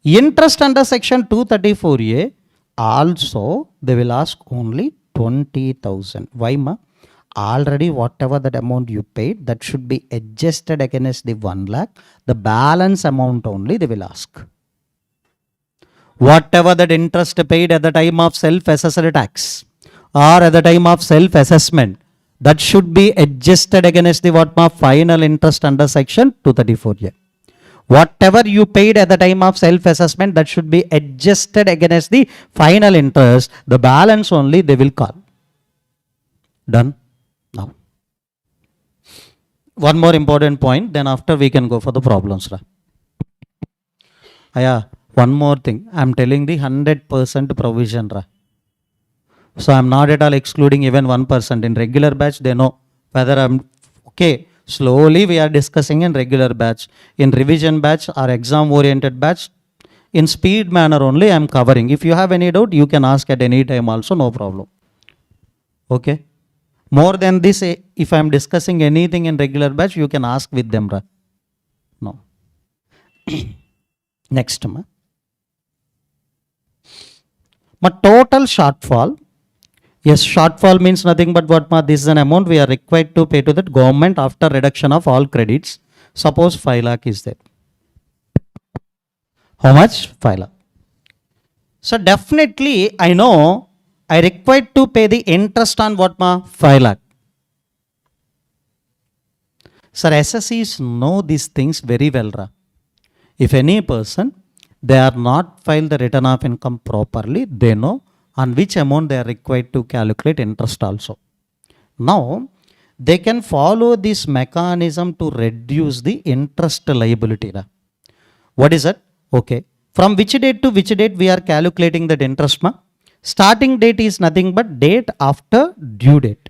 [SPEAKER 1] Interest under section 234A, also they will ask only 20,000. Why ma? Already whatever that amount you paid, that should be adjusted against the 1 lakh. The balance amount only they will ask. Whatever that interest paid at the time of self-assessed tax or at the time of self-assessment, that should be adjusted against the what ma? Final interest under section 234A. Whatever you paid at the time of self-assessment, that should be adjusted against the final interest. The balance only they will call. Done? Now. One more important point, then after we can go for the problems. One more thing. I am telling the 100% provision. So I am not at all excluding even 1%. In regular batch, they know whether I am okay. Slowly we are discussing in regular batch. In revision batch or exam oriented batch, in speed manner only I am covering. If you have any doubt, you can ask at any time also, no problem. Okay. More than this, if I am discussing anything in regular batch, you can ask with them. No. Next. But total shortfall. Yes, shortfall means nothing but what ma? This is an amount we are required to pay to the government after reduction of all credits. Suppose 5 lakh is there. How much? 5 lakh. So definitely I know I required to pay the interest on what ma? 5 lakh. Sir, SSEs know these things very well. If any person, they are not filed the return of income properly, they know on which amount they are required to calculate interest also. Now, they can follow this mechanism to reduce the interest liability. What is it? Okay. From which date to which date we are calculating that interest? Starting date is nothing but date after due date.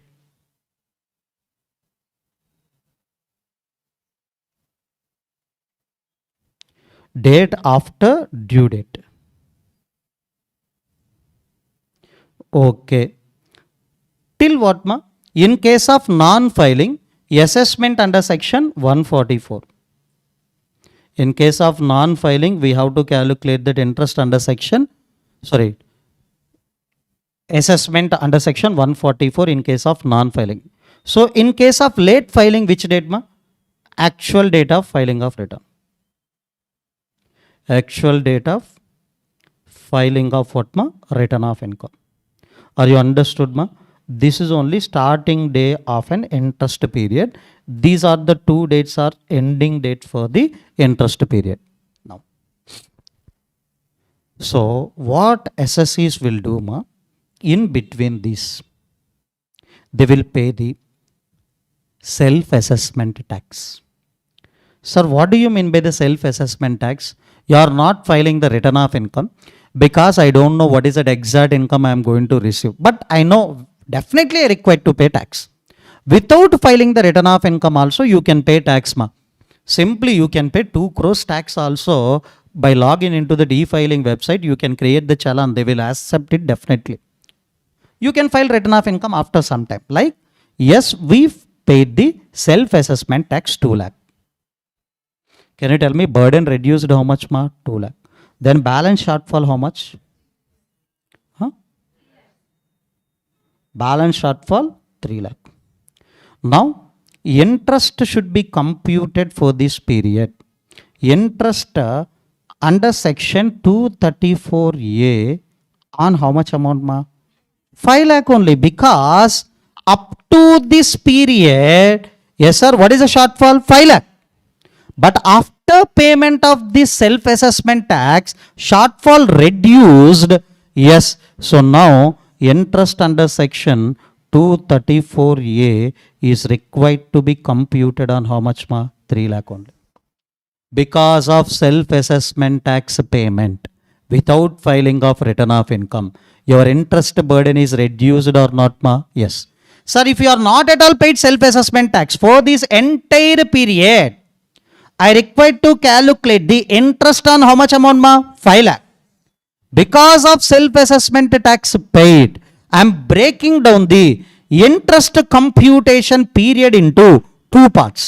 [SPEAKER 1] Date after due date. Okay. Till what ma? In case of non-filing, assessment under section 144. In case of non-filing, we have to calculate that interest under section, assessment under section 144 in case of non-filing. So in case of late filing, which date ma? Actual date of filing of return. Actual date of filing of what ma? Return of income. Are you understood ma? This is only starting day of an interest period. These are the two dates are ending date for the interest period. Now, so what SSEs will do ma? In between these, they will pay the self-assessment tax. Sir, what do you mean by the self-assessment tax? You are not filing the return of income because I don't know what is the exact income I am going to receive. But I know definitely I required to pay tax. Without filing the return of income also, you can pay tax ma. Simply you can pay 2 crores tax also by logging into the e-filing website. You can create the challan. They will accept it definitely. You can file return of income after some time. Like, yes, we paid the self-assessment tax 2 lakh. Can you tell me burden reduced how much ma? 2 lakh. Then balance shortfall how much? Balance shortfall 3 lakh. Now, interest should be computed for this period. Interest under section 234A on how much amount ma? 5 lakh only, because up to this period, yes sir, what is the shortfall? 5 lakh. But after payment of this self-assessment tax, shortfall reduced. Yes, so now interest under section 234A is required to be computed on how much ma? 3 lakh only. Because of self-assessment tax payment without filing of return of income, your interest burden is reduced or not ma? Yes. Sir, if you are not at all paid self-assessment tax for this entire period, I require to calculate the interest on how much amount ma? 5 lakh. Because of self-assessment tax paid, I am breaking down the interest computation period into 2 parts.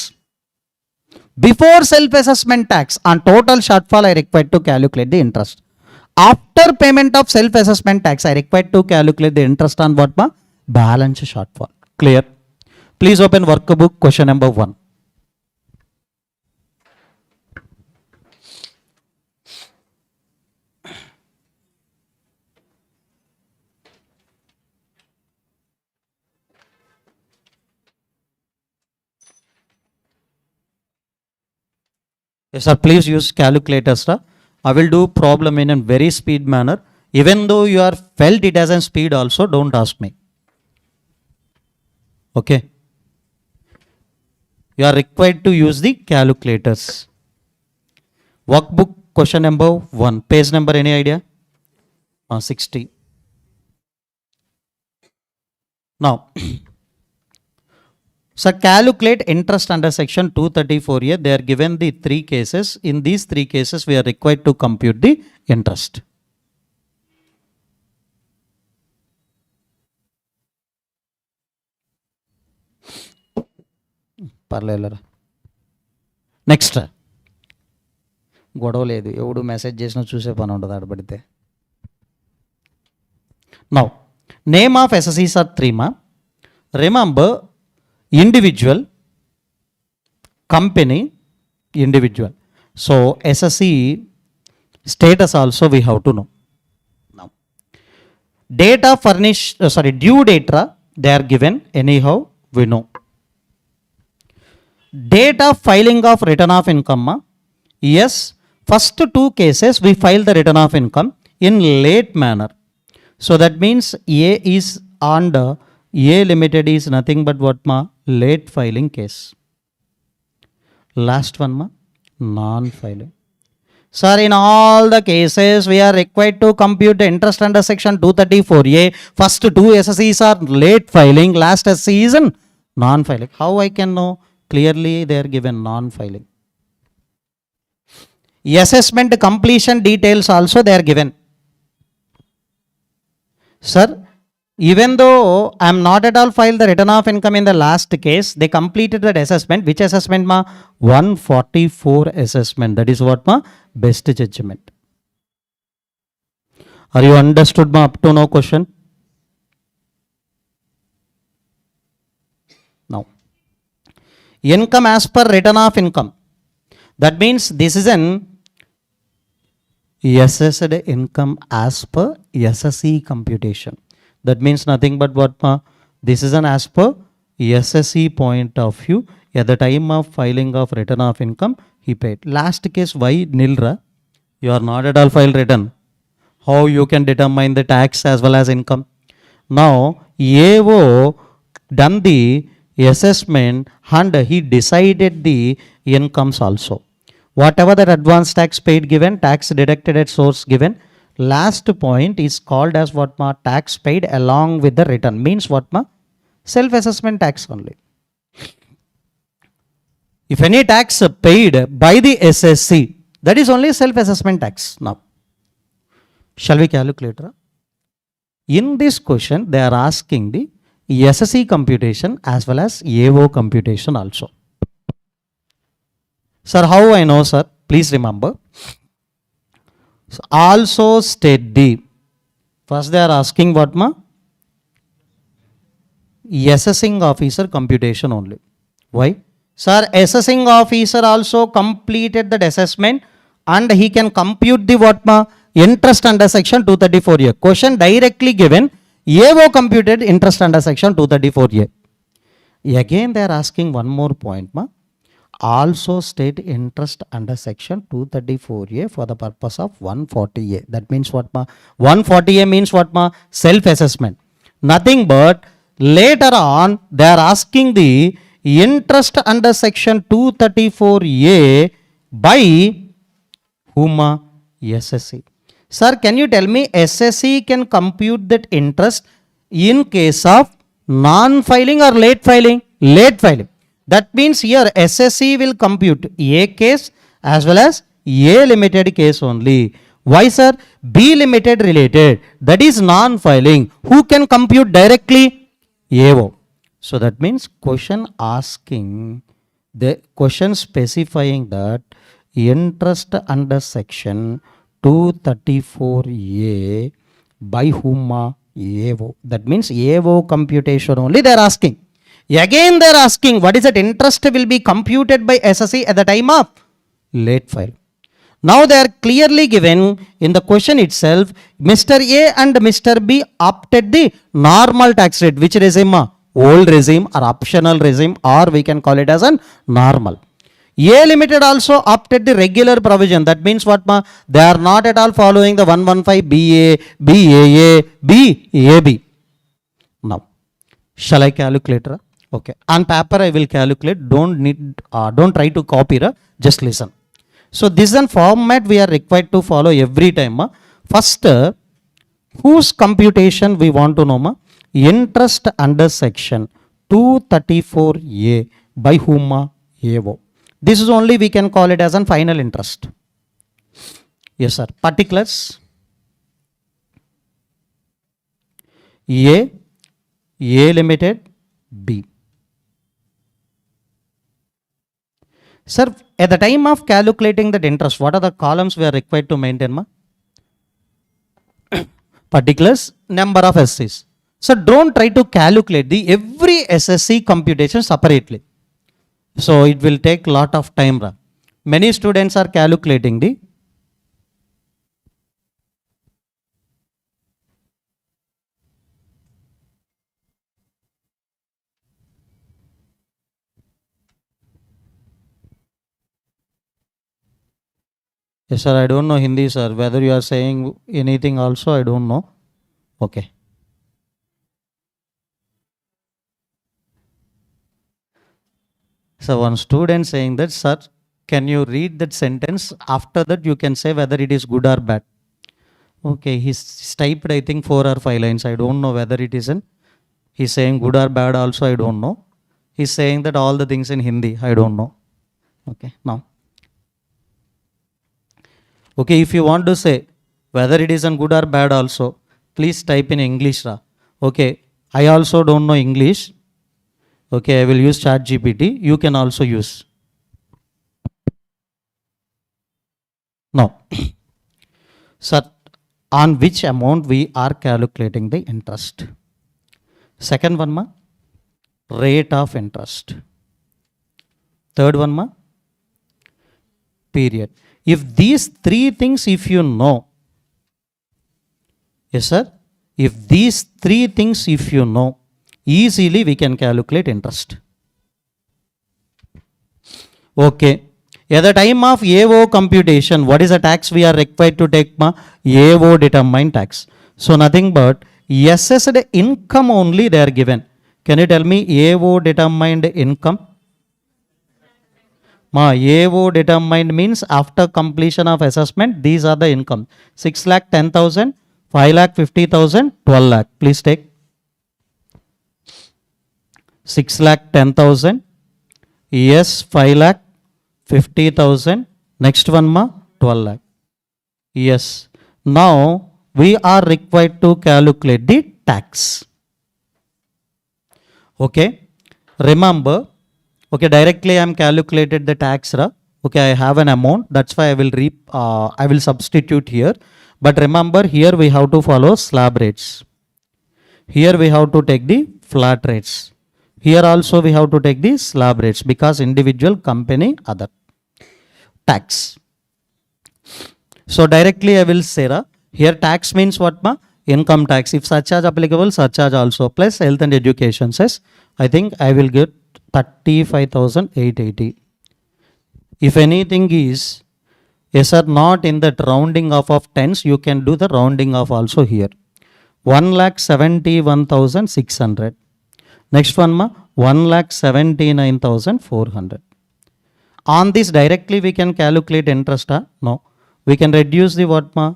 [SPEAKER 1] Before self-assessment tax, on total shortfall, I require to calculate the interest. After payment of self-assessment tax, I require to calculate the interest on what ma? Balance shortfall. Clear? Please open workbook question number 1. Yes sir, please use calculators sir. I will do problem in a very speed manner. Even though you are felt it as a speed also, don't ask me. Okay. You are required to use the calculators. Workbook question number 1. Page number, any idea? 60. Now, so calculate interest under section 234A. They are given the 3 cases. In these 3 cases, we are required to compute the interest. Next గొడవ లేదు, ఎవడు message చేసినా చూసే పని ఉండదు ఆడబడితే. Now name of ఎస్ఎస్ఈస్ are 3 మా. Remember individual, company, individual. So SSE status also we have to know. Now data furnished, due data they are given anyhow we know. Date of filing of return of income, yes, first 2 cases we file the return of income in late manner. So that means A is under A limited is nothing but what ma? Late filing case. Last one ma? Non-filing. Sir, in all the cases we are required to compute the interest under section 234A. First 2 SSEs are late filing, last SSE is non-filing. How I can know? Clearly they are given non-filing. Assessment completion details also they are given. Sir, even though I am not at all filed the return of income in the last case, they completed that assessment. Which assessment ma? 144 assessment. That is what ma? Best judgment. Are you understood ma up to now question? Now, income as per return of income. That means this is an assessed income as per SSE computation. That means nothing but what ma? This is an as per SSE point of view. At the time of filing of return of income, he paid. Last case, why nilra? You are not at all filed return. How you can determine the tax as well as income? Now, AO done the assessment and he decided the incomes also. Whatever that advance tax paid given, tax deducted at source given. Last point is called as what ma? Tax paid along with the return. Means what ma? Self-assessment tax only. If any tax paid by the SSC, that is only self-assessment tax. Now, shall we calculate? In this question, they are asking the SSC computation as well as AO computation also. Sir, how I know, sir? Please remember. So also state the, first they are asking what ma? Assessing officer computation only. Why? Sir, assessing officer also completed that assessment and he can compute the what ma? Interest under section 234A. Question directly given, AO computed interest under section 234A. Again they are asking one more point ma. Also state interest under section 234A for the purpose of 140A. That means what ma? 140A means what ma? Self-assessment. Nothing but later on they are asking the interest under section 234A by whom? SSC. Sir, can you tell me SSC can compute that interest in case of non-filing or late filing? Late filing. That means here SSC will compute A case as well as A limited case only. Why sir? B limited related. That is non-filing. Who can compute directly? AO. So that means question asking, the question specifying that interest under section 234A by whom? AO. That means AO computation only they are asking. Again they are asking what is that interest will be computed by SSC at the time of late file. Now they are clearly given in the question itself, Mr. A and Mr. B opted the normal tax rate. Which regime? Old regime or optional regime, or we can call it as an normal. A limited also opted the regular provision. That means what ma? They are not at all following the 115 BA, BAA, BAB. Now, shall I calculate? Okay. On paper I will calculate. Don't try to copy. Just listen. So this is a format we are required to follow every time. First, whose computation we want to know? Interest under section 234A by whom? AO. This is only we can call it as an final interest. Yes sir. Particulars. A limited, B. Sir, at the time of calculating that interest, what are the columns we are required to maintain? Ma? Particulars, number of SCs. So don't try to calculate the every SSC computation separately. So it will take lot of time. Many students are calculating the yes sir, I don't know Hindi sir. Whether you are saying anything also, I don't know. Okay. So one student saying that, sir, can you read that sentence? After that you can say whether it is good or bad. Okay, he's typed I think 4 or 5 lines. I don't know whether it is in. He's saying good or bad also, I don't know. He's saying that all the things in Hindi, I don't know. Okay, now. Okay, if you want to say whether it is in good or bad also, please type in English. Okay, I also don't know English. Okay, I will use ChatGPT. You can also use. Now, sir, on which amount we are calculating the interest? Second one, ma, rate of interest. Third one, ma, period. If these three things, if you know, yes sir, if these three things, if you know, easily we can calculate interest. Okay. At the time of AO computation, what is the tax we are required to take? Ma? AO determined tax. So nothing but assessed income only they are given. Can you tell me AO determined income? Ma, AO determined means after completion of assessment, these are the income. 6,10,000, 5,50,000, 12 lakh. Please take. 6,10,000. Yes, 5,50,000. Next one, ma, 12 lakh. Yes. Now we are required to calculate the tax. Okay. Remember. Okay, directly I am calculated the tax. Okay, I have an amount. That's why I will substitute here. But remember, here we have to follow slab rates. Here we have to take the flat rates. Here also we have to take the slab rates because individual, company, other. Tax. So directly I will say, here tax means what ma? Income tax. If surcharge applicable, surcharge also plus health and education says, I think I will get 35,880. If anything is, yes or not in that rounding off of tens, you can do the rounding off also here. 1,71,600. Next one ma, 1,79,400. On this directly we can calculate interest, no. We can reduce the what ma?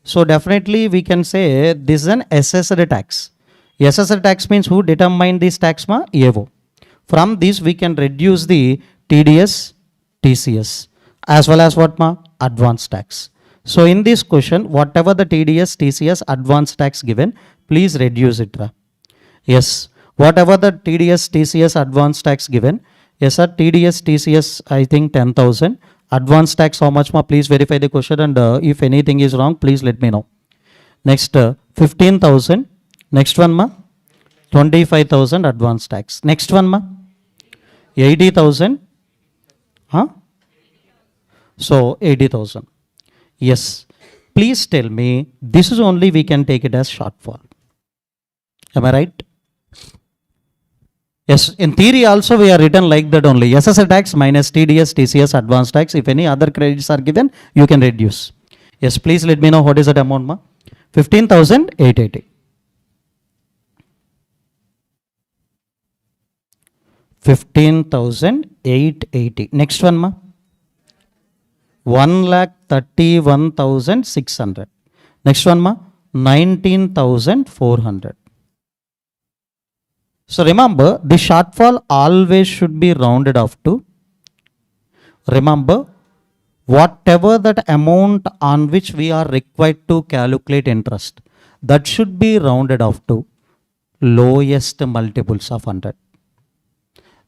[SPEAKER 1] So definitely we can say this is an assessed tax. Assessed tax means who determined this tax ma? AO. From this we can reduce the TDS, TCS as well as what ma? Advance tax. So in this question, whatever the TDS, TCS, advance tax given, please reduce it. Yes, whatever the TDS, TCS, advance tax given, yes sir, TDS, TCS, I think 10,000. Advance tax how much ma? Please verify the question, and if anything is wrong, please let me know. Next 15,000. Next one ma? 25,000 advance tax. Next one ma? 80,000. Huh? So 80,000. Yes. Please tell me, this is only we can take it as shortfall. Am I right? Yes, in theory also we are written like that only. SSL tax minus TDS, TCS, advance tax. If any other credits are given, you can reduce. Yes, please let me know what is that amount ma? 15,880. 15,880. Next one ma? 1,31,600. Next one ma? 19,400. So remember, the shortfall always should be rounded off to. Remember, whatever that amount on which we are required to calculate interest, that should be rounded off to lowest multiples of 100.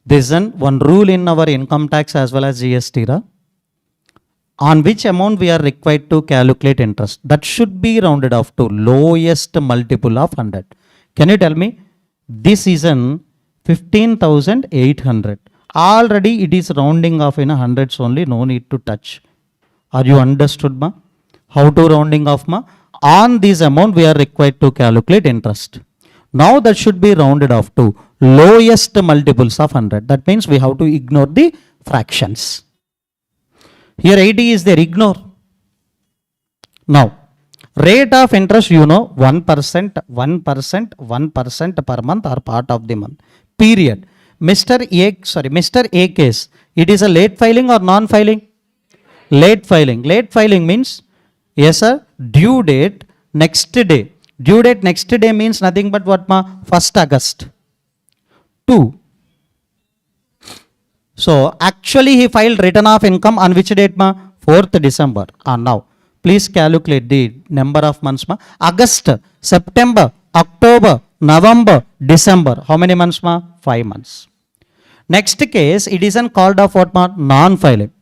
[SPEAKER 1] This is one rule in our income tax as well as GST. On which amount we are required to calculate interest, that should be rounded off to lowest multiple of 100. Can you tell me? This is an 15,800. Already it is rounding off in hundreds only, no need to touch. Are you understood ma? How to rounding off ma? On this amount we are required to calculate interest. Now that should be rounded off to lowest multiples of 100. That means we have to ignore the fractions. Here 80 is there, ignore. Now, rate of interest, you know, 1%, 1%, 1% per month or part of the month. Period. Mr. A case, it is a late filing or non-filing? Late filing. Late filing means, yes sir, due date next day. Due date next day means nothing but what ma? 1st August. 2. So actually he filed return of income on which date ma? 4th December. Now please calculate the number of months ma? August, September, October, November, December. How many months ma? 5 months. Next case, it is called of what ma? Non-filing.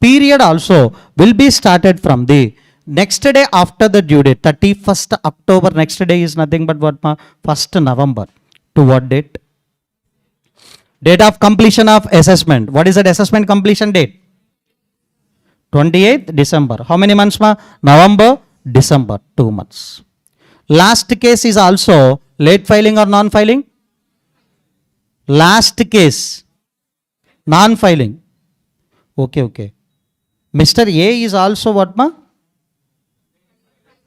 [SPEAKER 1] Period also will be started from the next day after the due date. 31st October, next day is nothing but what ma? 1st November. To what date? Date of completion of assessment. What is that assessment completion date? 28th December. How many months ma? November, December. 2 months. Last case is also late filing or non-filing? Last case, non-filing. Okay. Mr. A is also what ma?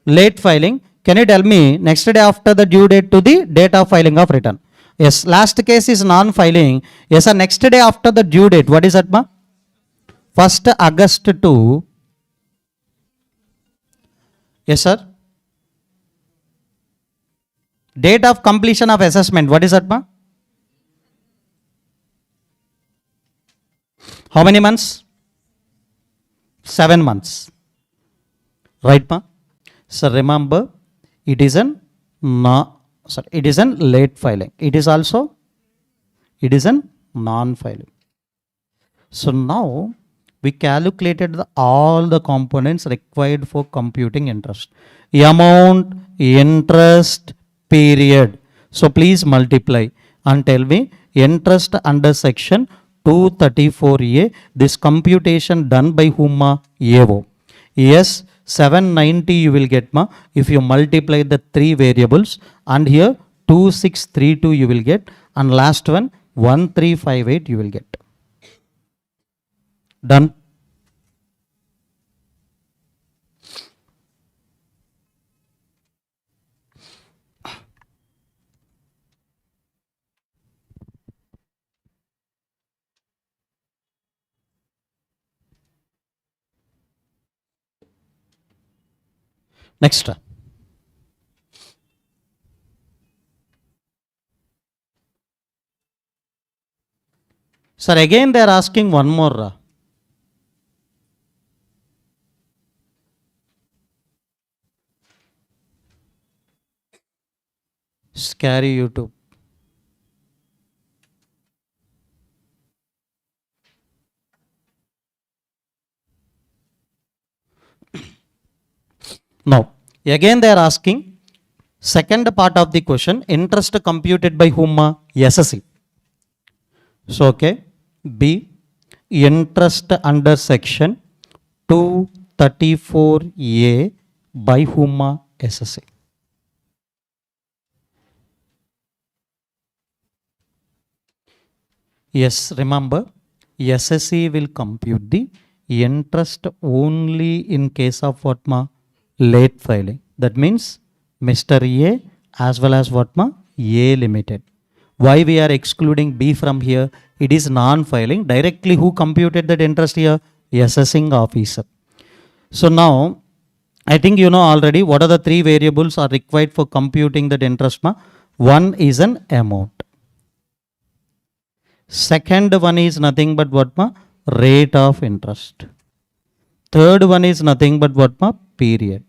[SPEAKER 1] Late filing. Can you tell me next day after the due date to the date of filing of return? Yes, last case is non-filing. Yes, sir, next day after the due date. What is that ma? 1st August to, yes sir, date of completion of assessment. What is that ma? How many months? 7 months. Right ma? So remember, it is an late filing. It is an non-filing. So now we calculated all the components required for computing interest. Amount, interest, period. So please multiply and tell me interest under section 234A. This computation done by whom? AO. Yes, 790 you will get ma if you multiply the three variables, and here 2632 you will get, and last one 1358 you will get. Done. Next. Sir, again they are asking one more. Scary YouTube. Now, again they are asking second part of the question, interest computed by whom? SSE. So, okay, B, interest under section 234A by whom? SSE. Yes, remember, SSE will compute the interest only in case of what ma? Late filing. That means Mr. A as well as what ma? A limited. Why we are excluding B from here? It is non-filing. Directly who computed that interest here? Assessing officer. So now, I think you know already what are the three variables are required for computing that interest ma? One is an amount. Second one is nothing but what ma? Rate of interest. Third one is nothing but what ma? Period.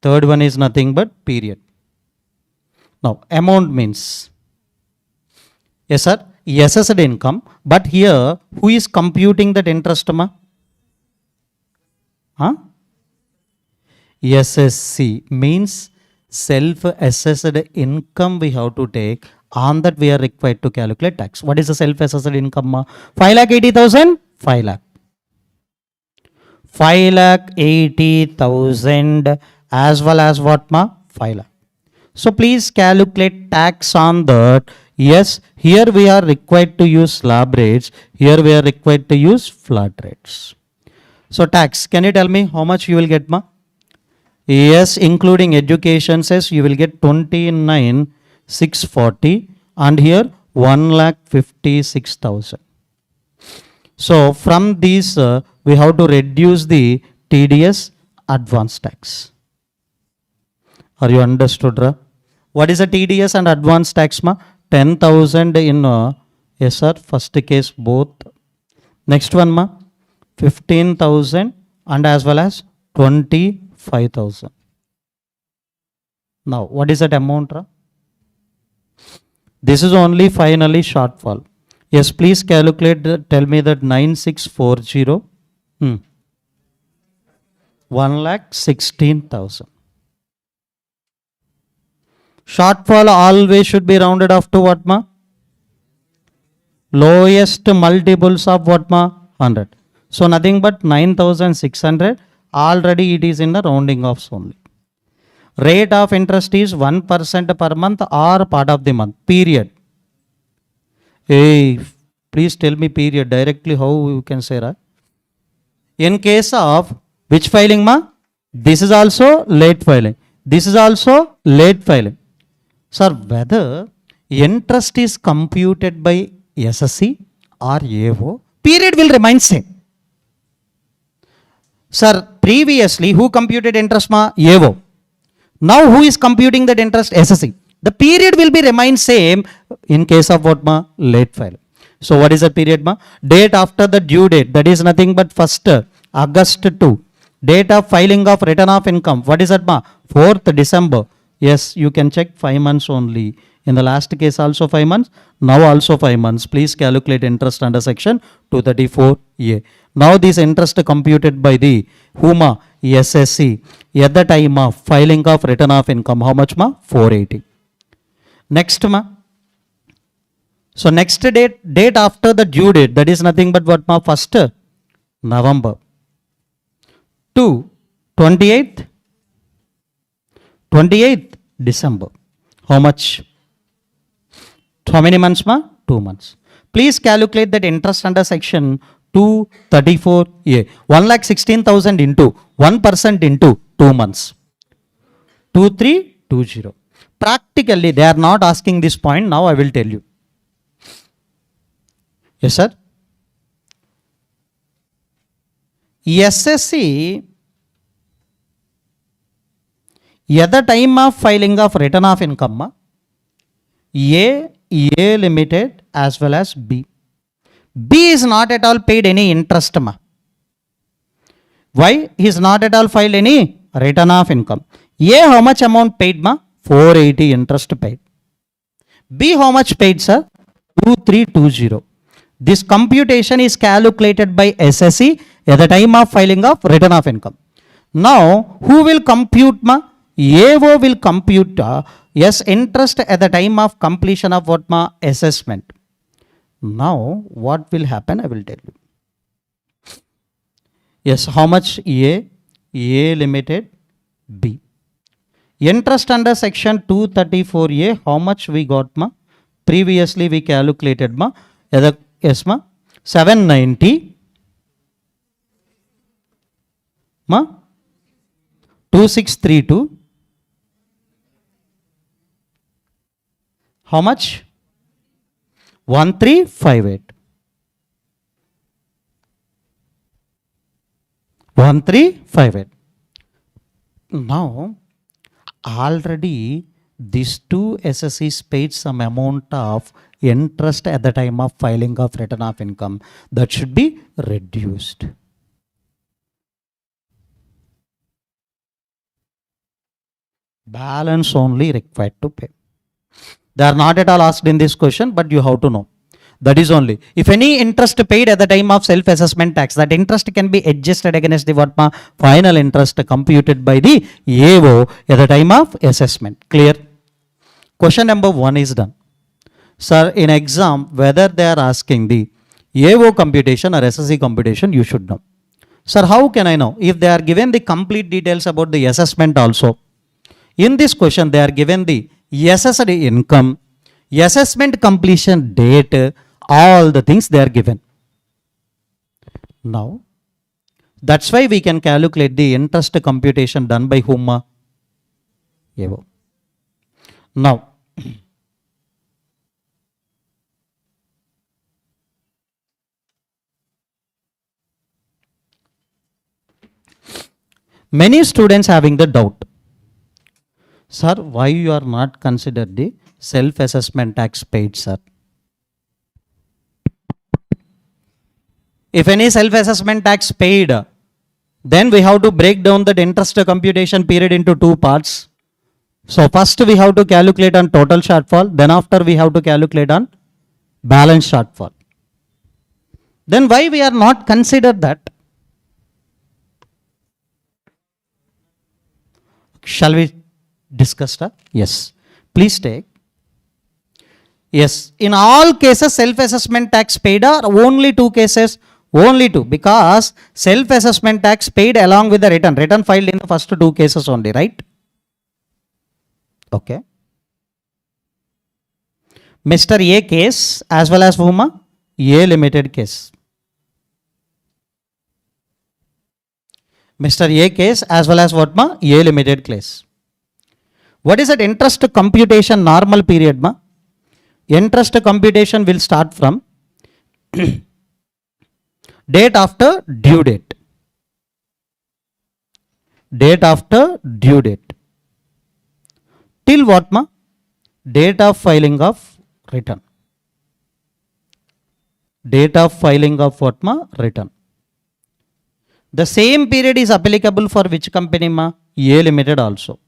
[SPEAKER 1] Third one is nothing but period. Now, amount means, yes sir, assessed income, but here who is computing that interest ma? Huh? SSC means self-assessed income we have to take, on that we are required to calculate tax. What is the self-assessed income ma? 5,80,000? 5 lakh. 5,80,000 as well as what ma? 5 lakh. So please calculate tax on that. Yes, here we are required to use slab rates. Here we are required to use flat rates. So tax, can you tell me how much you will get ma? Yes, including education cess, you will get 29,640, and here 1,56,000. So from these we have to reduce the TDS advance tax. Are you understood? What is the TDS and advance tax ma? 10,000 in yes sir, first case both. Next one ma? 15,000 and as well as 25,000. Now what is that amount? This is only finally shortfall. Yes, please calculate, tell me that 9640. 1,16,000. Shortfall always should be rounded off to what ma? Lowest multiples of what ma? 100. So nothing but 9,600. Already it is in the rounding offs only. Rate of interest is 1% per month or part of the month. Period. Hey, please tell me period directly how you can say that. In case of which filing ma? This is also late filing. This is also late filing. Sir, whether interest is computed by SSC or AO, period will remain same. Sir, previously who computed interest ma? AO. Now who is computing that interest? SSC. The period will be remain same in case of what ma? Late file. So what is the period ma? Date after the due date, that is nothing but 1st August 2. Date of filing of return of income, what is that ma? 4th December. Yes, you can check 5 months only. In the last case also 5 months, now also 5 months. Please calculate interest under section 234A. Now this interest computed by the whom? SSC. At the time of filing of return of income, how much ma? 480. Next ma? So next date after the due date, that is nothing but what ma? 1st November. To 28th, 28th December. How much? How many months, ma? 2 months. Please calculate that interest under section 234A. 1,16,000 into 1% into 2 months. 2320. Practically, they are not asking this point. Now I will tell you. Yes, sir. SSC at the time of filing of return of income, A limited as well as B. B is not at all paid any interest. Why? He is not at all filed any return of income. A, how much amount paid, ma? 480 interest paid. B, how much paid, sir? 2320. This computation is calculated by SSC at the time of filing of return of income. Now, who will compute, ma? AO will compute yes, interest at the time of completion of what, ma? Assessment. Now, what will happen? I will tell you. Yes, how much A limited, B. Interest under section 234A, how much we got, ma? Previously we calculated, ma? Yes, ma? 790, ma? 2632. How much? 1358. 1358. Now, already these two SSCs paid some amount of interest at the time of filing of return of income. That should be reduced. Balance only required to pay. They are not at all asked in this question, but you have to know. That is only. If any interest paid at the time of self-assessment tax, that interest can be adjusted against the what, final interest computed by the AO at the time of assessment. Clear? Question number 1 is done. Sir, in exam, whether they are asking the AO computation or SSC computation, you should know. Sir, how can I know? If they are given the complete details about the assessment also. In this question, they are given the assessed income, assessment completion date, all the things they are given. Now, that's why we can calculate the interest computation done by whom? AO. Now, many students having the doubt. Sir, why you are not considered the self-assessment tax paid, sir? If any self-assessment tax paid, then we have to break down that interest computation period into 2 parts. So first we have to calculate on total shortfall, then after we have to calculate on balance shortfall. Then why we are not considered that? Shall we discuss that? Yes. Please take. Yes. In all cases, self-assessment tax paid are only 2 cases. Only 2. Because self-assessment tax paid along with the return. Return filed in the first 2 cases only, right? Okay. Mr. A case as well as whom? A limited case. Mr. A case as well as what, ma? A limited case. What is that interest computation normal period, ma? Interest computation will start from date after due date. Date after due date. Till what, ma? Date of filing of return. Date of filing of what, ma? Return. The same period is applicable for which company, ma? A limited also.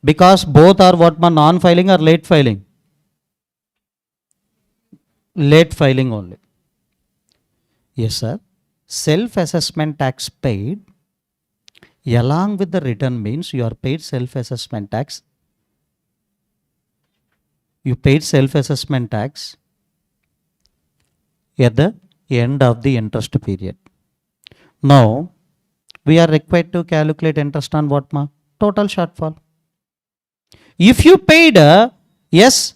[SPEAKER 1] Because both are what, ma? Non-filing or late filing? Late filing only. Yes, sir. Self-assessment tax paid along with the return means you are paid self-assessment tax. You paid self-assessment tax at the end of the interest period. Now, we are required to calculate interest on what, ma? Total shortfall. If you paid, yes,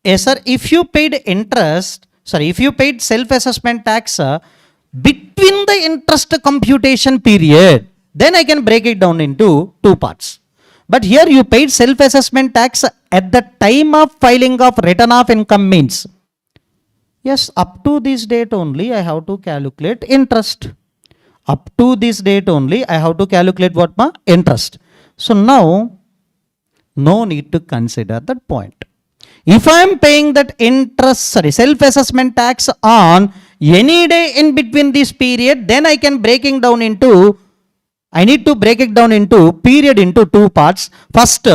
[SPEAKER 1] sir, if you paid interest, sorry, if you paid self-assessment tax between the interest computation period, then I can break it down into two parts. But here you paid self-assessment tax at the time of filing of return of income means, yes, up to this date only I have to calculate interest. Up to this date only I have to calculate what, ma? Interest. So now, no need to consider that point. If I am paying that interest, sorry, self-assessment tax on any day in between this period, then I can breaking down into, I need to break it down into period into two parts. First,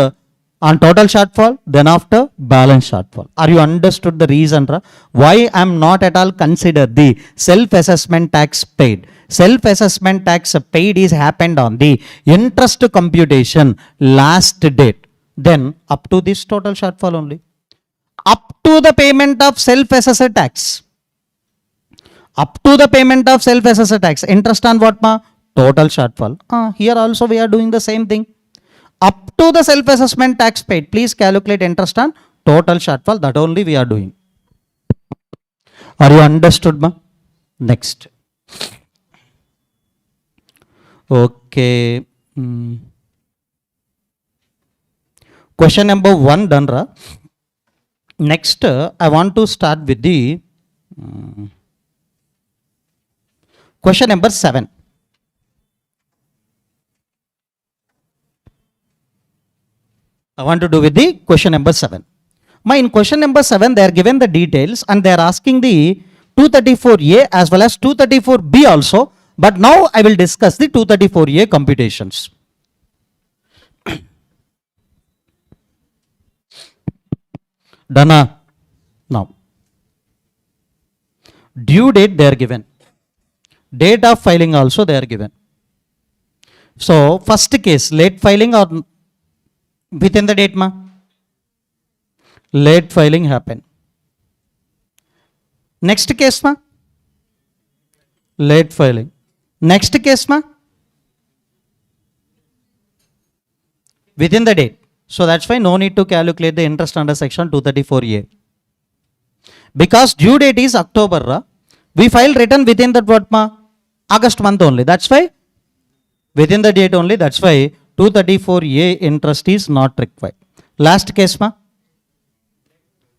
[SPEAKER 1] on total shortfall, then after balance shortfall. Are you understood the reason, ra? Why I am not at all consider the self-assessment tax paid? Self-assessment tax paid is happened on the interest computation last date. Then up to this total shortfall only. Up to the payment of self-assessed tax. Up to the payment of self-assessed tax. Interest on what, ma? Total shortfall. Here also we are doing the same thing. Up to the self-assessment tax paid, please calculate interest on total shortfall. That only we are doing. Are you understood, ma? Next. Okay. Question number 1 done, ra? Next, I want to start with the question number 7. I want to do with the question number 7. In question number 7, they are given the details and they are asking the 234A as well as 234B also. But now I will discuss the 234A computations. Done. Now, due date they are given. Date of filing also they are given. So, first case, late filing or within the date, ma? Late filing happen. Next case, ma? Late filing. Next case, ma? Within the date. So that's why no need to calculate the interest under section 234A. Because due date is October, we file return within that what, ma? August month only. That's why within the date only. That's why 234A interest is not required. Last case, ma?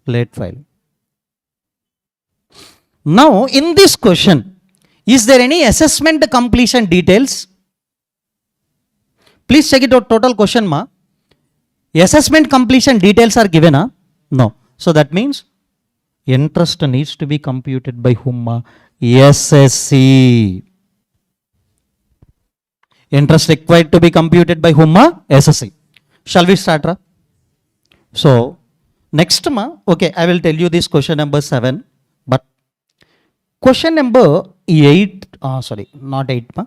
[SPEAKER 1] Late filing. Now in this question, is there any assessment completion details? Please check it out. Total question, ma. Assessment completion details are given, huh? No. So that means interest needs to be computed by whom, ma? SSC. Interest required to be computed by whom, ma? SSC. Shall we start, ra? So next, ma, okay, I will tell you this question number 7, but question number 8, sorry, not 8, ma.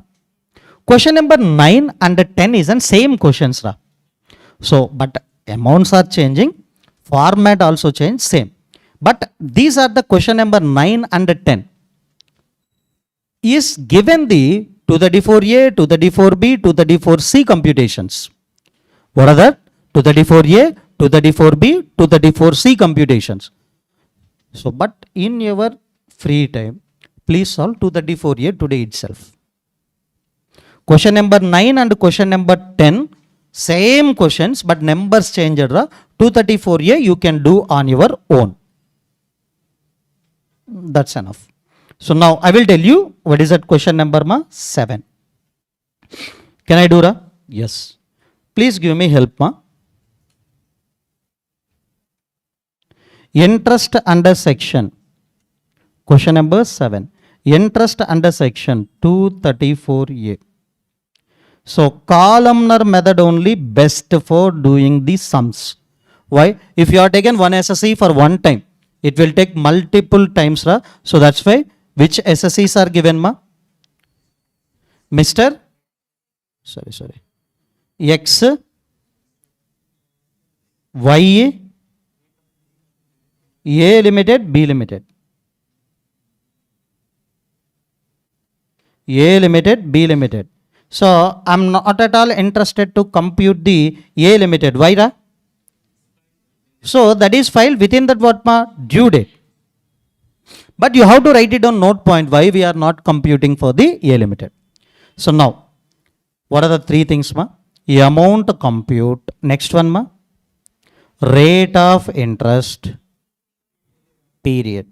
[SPEAKER 1] Question number 9 and 10 is the same questions, ra. So, but amounts are changing, format also change, same. But these are the question number 9 and 10. Is given the 234A, 234B, 234C computations. What are that? 234A, 234B, 234C computations. So, but in your free time, please solve 234A today itself. Question number 9 and question number 10, same questions, but numbers changed. 234A you can do on your own. That's enough. So now I will tell you what is that question number, ma? 7. Can I do, ra? Yes. Please give me help, ma. Interest under section. Question number 7. Interest under section 234A. So columnar method only best for doing the sums. Why? If you are taken one SSE for one time, it will take multiple times, ra. So that's why which SSEs are given, ma? Mr. X, Y, A limited, B limited. A limited, B limited. So I'm not at all interested to compute the A limited. Why? Ra? So that is filed within that what ma due date. But you have to write it on note point why we are not computing for the A limited. So now, what are the three things ma? Amount compute. Next one ma? Rate of interest. Period.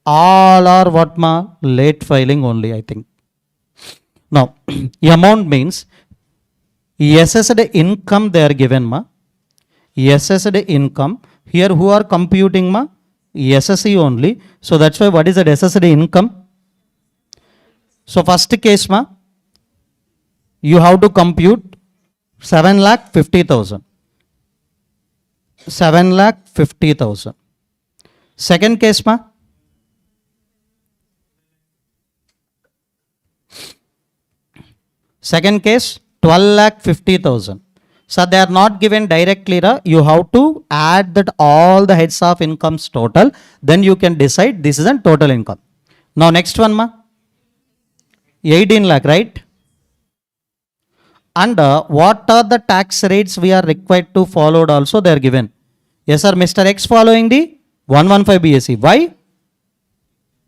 [SPEAKER 1] All are what ma? Late filing only, I think. Now, amount means assessed income they are given ma. Assessed income. Here who are computing ma? SSE only. So that's why what is that assessed income? So first case ma, you have to compute 7,50,000. 7,50,000. Second case ma, second case 12,50,000. So they are not given directly. You have to add that all the heads of incomes total. Then you can decide this is a total income. Now next one ma, 18 lakh, right? And what are the tax rates we are required to follow also they are given. Yes sir, Mr. X following the 115 BSc. Why?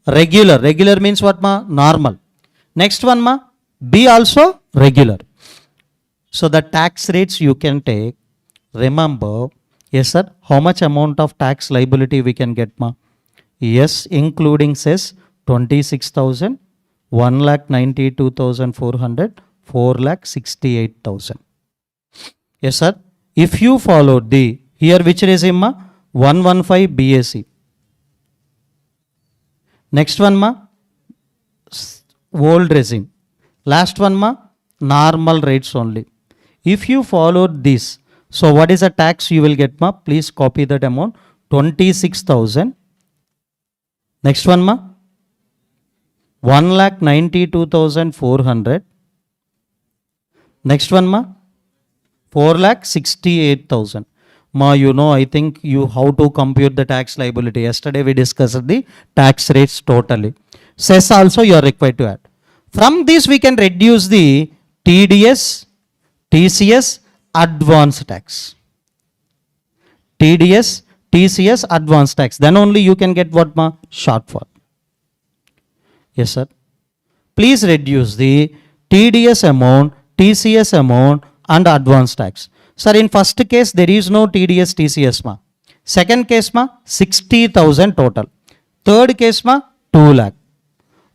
[SPEAKER 1] Regular. Regular means what ma? Normal. Next one ma, B also regular. So the tax rates you can take. Remember, yes sir, how much amount of tax liability we can get ma? Yes, including says 26,000, 1,92,400, 4,68,000. Yes sir, if you follow the, here which regime ma? 115 BAC. Next one ma, old regime. Last one ma, normal rates only. If you follow this, so what is the tax you will get ma? Please copy that amount. 26,000. Next one ma, 1,92,400. Next one ma, 4,68,000. Ma, you know, I think you how to compute the tax liability. Yesterday we discussed the tax rates totally. Cess also you are required to add. From this we can reduce the TDS, TCS, advance tax. TDS, TCS, advance tax. Then only you can get what ma? Shortfall. Yes sir. Please reduce the TDS amount, TCS amount and advance tax. Sir, in first case there is no TDS, TCS ma. Second case ma, 60,000 total. Third case ma, 2 lakh.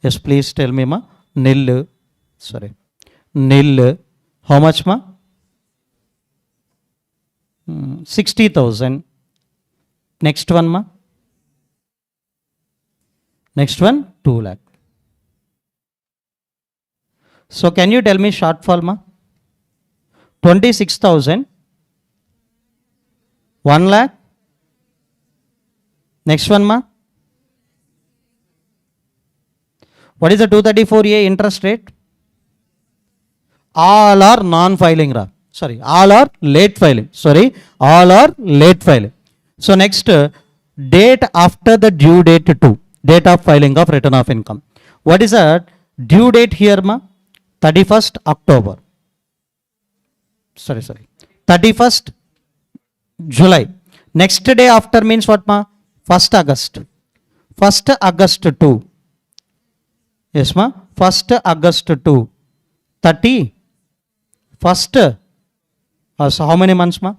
[SPEAKER 1] Yes, please tell me ma. Nil. Sorry. Nil. How much ma? 60,000. Next one ma. Next one 2 lakh. So can you tell me shortfall ma? 26,000. 1 lakh. Next one ma. What is the 234A interest rate? All are non-filing ra. Sorry, all are late filing. Sorry, all are late filing. So next, date after the due date 2, date of filing of return of income. What is that? Due date here ma? 31st October. Sorry. 31st July. Next day after means what ma? 1st August. 1st August 2. Yes ma? 1st August 2. 31st. So how many months ma?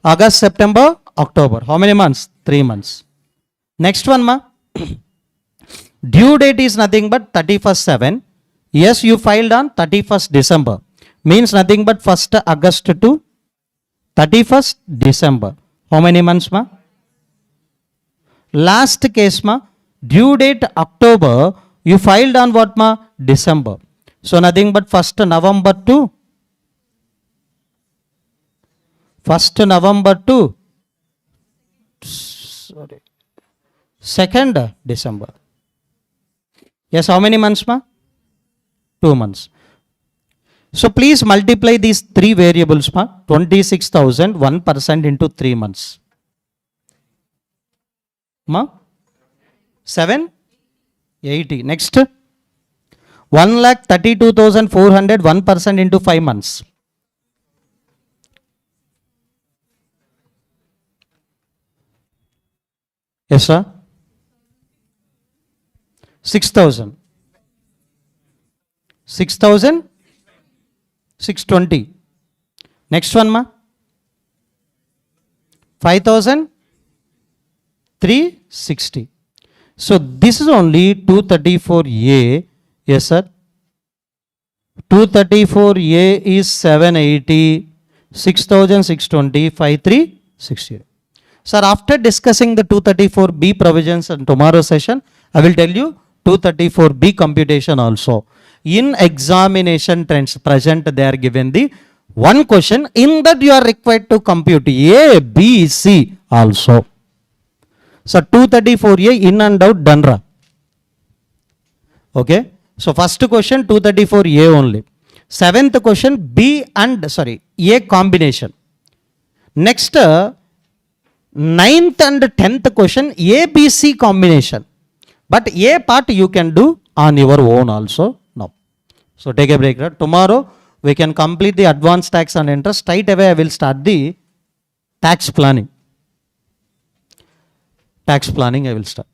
[SPEAKER 1] August, September, October. How many months? 3 months. Next one ma? Due date is nothing but 31st 7. Yes, you filed on 31st December. Means nothing but 1st August to 31st December. How many months ma? Last case ma? Due date October. You filed on what ma? December. So nothing but 1st November to 1st November to 2nd December. Yes, how many months ma? 2 months. So please multiply these three variables ma? 26,000, 1% into 3 months. Ma? 780. Next. 1,32,400, 1% into 5 months. Yes, sir. 6,000. 6,000. 620. Next one, ma. 5,360. So this is only 234A. Yes, sir. 234A is 780, 6,620, 5,360. Sir, after discussing the 234B provisions in tomorrow's session, I will tell you 234B computation also. In examination trends present, they are given the one question. In that you are required to compute A, B, C also. So 234A in and out done ra. Okay. So first question 234A only. Seventh question B and A combination. Next 9th and 10th question ABC combination. But A part you can do on your own also now. So take a break. Right? Tomorrow we can complete the advanced tax and interest. Straight away I will start the tax planning. Tax planning I will start.